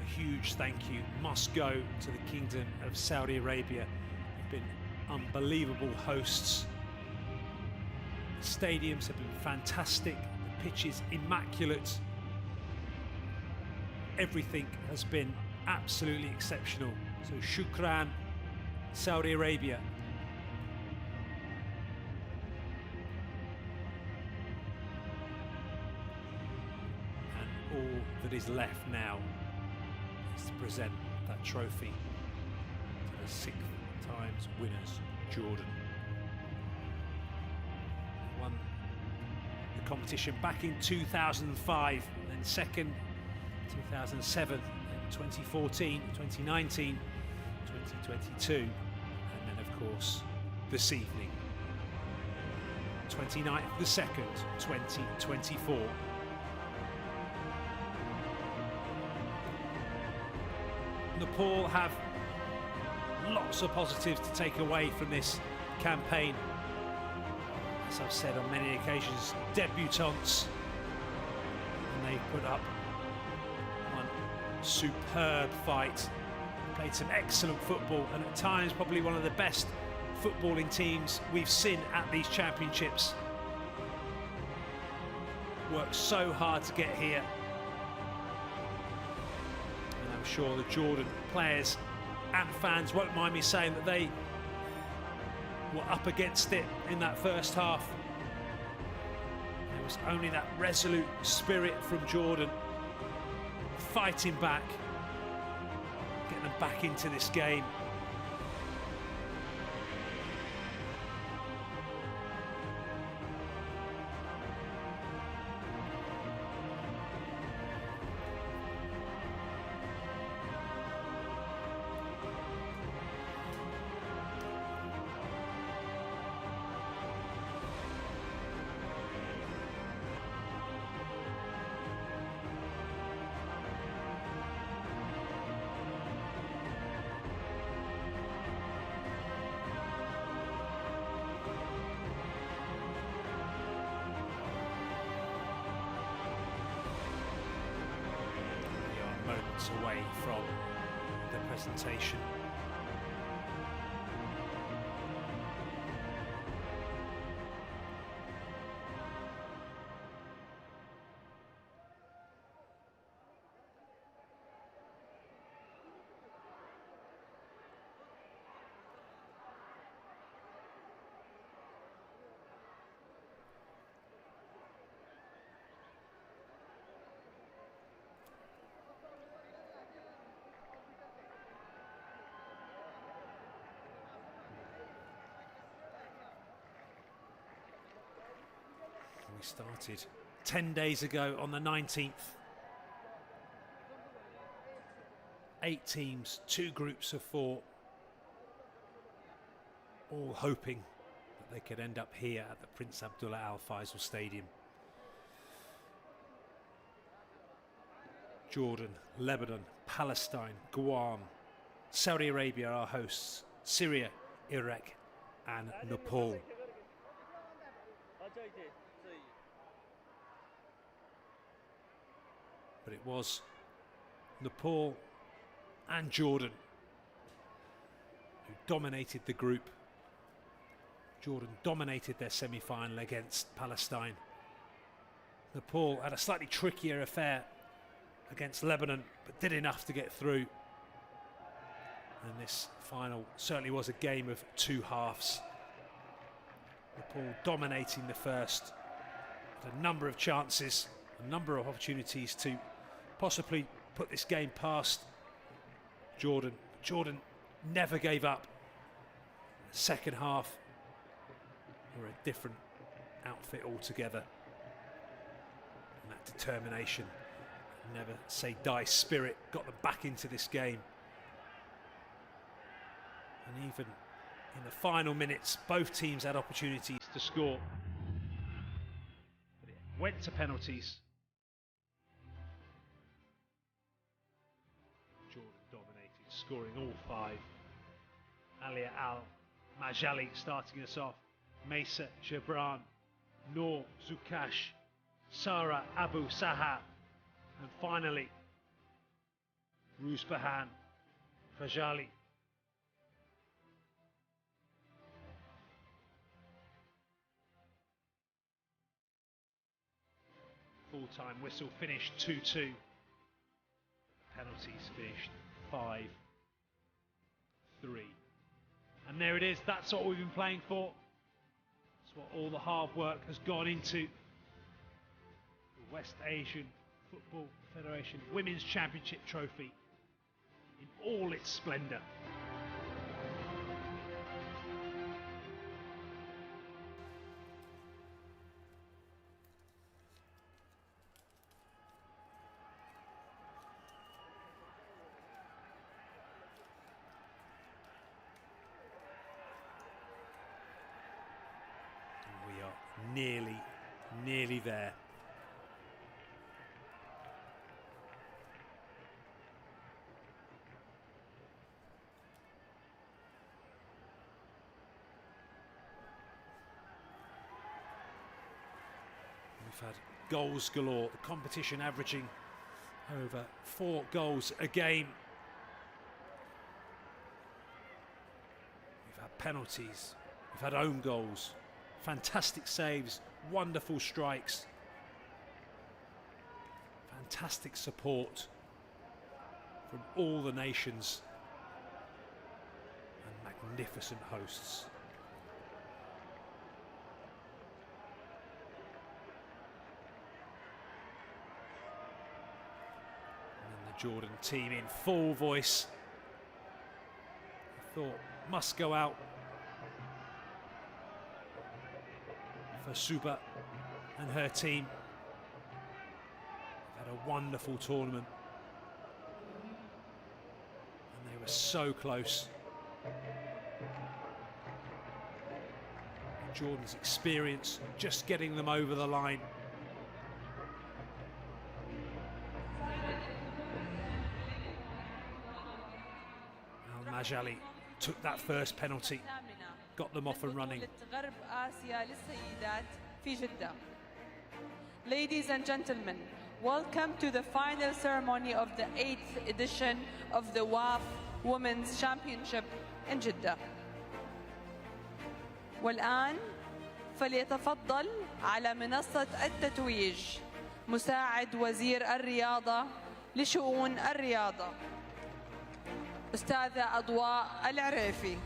A huge thank you must go to the Kingdom of Saudi Arabia. They've been unbelievable hosts. The stadiums have been fantastic, the pitch is immaculate. Everything has been absolutely exceptional. So shukran, Saudi Arabia. And all that is left now is to present that trophy to the 6 times winners, Jordan. Won the competition back in 2005, and then second 2007, then 2014, 2019, 2022, and then of course this evening, 29th the 2nd, 2024. Nepal have lots of positives to take away from this campaign. As I've said on many occasions, debutantes, and they put up one superb fight, played some excellent football, and at times probably one of the best footballing teams we've seen at these championships. Worked so hard to get here, and I'm sure the Jordan players and fans won't mind me saying that they were up against it in that first half. There was only that resolute spirit from Jordan, fighting back, getting them back into this game. Moments away from the presentation. We started 10 days ago on the 19th. 8 teams, 2 groups of 4, all hoping that they could end up here at the Prince Abdullah Al Faisal Stadium. Jordan, Lebanon, Palestine, Guam, Saudi Arabia are hosts, Syria, Iraq and Nepal. But it was Nepal and Jordan who dominated the group. Jordan dominated their semi-final against Palestine. Nepal had a slightly trickier affair against Lebanon, but did enough to get through. And this final certainly was a game of two halves. Nepal dominating the first, had a number of chances, a number of opportunities to possibly put this game past Jordan. Jordan never gave up. The second half were a different outfit altogether. And that determination, never say die spirit got them back into this game. And even in the final minutes, both teams had opportunities to score. But it went to penalties. Jordan dominated, scoring all five. Alia Al-Majali starting us off. Mesa Jabran, Noor Zukash, Sara Abu Saha, and finally Ruzbahan Fajali. Full-time whistle finished 2-2. Penalties finished 5-3. And there it is, that's what we've been playing for. That's what all the hard work has gone into. The West Asian Football Federation Women's Championship Trophy in all its splendour. We are nearly there. We've had goals galore, the competition averaging over 4 goals a game. We've had penalties, we've had own goals, fantastic saves, wonderful strikes, fantastic support from all the nations and magnificent hosts. Jordan team in full voice. I thought must go out for Suba and her team. They've had a wonderful tournament and they were so close. Jordan's experience just getting them over the line. Al-Majali took that first penalty, got them off and running. Ladies and gentlemen, welcome to the final ceremony of the 8th edition of the WAF Women's Championship in Jeddah. والآن فليتفضل على منصة التتويج مساعد وزير الرياضة لشؤون الرياضة أستاذة أضواء العريفي.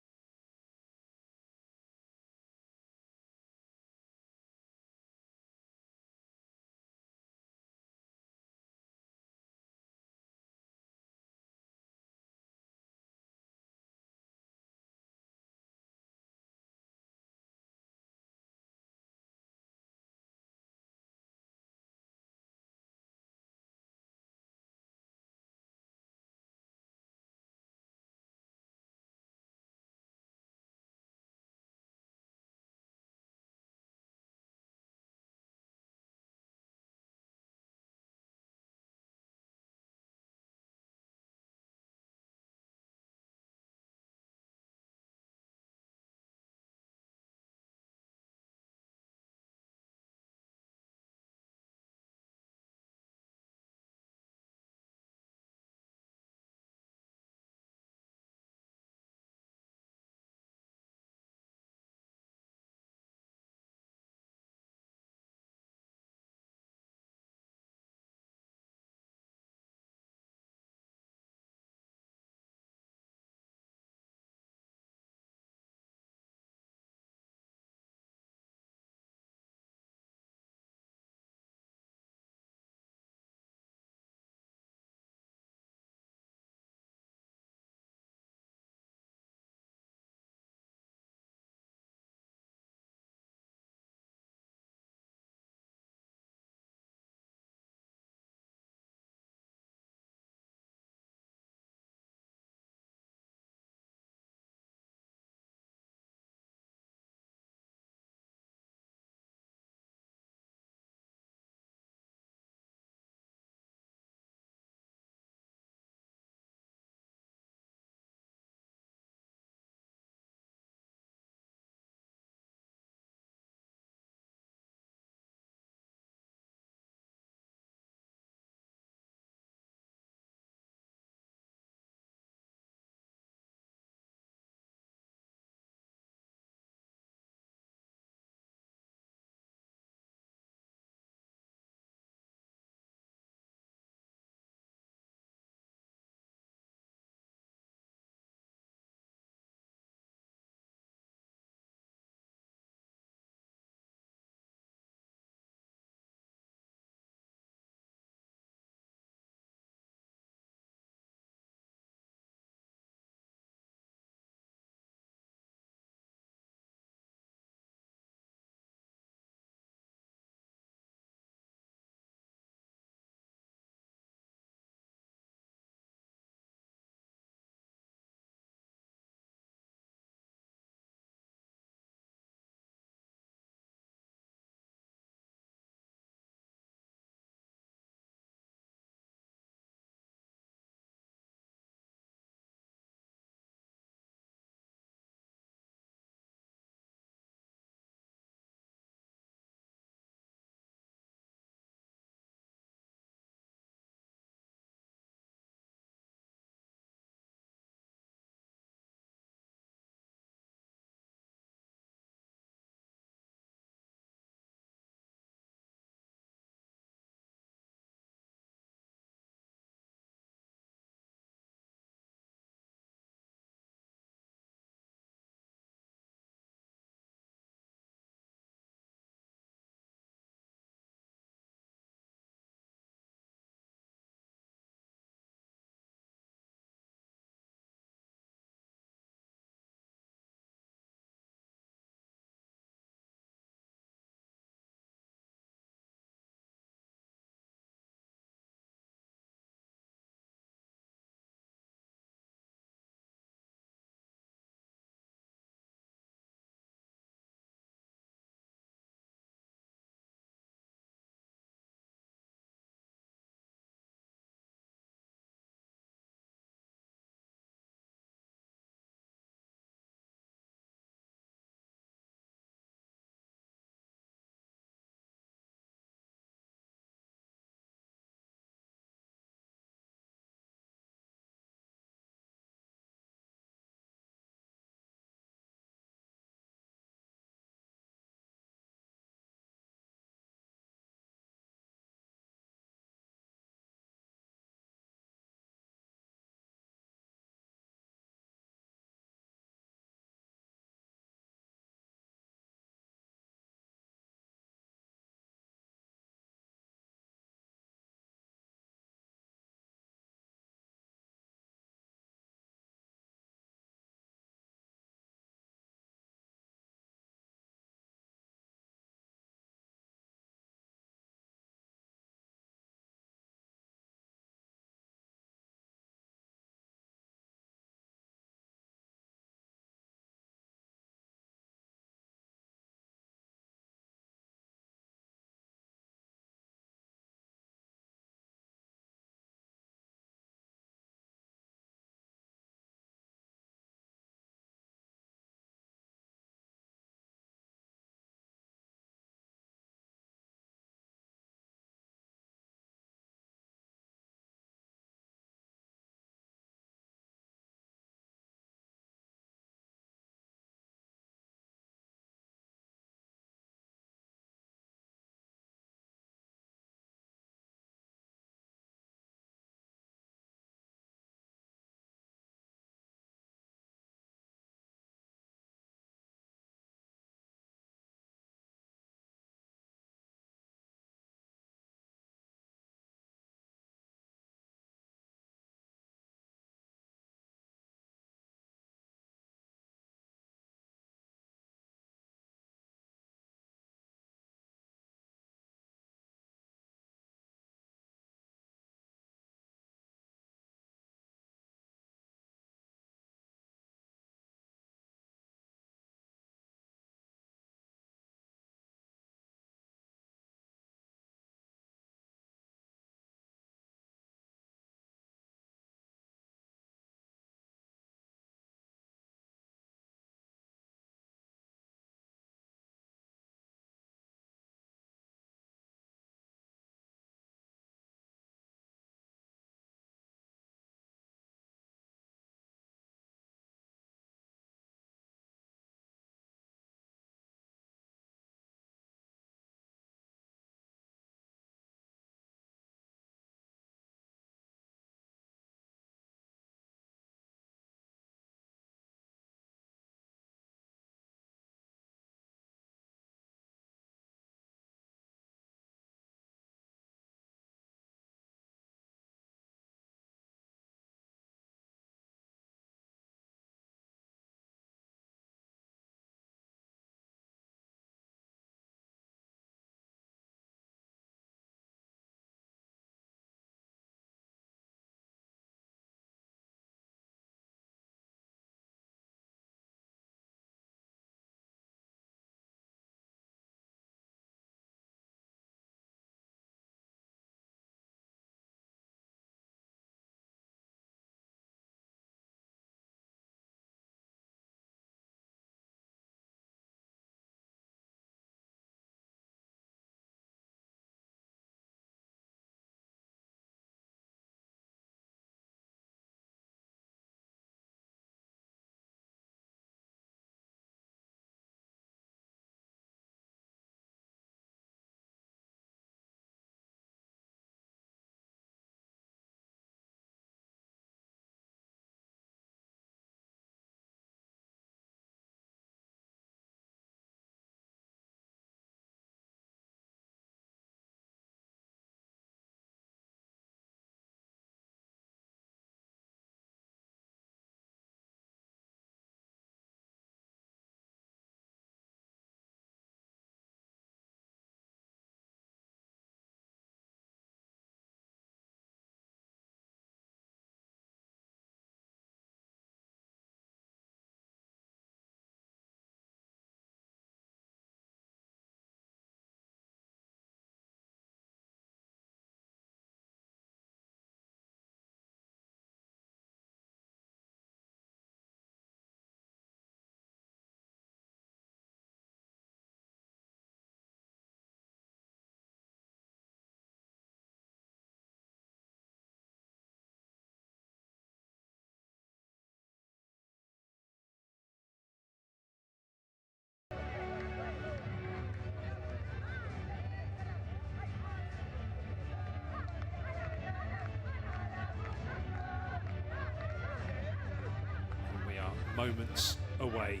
moments away.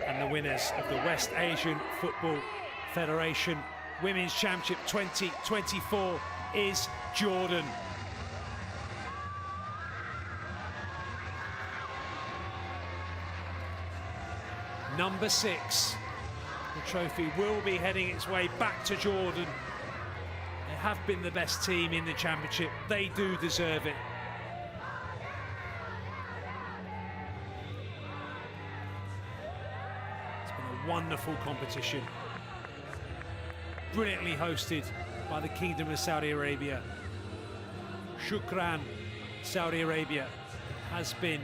And the winners of the West Asian Football Federation Women's Championship 2024 is Jordan. Number 6. The trophy will be heading its way back to Jordan. They have been the best team in the championship. They do deserve it. Wonderful competition, brilliantly hosted by the Kingdom of Saudi Arabia. Shukran, Saudi Arabia has been